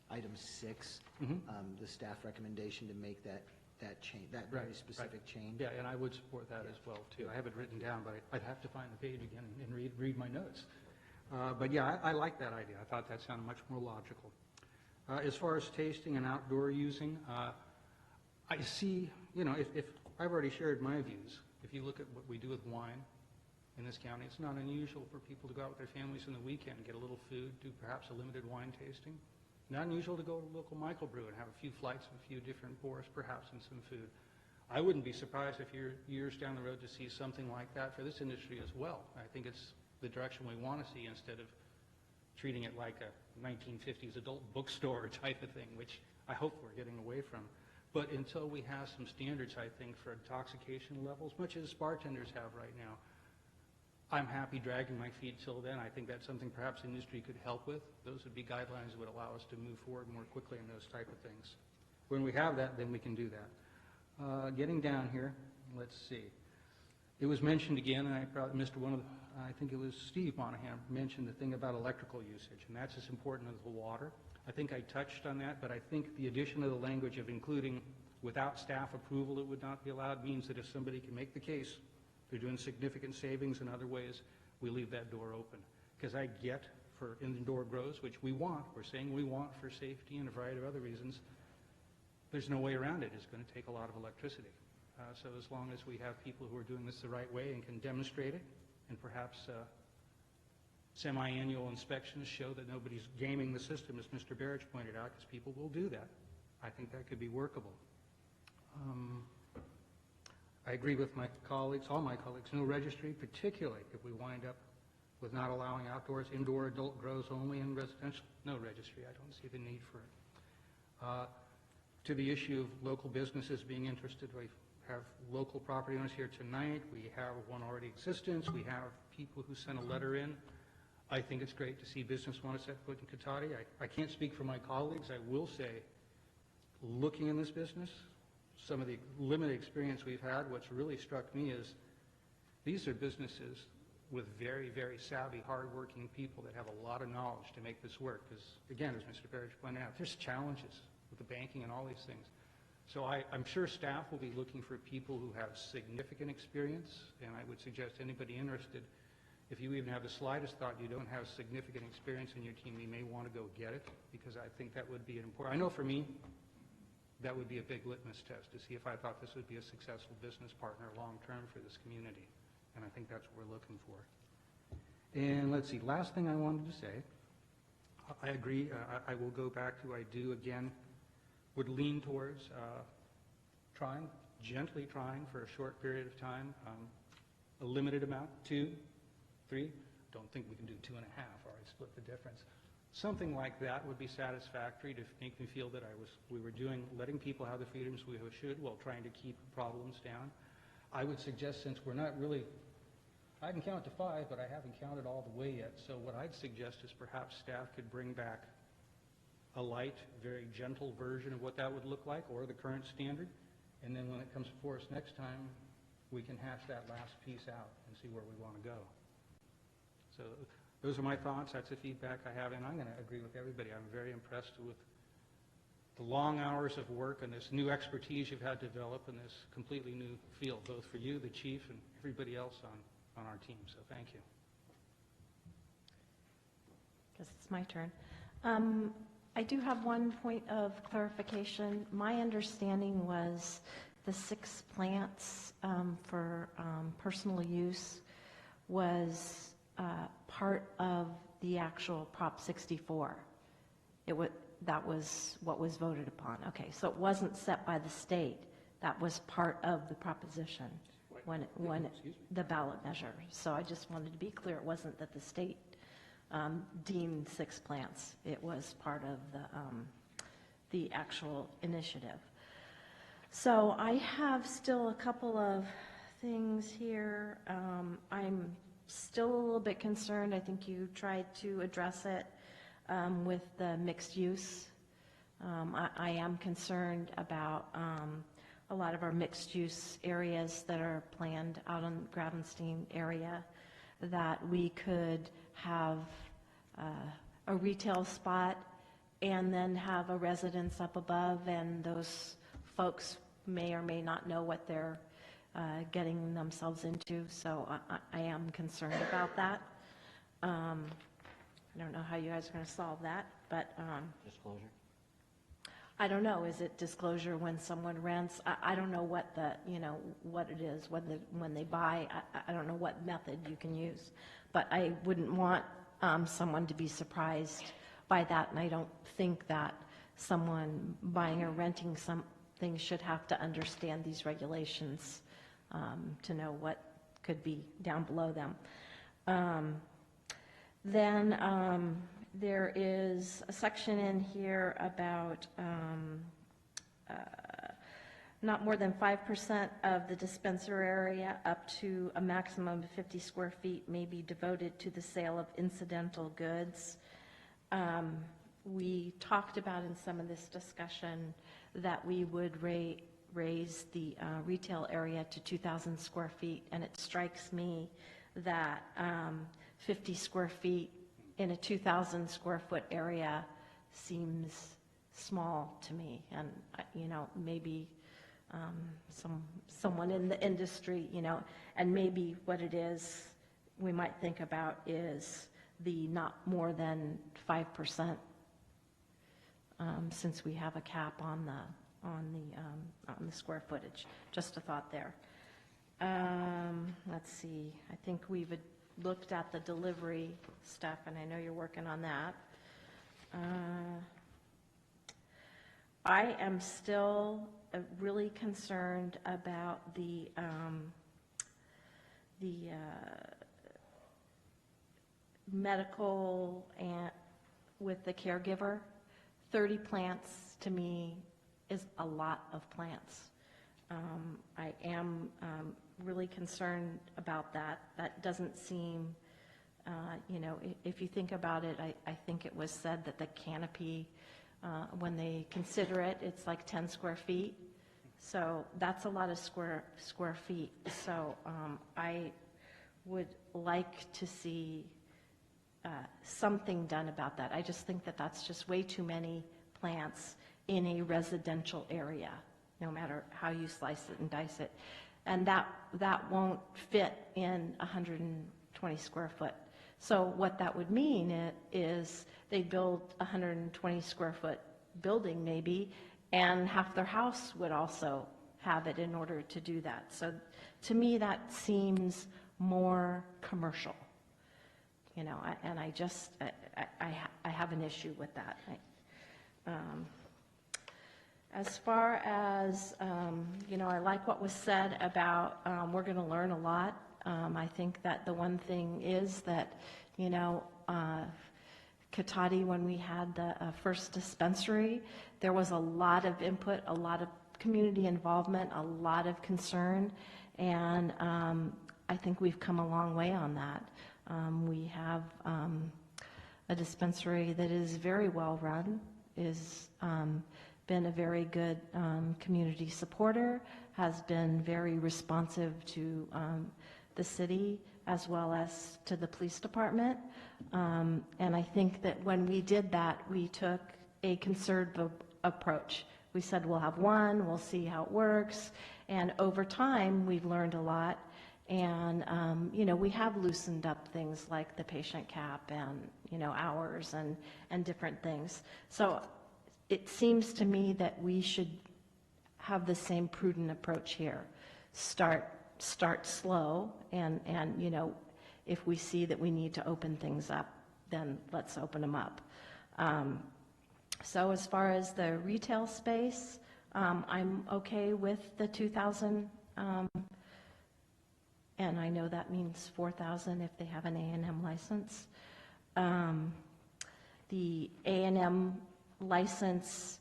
item 6, the staff recommendation to make that change, that very specific change? Yeah, and I would support that as well, too. I have it written down, but I'd have to find the page again and read my notes. But yeah, I like that idea. I thought that sounded much more logical. As far as tasting and outdoor using, I see, if I've already shared my views. If you look at what we do with wine in this county, it's not unusual for people to go out with their families on the weekend, get a little food, do perhaps a limited wine tasting. Not unusual to go to a local microbrew and have a few flights of a few different pours, perhaps, and some food. I wouldn't be surprised if you're years down the road to see something like that for this industry as well. I think it's the direction we want to see instead of treating it like a 1950s adult bookstore type of thing, which I hope we're getting away from. But until we have some standards, I think, for intoxication levels, much as bartenders have right now, I'm happy dragging my feet till then. I think that's something perhaps industry could help with. Those would be guidelines that would allow us to move forward more quickly in those type of things. When we have that, then we can do that. Getting down here, let's see. It was mentioned again, and I probably missed one of the, I think it was Steve Monahan mentioned the thing about electrical usage, and that's as important as the water. I think I touched on that, but I think the addition of the language of including without staff approval it would not be allowed means that if somebody can make the case they're doing significant savings in other ways, we leave that door open. Because I get for indoor grows, which we want, we're saying we want for safety and a variety of other reasons, there's no way around it. It's going to take a lot of electricity. So as long as we have people who are doing this the right way and can demonstrate it, and perhaps semi-annual inspections show that nobody's gaming the system, as Mr. Barrich pointed out, because people will do that. I think that could be workable. I agree with my colleagues, all my colleagues, no registry, particularly if we wind up with not allowing outdoors, indoor adult grows only in residential, no registry. I don't see the need for it. To the issue of local businesses being interested, we have local property owners here tonight. We have one already existence. We have people who sent a letter in. I think it's great to see business want to set foot in Cotati. I can't speak for my colleagues. I will say, looking in this business, some of the limited experience we've had, what's really struck me is these are businesses with very, very savvy, hardworking people that have a lot of knowledge to make this work. Because, again, as Mr. Barrich pointed out, there's challenges with the banking and all these things. So I'm sure staff will be looking for people who have significant experience, and I would suggest anybody interested, if you even have the slightest thought you don't have significant experience in your team, you may want to go get it, because I think that would be an important. I know for me, that would be a big litmus test to see if I thought this would be a successful business partner long-term for this community. And I think that's what we're looking for. And let's see, last thing I wanted to say, I agree, I will go back to, I do again, would lean towards gently trying for a short period of time, a limited amount, 2, 3, don't think we can do 2.5, or I split the difference. Something like that would be satisfactory to make me feel that we were letting people have the freedoms we should while trying to keep problems down. I would suggest, since we're not really, I can count to 5, but I haven't counted all the way yet. So what I'd suggest is perhaps staff could bring back a light, very gentle version of what that would look like, or the current standard. And then when it comes before us next time, we can hash that last piece out and see where we want to go. So those are my thoughts. That's the feedback I have, and I'm going to agree with everybody. I'm very impressed with the long hours of work and this new expertise you've had to develop in this completely new field, both for you, the chief, and everybody else on our team. So thank you. Guess it's my turn. I do have one point of clarification. My understanding was the 6 plants for personal use was part of the actual Prop 64. That was what was voted upon. Okay, so it wasn't set by the state. That was part of the proposition when the ballot measure. So I just wanted to be clear. It wasn't that the state deemed six plants. It was part of the actual initiative. So I have still a couple of things here. I'm still a little bit concerned. I think you tried to address it with the mixed use. I am concerned about a lot of our mixed use areas that are planned out on Gravenstein area, that we could have a retail spot and then have a residence up above, and those folks may or may not know what they're getting themselves into. So I am concerned about that. I don't know how you guys are going to solve that, but Disclosure? I don't know. Is it disclosure when someone rents? I don't know what the, what it is when they buy. I don't know what method you can use, but I wouldn't want someone to be surprised by that, and I don't think that someone buying or renting something should have to understand these regulations to know what could be down below them. Then there is a section in here about not more than 5% of the dispenser area up to a maximum of 50 square feet may be devoted to the sale of incidental goods. We talked about in some of this discussion that we would raise the retail area to 2,000 square feet, and it strikes me that 50 square feet in a 2,000 square foot area seems small to me. And, maybe someone in the industry, and maybe what it is we might think about is the not more than 5%, since we have a cap on the square footage. Just a thought there. Let's see. I think we've looked at the delivery stuff, and I know you're working on that. I am still really concerned about the medical and with the caregiver. 30 plants to me is a lot of plants. I am really concerned about that. That doesn't seem, if you think about it, I think it was said that the canopy, when they consider it, it's like 10 square feet. So that's a lot of square feet. So I would like to see something done about that. I just think that that's just way too many plants in a residential area, no matter how you slice it and dice it. And that won't fit in 120 square foot. So what that would mean is they'd build a 120 square foot building maybe, and half their house would also have it in order to do that. So to me, that seems more commercial, and I just, I have an issue with that. As far as, I like what was said about we're going to learn a lot. I think that the one thing is that, Cotati, when we had the first dispensary, there was a lot of input, a lot of community involvement, a lot of concern, and I think we've come a long way on that. We have a dispensary that is very well run, is been a very good community supporter, has been very responsive to the city as well as to the police department. And I think that when we did that, we took a conservative approach. We said, we'll have one, we'll see how it works. And over time, we've learned a lot. And, we have loosened up things like the patient cap and, hours and different things. So it seems to me that we should have the same prudent approach here. Start slow, and if we see that we need to open things up, then let's open them up. So as far as the retail space, I'm okay with the 2,000, and I know that means 4,000 if they have an A&M license. The A&M license,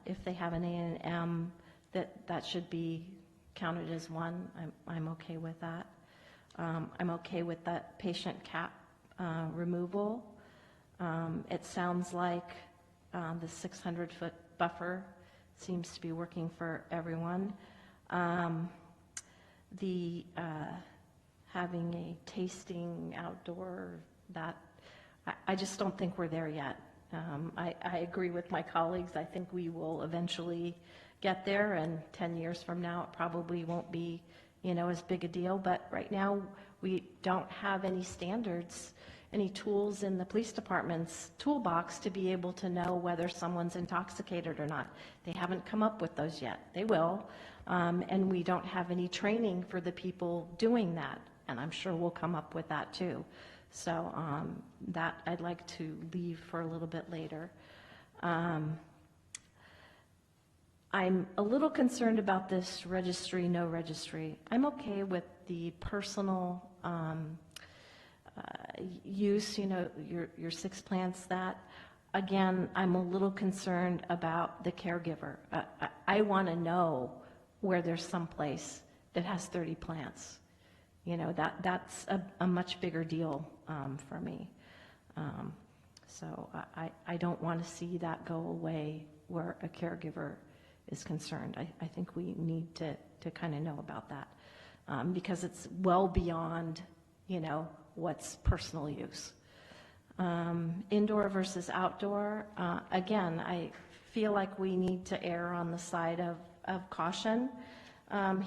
if they have an A&M, that should be counted as one. I'm okay with that. I'm okay with that patient cap removal. It sounds like the 600-foot buffer seems to be working for everyone. The having a tasting outdoor, that I just don't think we're there yet. I agree with my colleagues. I think we will eventually get there, and 10 years from now, it probably won't be, as big a deal. But right now, we don't have any standards, any tools in the police department's toolbox to be able to know whether someone's intoxicated or not. They haven't come up with those yet. They will. And we don't have any training for the people doing that. And I'm sure we'll come up with that too. So that I'd like to leave for a little bit later. I'm a little concerned about this registry, no registry. I'm okay with the personal use, your 6 plants, that. Again, I'm a little concerned about the caregiver. I want to know where there's some place that has 30 plants. That's a much bigger deal for me. So I don't want to see that go away where a caregiver is concerned. I think we need to kind of know about that because it's well beyond, what's personal use. Indoor versus outdoor, again, I feel like we need to err on the side of caution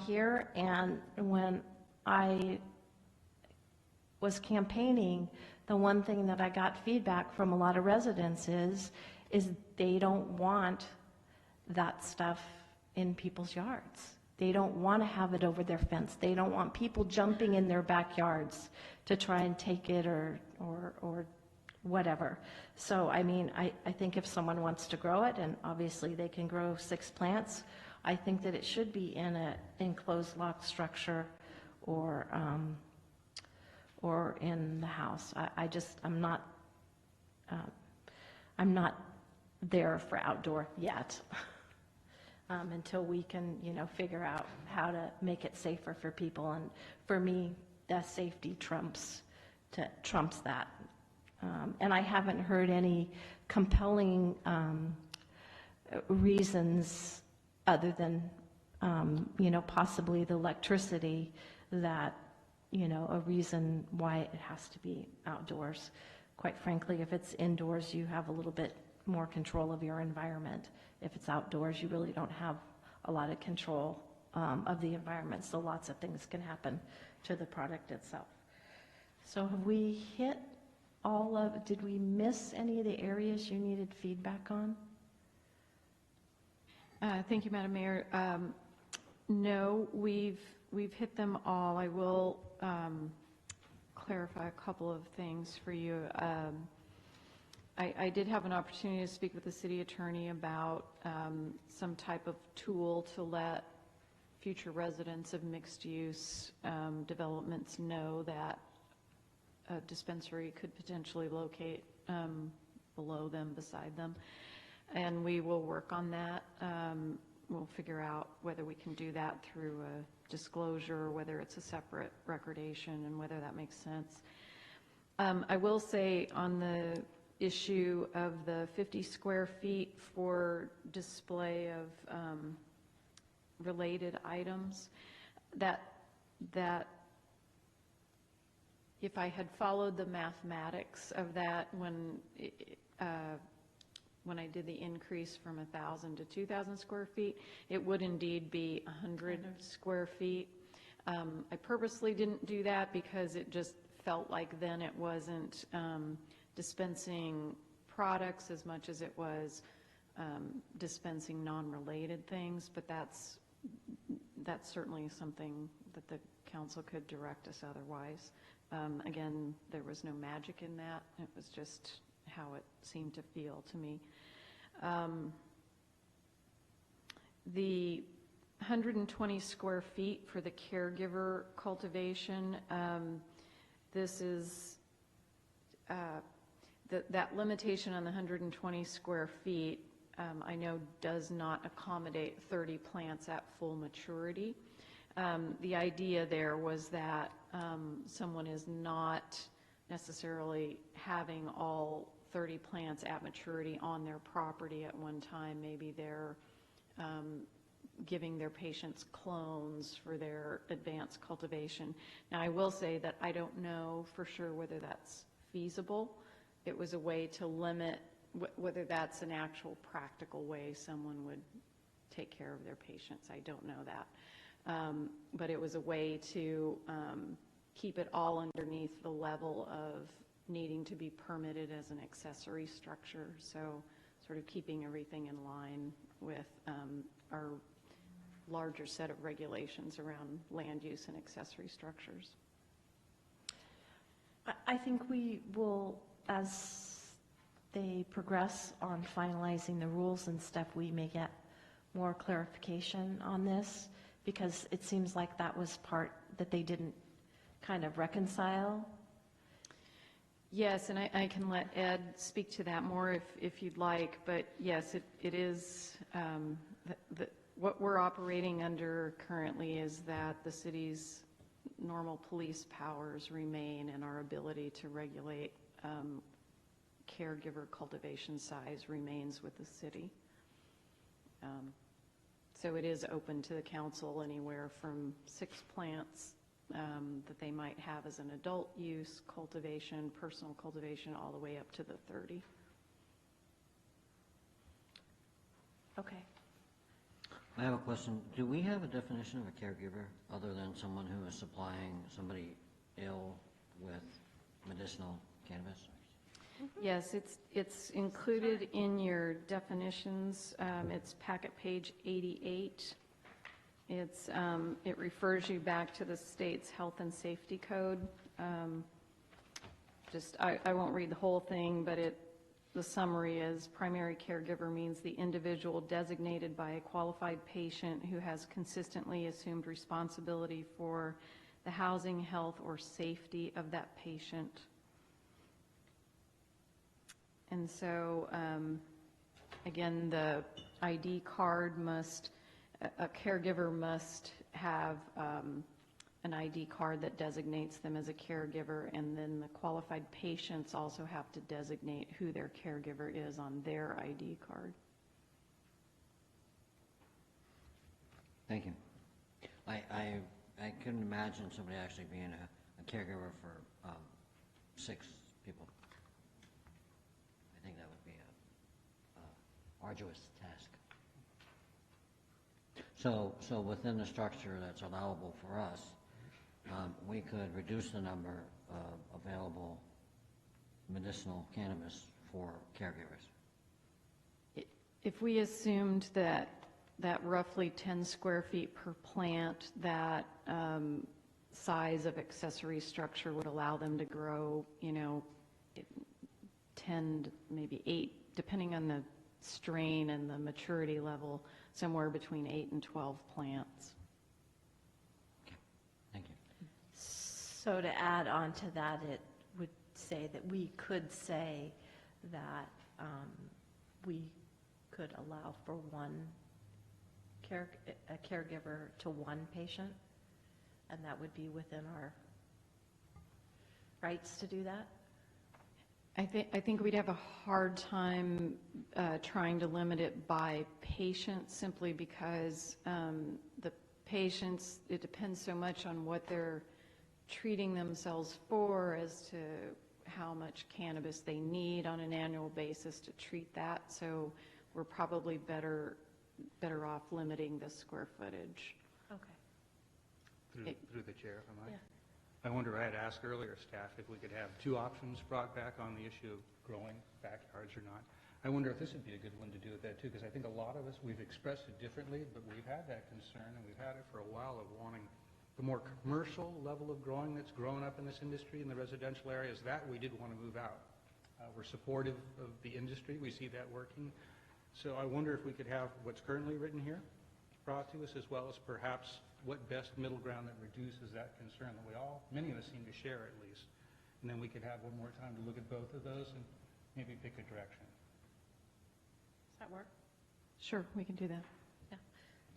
here. And when I was campaigning, the one thing that I got feedback from a lot of residents is they don't want that stuff in people's yards. They don't want to have it over their fence. They don't want people jumping in their backyards to try and take it or whatever. So, I think if someone wants to grow it, and obviously they can grow 6 plants, I think that it should be in an enclosed lock structure or in the house. I'm not there for outdoor yet. Until we can, figure out how to make it safer for people. And for me, the safety trumps that. And I haven't heard any compelling reasons other than, possibly the electricity, that, a reason why it has to be outdoors. Quite frankly, if it's indoors, you have a little bit more control of your environment. If it's outdoors, you really don't have a lot of control of the environment, so lots of things can happen to the product itself. So have we hit did we miss any of the areas you needed feedback on? Thank you, Madam Mayor. No, we've hit them all. I will clarify a couple of things for you. I did have an opportunity to speak with the city attorney about some type of tool to let future residents of mixed-use developments know that a dispensary could potentially locate below them, beside them. And we will work on that. We'll figure out whether we can do that through a disclosure, whether it's a separate recordation, and whether that makes sense. I will say on the issue of the 50 square feet for display of related items, that if I had followed the mathematics of that when I did the increase from 1,000 to 2,000 square feet, it would indeed be 100 square feet. I purposely didn't do that because it just felt like then it wasn't dispensing products as much as it was dispensing non-related things, but that's certainly something that the council could direct us otherwise. Again, there was no magic in that. It was just how it seemed to feel to me. The 120 square feet for the caregiver cultivation, this is that limitation on the 120 square feet, I know does not accommodate 30 plants at full maturity. The idea there was that someone is not necessarily having all 30 plants at maturity on their property at one time. Maybe they're giving their patients clones for their advanced cultivation. Now, I will say that I don't know for sure whether that's feasible. It was a way to limit whether that's an actual practical way someone would take care of their patients. I don't know that. But it was a way to keep it all underneath the level of needing to be permitted as an accessory structure. So sort of keeping everything in line with our larger set of regulations around land use and accessory structures. I think we will, as they progress on finalizing the rules and stuff, we may get more clarification on this, because it seems like that was part that they didn't kind of reconcile. Yes, and I can let Ed speak to that more if you'd like, but yes, it is, what we're operating under currently is that the city's normal police powers remain, and our ability to regulate caregiver cultivation size remains with the city. So it is open to the council anywhere from 6 plants that they might have as an adult use, cultivation, personal cultivation, all the way up to the 30. Okay. I have a question. Do we have a definition of a caregiver other than someone who is supplying somebody ill with medicinal cannabis? Yes, it's included in your definitions. It's packet page 88. It refers you back to the state's health and safety code. I won't read the whole thing, but the summary is primary caregiver means the individual designated by a qualified patient who has consistently assumed responsibility for the housing, health, or safety of that patient. And so, again, the ID card a caregiver must have an ID card that designates them as a caregiver, and then the qualified patients also have to designate who their caregiver is on their ID card. Thank you. I couldn't imagine somebody actually being a caregiver for 6 people. I think that would be a arduous task. So within the structure that's allowable for us, we could reduce the number of available medicinal cannabis for caregivers. If we assumed that roughly 10 square feet per plant, that size of accessory structure would allow them to grow, 10, maybe 8, depending on the strain and the maturity level, somewhere between 8 and 12 plants. Okay, thank you. So to add on to that, it would say that we could say that we could allow for a caregiver to one patient, and that would be within our rights to do that? I think we'd have a hard time trying to limit it by patient, simply because the patients, it depends so much on what they're treating themselves for as to how much cannabis they need on an annual basis to treat that. So we're probably better off limiting the square footage. Okay. Through the chair, if I might. Yeah. I wonder, I had asked earlier staff if we could have 2 options brought back on the issue of growing backyards or not. I wonder if this would be a good one to do with that too, because I think a lot of us, we've expressed it differently, but we've had that concern, and we've had it for a while, of wanting the more commercial level of growing that's grown up in this industry in the residential areas. That we did want to move out. We're supportive of the industry. We see that working. So I wonder if we could have what's currently written here brought to us, as well as perhaps what best middle ground that reduces that concern that many of us seem to share at least, and then we could have one more time to look at both of those and maybe pick a direction. Does that work? Sure, we can do that. Yeah.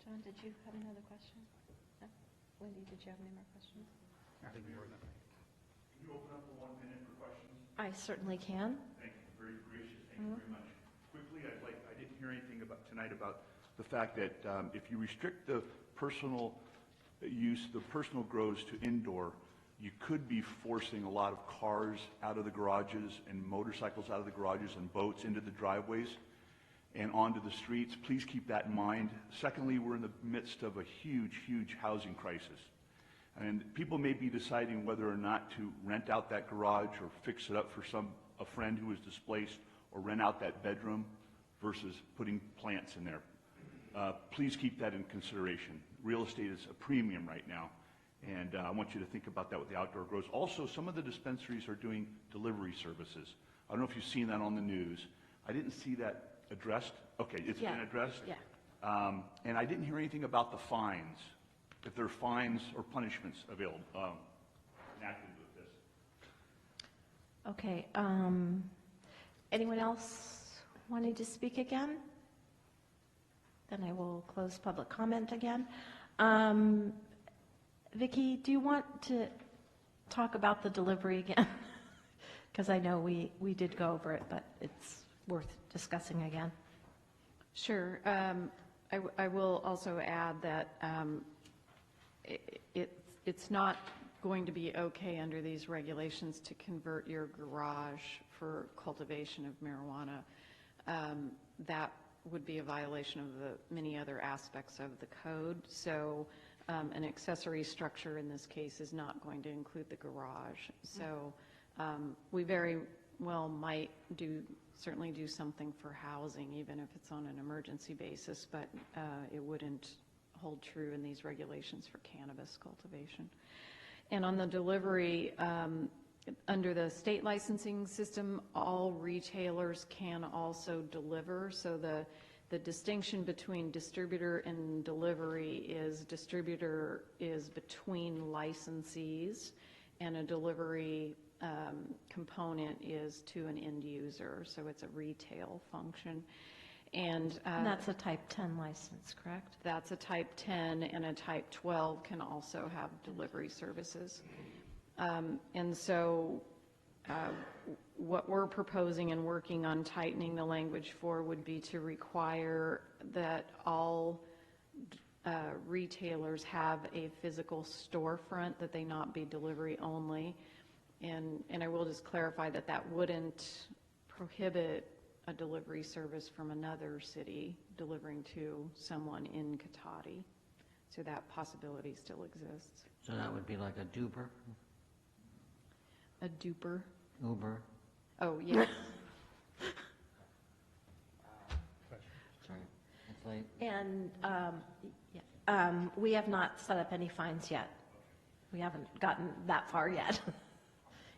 John, did you have another question? No? Wendy, did you have any more questions? I think we were enough. Can you open up for 1 minute for questions? I certainly can. Thank you, very gracious, thank you very much. Quickly, I didn't hear anything tonight about the fact that if you restrict the personal use, the personal grows to indoor, you could be forcing a lot of cars out of the garages and motorcycles out of the garages and boats into the driveways and onto the streets. Please keep that in mind. Secondly, we're in the midst of a huge, huge housing crisis. And people may be deciding whether or not to rent out that garage or fix it up for a friend who is displaced, or rent out that bedroom versus putting plants in there. Please keep that in consideration. Real estate is a premium right now, and I want you to think about that with the outdoor grows. Also, some of the dispensaries are doing delivery services. I don't know if you've seen that on the news. I didn't see that addressed. Okay, it's been addressed? Yeah. And I didn't hear anything about the fines, if there are fines or punishments available enacted with this. Okay. Anyone else wanting to speak again? Then I will close public comment again. Vicki, do you want to talk about the delivery again? Because I know we did go over it, but it's worth discussing again. Sure. I will also add that it's not going to be okay under these regulations to convert your garage for cultivation of marijuana. That would be a violation of the many other aspects of the code. So an accessory structure in this case is not going to include the garage. So we very well might certainly do something for housing, even if it's on an emergency basis, but it wouldn't hold true in these regulations for cannabis cultivation. And on the delivery, under the state licensing system, all retailers can also deliver. So the distinction between distributor and delivery is distributor is between licensees, and a delivery component is to an end user. So it's a retail function. And that's a type 10 license, correct? That's a type 10, and a type 12 can also have delivery services. And so what we're proposing and working on tightening the language for would be to require that all retailers have a physical storefront, that they not be delivery only. And I will just clarify that that wouldn't prohibit a delivery service from another city delivering to someone in Cotati. So that possibility still exists. So that would be like a duper? A duper? Uber? Oh, yes. Sorry, it's late. And we have not set up any fines yet. We haven't gotten that far yet.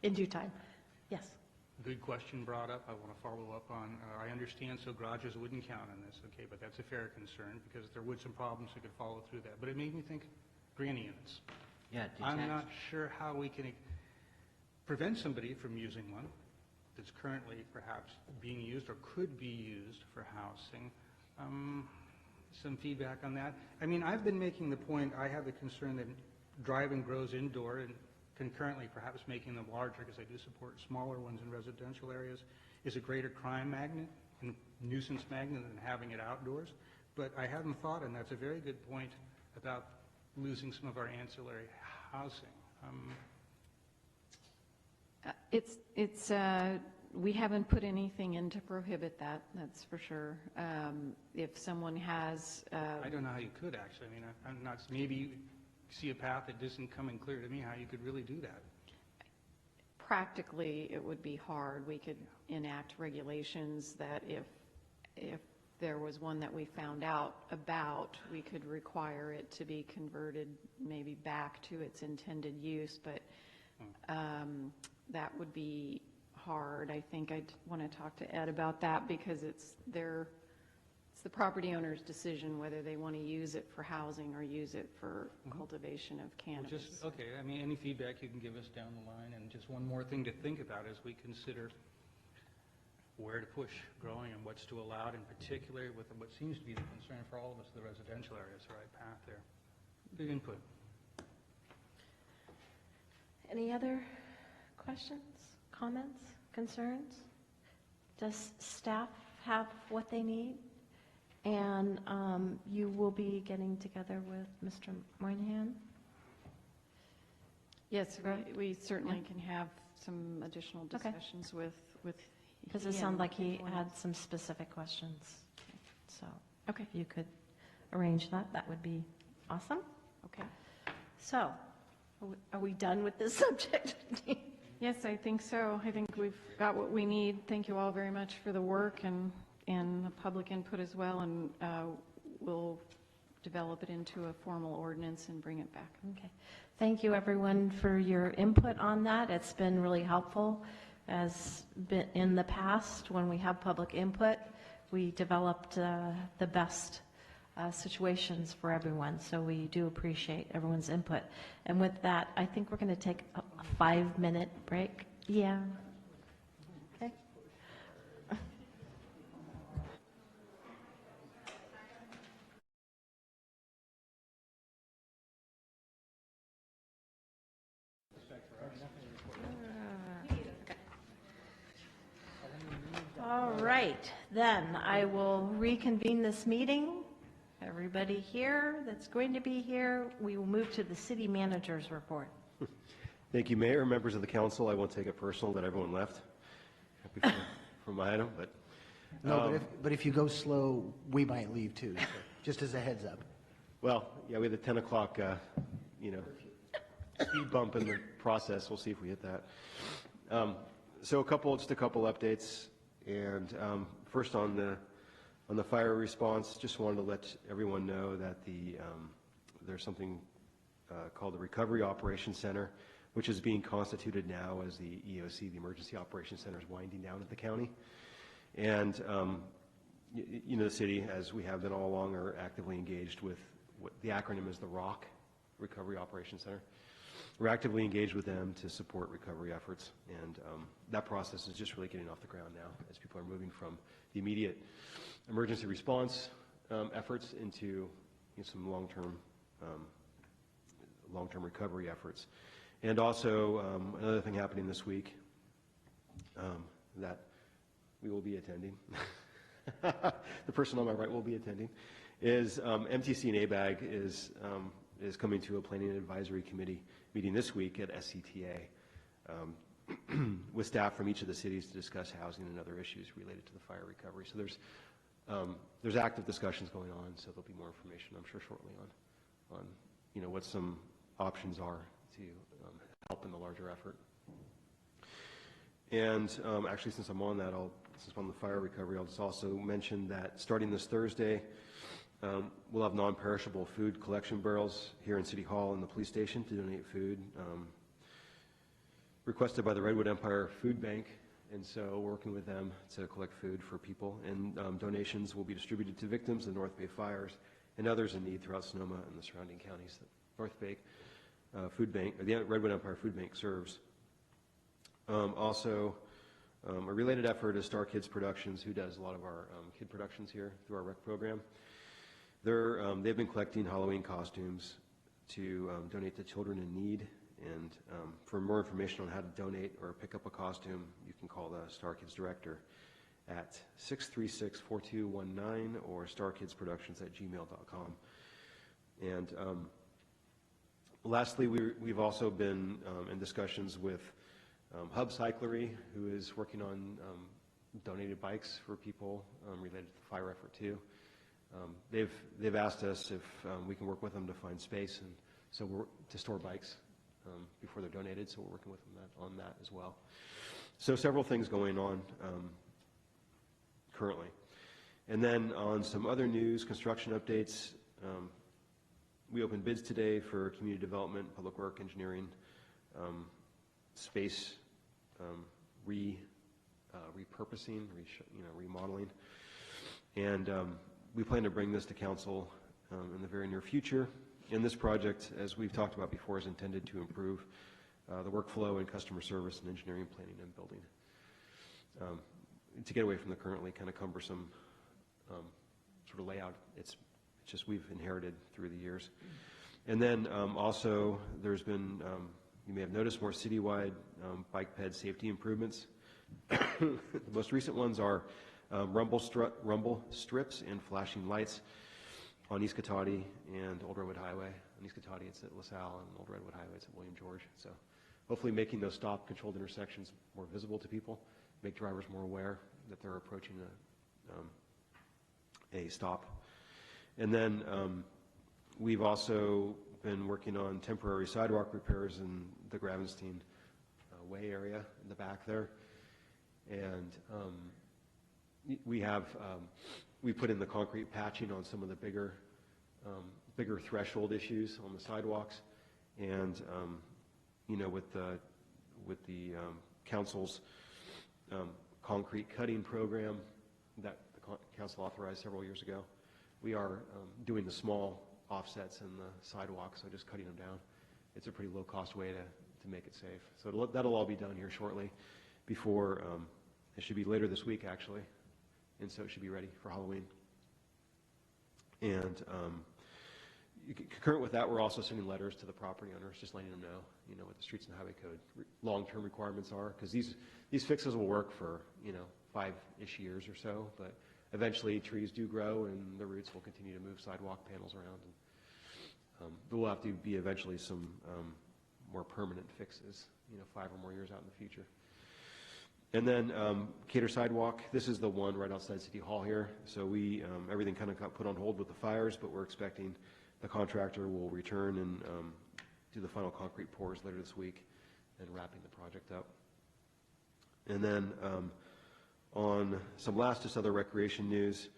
In due time. Yes. Good question brought up. I want to follow up on. I understand, so garages wouldn't count on this, okay, but that's a fair concern because there would some problems that could follow through that. But it made me think granny units. Yeah, I'm detached. not sure how we can prevent somebody from using one that's currently perhaps being used or could be used for housing. Some feedback on that. I mean, I've been making the point, I have the concern that driving grows indoor and concurrently perhaps making them larger, because I do support smaller ones in residential areas, is a greater crime magnet and nuisance magnet than having it outdoors. But I hadn't thought, and that's a very good point, about losing some of our ancillary housing. We haven't put anything in to prohibit that, that's for sure. If someone has... I don't know how you could, actually. I mean, I'm not, maybe you see a path that doesn't come in clear to me how you could really do that. Practically, it would be hard. We could enact regulations that if there was one that we found out about, we could require it to be converted maybe back to its intended use, but that would be hard. I think I'd want to talk to Ed about that because it's the property owner's decision whether they want to use it for housing or use it for cultivation of Well, cannabis. just, okay, I mean, any feedback you can give us down the line, and just one more thing to think about as we consider where to push growing and what's to allow, in particular with what seems to be the concern for all of us, the residential area is the right path there. Good input. Any other questions, comments, concerns? Does staff have what they need? And you will be getting together with Mr. Moynihan? Yes, Correct? we certainly Yeah. can have some additional Okay. discussions with Because it he sounded and like he everyone had else. some specific questions. So Okay. if you could arrange that, that would be awesome. Okay. So, are we done with this subject? Yes, I think so. I think we've got what we need. Thank you all very much for the work and the public input as well, and we'll develop it into a formal ordinance and bring it back. Okay. Thank you, everyone, for your input on that. It's been really helpful. As been in the past, when we have public input, we developed the best situations for everyone. So we do appreciate everyone's input. And with that, I think we're going to take a 5-minute break. Yeah. Okay. All right, then I will reconvene this meeting. Everybody here that's going to be here, we will move to the city manager's report. Thank you, Mayor, members of the council. I won't take it personal that everyone left from my item, but. No, but if you go slow, we might leave too, so just as a heads up. Well, yeah, we had the 10 o'clock, speed bump in the process. We'll see if we hit that. So just a couple updates. And first on the fire response, just wanted to let everyone know that there's something called the Recovery Operations Center, which is being constituted now as the EOC, the Emergency Operations Center, is winding down at the county. And, the city, as we have been all along, are actively engaged with what the acronym is the ROC, Recovery Operations Center. We're actively engaged with them to support recovery efforts, and that process is just really getting off the ground now as people are moving from the immediate emergency response efforts into some long-term recovery efforts. And also, another thing happening this week that we will be attending, the person on my right will be attending, is MTC and ABAG is coming to a planning and advisory committee meeting this week at SCTA with staff from each of the cities to discuss housing and other issues related to the fire recovery. So there's active discussions going on, so there'll be more information, I'm sure, shortly on what some options are to help in the larger effort. And actually, since I'm on that, since I'm on the fire recovery, I'll just also mention that starting this Thursday, we'll have non-perishable food collection barrels here in City Hall and the police station to donate food, requested by the Redwood Empire Food Bank. And so we're working with them to collect food for people. And donations will be distributed to victims of the North Bay fires and others in need throughout Sonoma and the surrounding counties that North Bay Food Bank, or the Redwood Empire Food Bank serves. Also, a related effort is Star Kids Productions, who does a lot of our kid productions here through our rec program. They've been collecting Halloween costumes to donate to children in need. And for more information on how to donate or pick up a costume, you can call the Star Kids director at 636-4219 or starkidsproductions@gmail.com. And lastly, we've also been in discussions with Hub Cyclery, who is working on donated bikes for people related to the fire effort too. They've asked us if we can work with them to find space, and so to store bikes before they're donated. So we're working with them on that as well. So several things going on currently. And then on some other news, construction updates. We opened bids today for community development, public work, engineering, space repurposing, remodeling. And we plan to bring this to council in the very near future. And this project, as we've talked about before, is intended to improve the workflow and customer service and engineering, planning, and building, to get away from the currently kind of cumbersome sort of layout. It's just we've inherited through the years. And then also there's been, you may have noticed, more citywide bike ped safety improvements. The most recent ones are rumble strips and flashing lights on East Cotati and Old Redwood Highway. On East Cotati, it's at LaSalle, and Old Redwood Highway, it's at William George. So hopefully making those stop controlled intersections more visible to people, make drivers more aware that they're approaching a stop. And then we've also been working on temporary sidewalk repairs in the Gravenstein Way area in the back there. And we put in the concrete patching on some of the bigger threshold issues on the sidewalks. And you know, with the council's concrete cutting program that the council authorized several years ago, we are doing the small offsets in the sidewalks, so just cutting them down. It's a pretty low-cost way to make it safe. So that'll all be done here shortly. Before it should be later this week, actually, and so it should be ready for Halloween. And concurrent with that, we're also sending letters to the property owners, just letting them know, you know, what the Streets and Highway Code long-term requirements are, because these fixes will work for, you know, 5-ish years or so, but eventually trees do grow and the roots will continue to move sidewalk panels around. And there will have to be eventually some more permanent fixes, you know, 5 or more years out in the future. And then Cater Sidewalk, this is the one right outside City Hall here. So we, everything kind of got put on hold with the fires, but we're expecting the contractor will return and do the final concrete pours later this week and wrapping the project up. And then on some just other recreation news,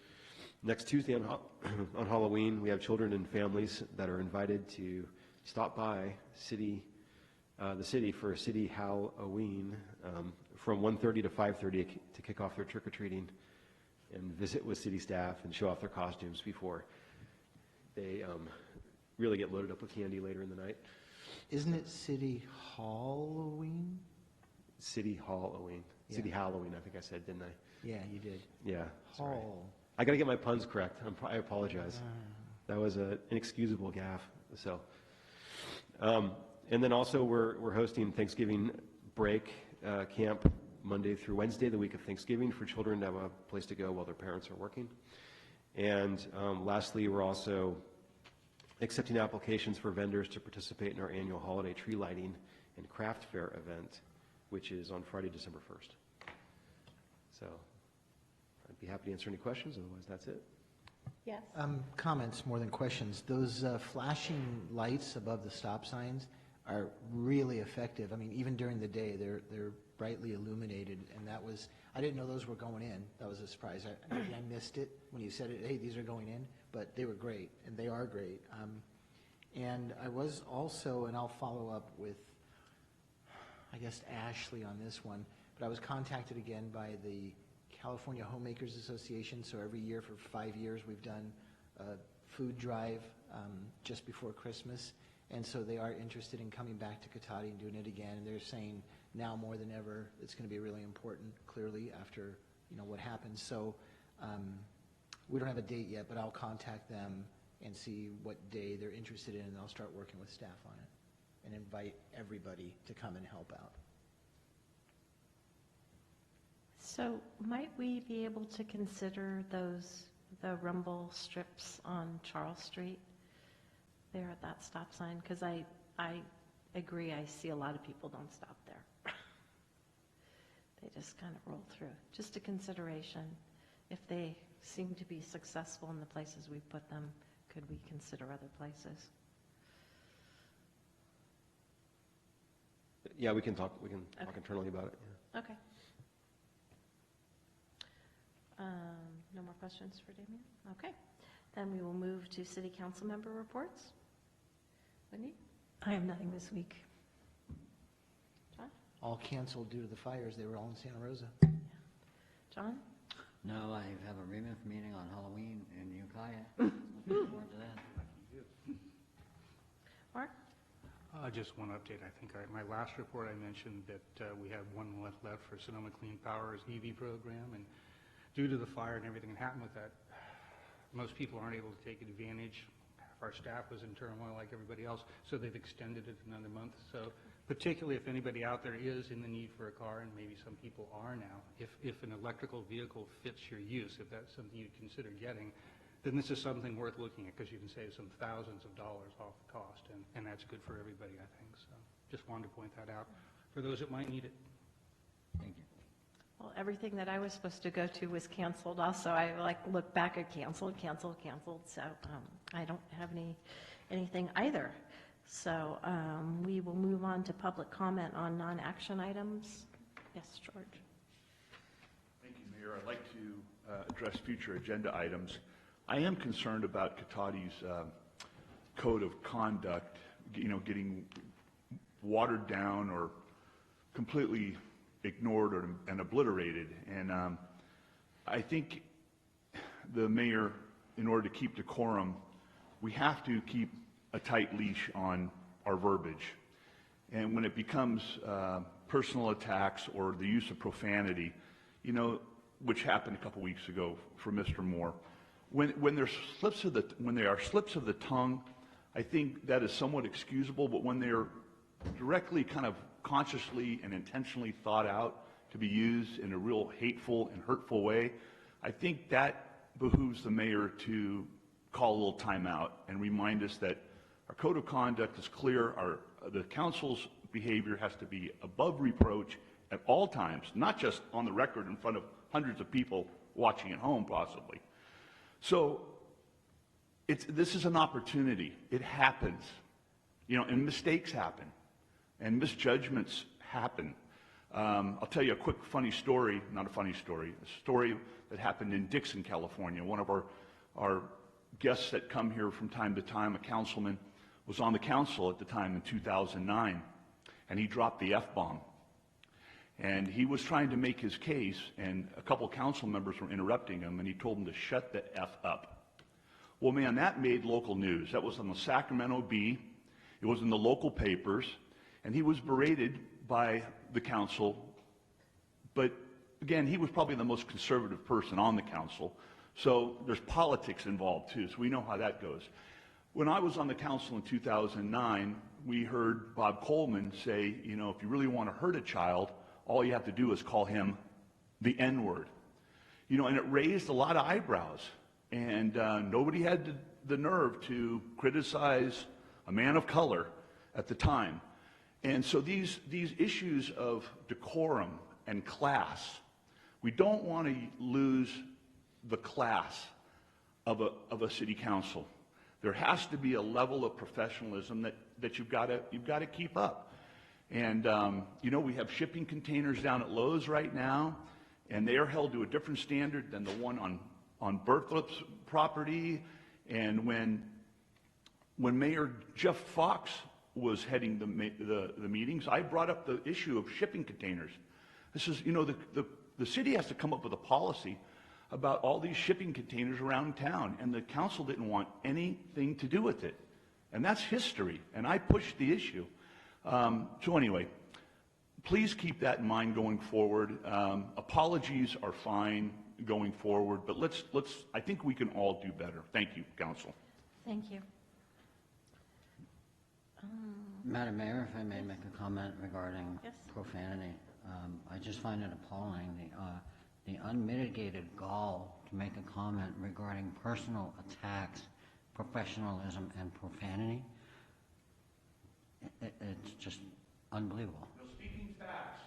next Tuesday on Halloween, we have children and families that are invited to stop by the city for a city Halloween from 1:30 to 5:30 to kick off their trick-or-treating and visit with city staff and show off their costumes before they really get loaded up with candy later in the night. Isn't it City Halloween? City Halloween. Yeah. City Halloween, I think I said, didn't I? Yeah, you did. Yeah. Sorry. Hall. I got to get my puns correct. I apologize. That was an inexcusable gaffe. So, and then also we're hosting Thanksgiving break camp Monday through Wednesday, the week of Thanksgiving, for children to have a place to go while their parents are working. And lastly, we're also accepting applications for vendors to participate in our annual holiday tree lighting and craft fair event, which is on Friday, December 1st. So I'd be happy to answer any questions, otherwise that's it. Yes. Comments more than questions. Those flashing lights above the stop signs are really effective. I mean, even during the day, they're brightly illuminated, and that was, I didn't know those were going in. That was a surprise. I missed it when you said it, hey, these are going in, but they were great, and they are great. And I was also, and I'll follow up with, I guess, Ashley on this one, but I was contacted again by the California Homemakers Association. So every year for 5 years, we've done a food drive just before Christmas. And so they are interested in coming back to Cotati and doing it again. And they're saying now more than ever, it's going to be really important, clearly, after, you know, what happens. So we don't have a date yet, but I'll contact them and see what day they're interested in, and I'll start working with staff on it and invite everybody to come and help out. So might we be able to consider the rumble strips on Charles Street there at that stop sign? Because I agree, I see a lot of people don't stop there. They just kind of roll through. Just a consideration. If they seem to be successful in the places we've put them, could we consider other places? Yeah, we can talk Okay. internally about it. Yeah. Okay. No more questions for Damien? Okay. Then we will move to city council member reports. Wendy? I have nothing this week. John? All canceled due to the fires. They were all in Santa Rosa. John? No, I have a remit meeting on Halloween in Yukon. just one update. I think my last report I mentioned that we have one month left for Sonoma Clean Power's EV program, and due to the fire and everything that happened with that, most people aren't able to take advantage. Half our staff was in turmoil like everybody else, so they've extended it another month. So particularly if anybody out there is in the need for a car, and maybe some people are now, if an electrical vehicle fits your use, if that's something you'd consider getting, then this is something worth looking at, because you can save some thousands of dollars off the cost, and that's good for everybody, I think. So just wanted to point that out for those that might need it. Thank you. Well, everything that I was supposed to go to was canceled also. I look back at canceled, so I don't have anything either. So we will move on to public comment on non-action items. Yes, George. Thank you, Mayor. I'd like to address future agenda items. I am concerned about Cotati's code of conduct, getting watered down or completely ignored and obliterated. And I think the mayor, in order to keep decorum, we have to keep a tight leash on our verbiage. And when it becomes personal attacks or the use of profanity, which happened a couple weeks ago for Mr. Moore, when there are slips of the tongue, I think that is somewhat excusable. But when they're directly, kind of consciously and intentionally thought out to be used in a real hateful and hurtful way, I think that behooves the mayor to call a little time out and remind us that our code of conduct is clear. The council's behavior has to be above reproach at all times, not just on the record in front of hundreds of people watching at home, possibly. So this is an opportunity. It happens, and mistakes happen, and misjudgments happen. I'll tell you a quick funny story, not a funny story, a story that happened in Dixon, California. One of our guests that come here from time to time, a councilman, was on the council at the time in 2009, and he dropped the F-bomb. And he was trying to make his case, and a couple council members were interrupting him, and he told them to shut the F up. Well, man, that made local news. That was on the Sacramento Bee. It was in the local papers, and he was berated by the council. But again, he was probably the most conservative person on the council, so there's politics involved too, so we know how that goes. When I was on the council in 2009, we heard Bob Coleman say, if you really want to hurt a child, all you have to do is call him the N-word. And it raised a lot of eyebrows. And nobody had the nerve to criticize a man of color at the time. And so these issues of decorum and class, we don't want to lose the class of a city council. There has to be a level of professionalism that you've got to keep up. And, we have shipping containers down at Lowe's right now, and they are held to a different standard than the one on Berthlip's property. And when Mayor Jeff Fox was heading the meetings, I brought up the issue of shipping containers. This is, the city has to come up with a policy about all these shipping containers around town, and the council didn't want anything to do with it. And that's history, and I pushed the issue. So anyway, please keep that in mind going forward. Apologies are fine going forward, but I think we can all do better. Thank you, council. Thank you. Madam Mayor, if I may make a comment regarding Yes. profanity. I just find it appalling, the unmitigated gall to make a comment regarding personal attacks, professionalism, and profanity. It's just unbelievable. Speaking facts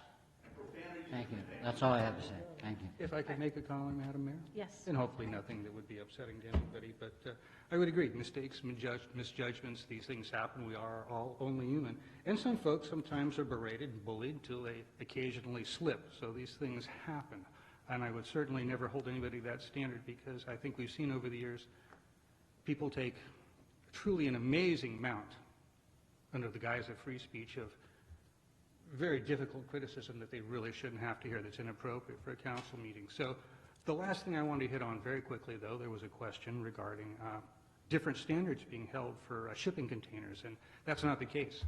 and profanity. Thank you. That's all I have to say. Thank you. If I could make a comment, Madam Mayor? Yes. And hopefully nothing that would be upsetting to anybody, but I would agree. Mistakes, misjudgments, these things happen. We are all only human. And some folks sometimes are berated and bullied until they occasionally slip. So these things happen. And I would certainly never hold anybody to that standard, because I think we've seen over the years people take truly an amazing amount under the guise of free speech of very difficult criticism that they really shouldn't have to hear, that's inappropriate for a council meeting. So the last thing I want to hit on very quickly, though, there was a question regarding different standards being held for shipping containers, and that's not the case.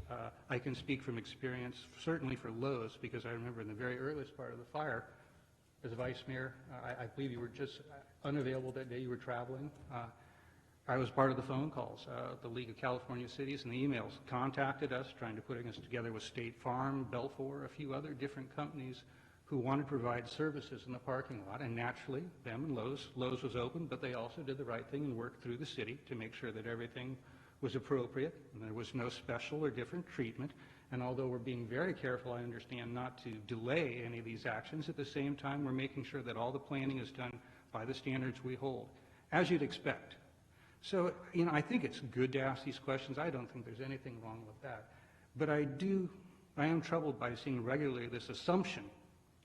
I can speak from experience, certainly for Lowe's, because I remember in the very earliest part of the fire, as vice mayor, I believe you were just unavailable that day, you were traveling. I was part of the phone calls. The League of California Cities and the emails contacted us, trying to putting us together with State Farm, Belfour, a few other different companies who wanted to provide services in the parking lot, and naturally, them and Lowe's was open, but they also did the right thing and worked through the city to make sure that everything was appropriate, and there was no special or different treatment. And although we're being very careful, I understand, not to delay any of these actions, at the same time, we're making sure that all the planning is done by the standards we hold, as you'd expect. So, you know, I think it's good to ask these questions. I don't think there's anything wrong with that. But I am troubled by seeing regularly this assumption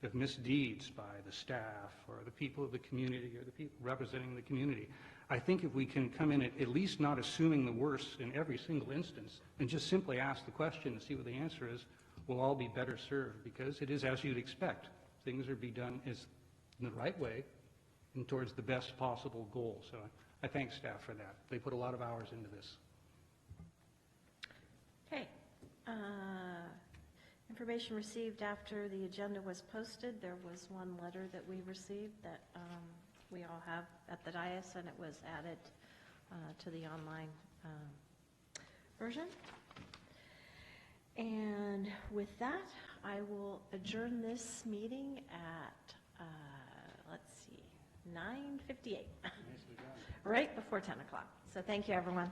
of misdeeds by the staff or the people of the community or the people representing the community. I think if we can come in at least not assuming the worst in every single instance and just simply ask the question and see what the answer is, we'll all be better served, because it is as you'd expect. Things are be done in the right way and towards the best possible goal. So I thank staff for that. They put a lot of hours into this. Okay. Information received after the agenda was posted. There was one letter that we received that we all have at the dais, and it was added to the online version. And with that, I will adjourn this meeting at, let's see, 9:58, right before 10 o'clock. So thank you, everyone.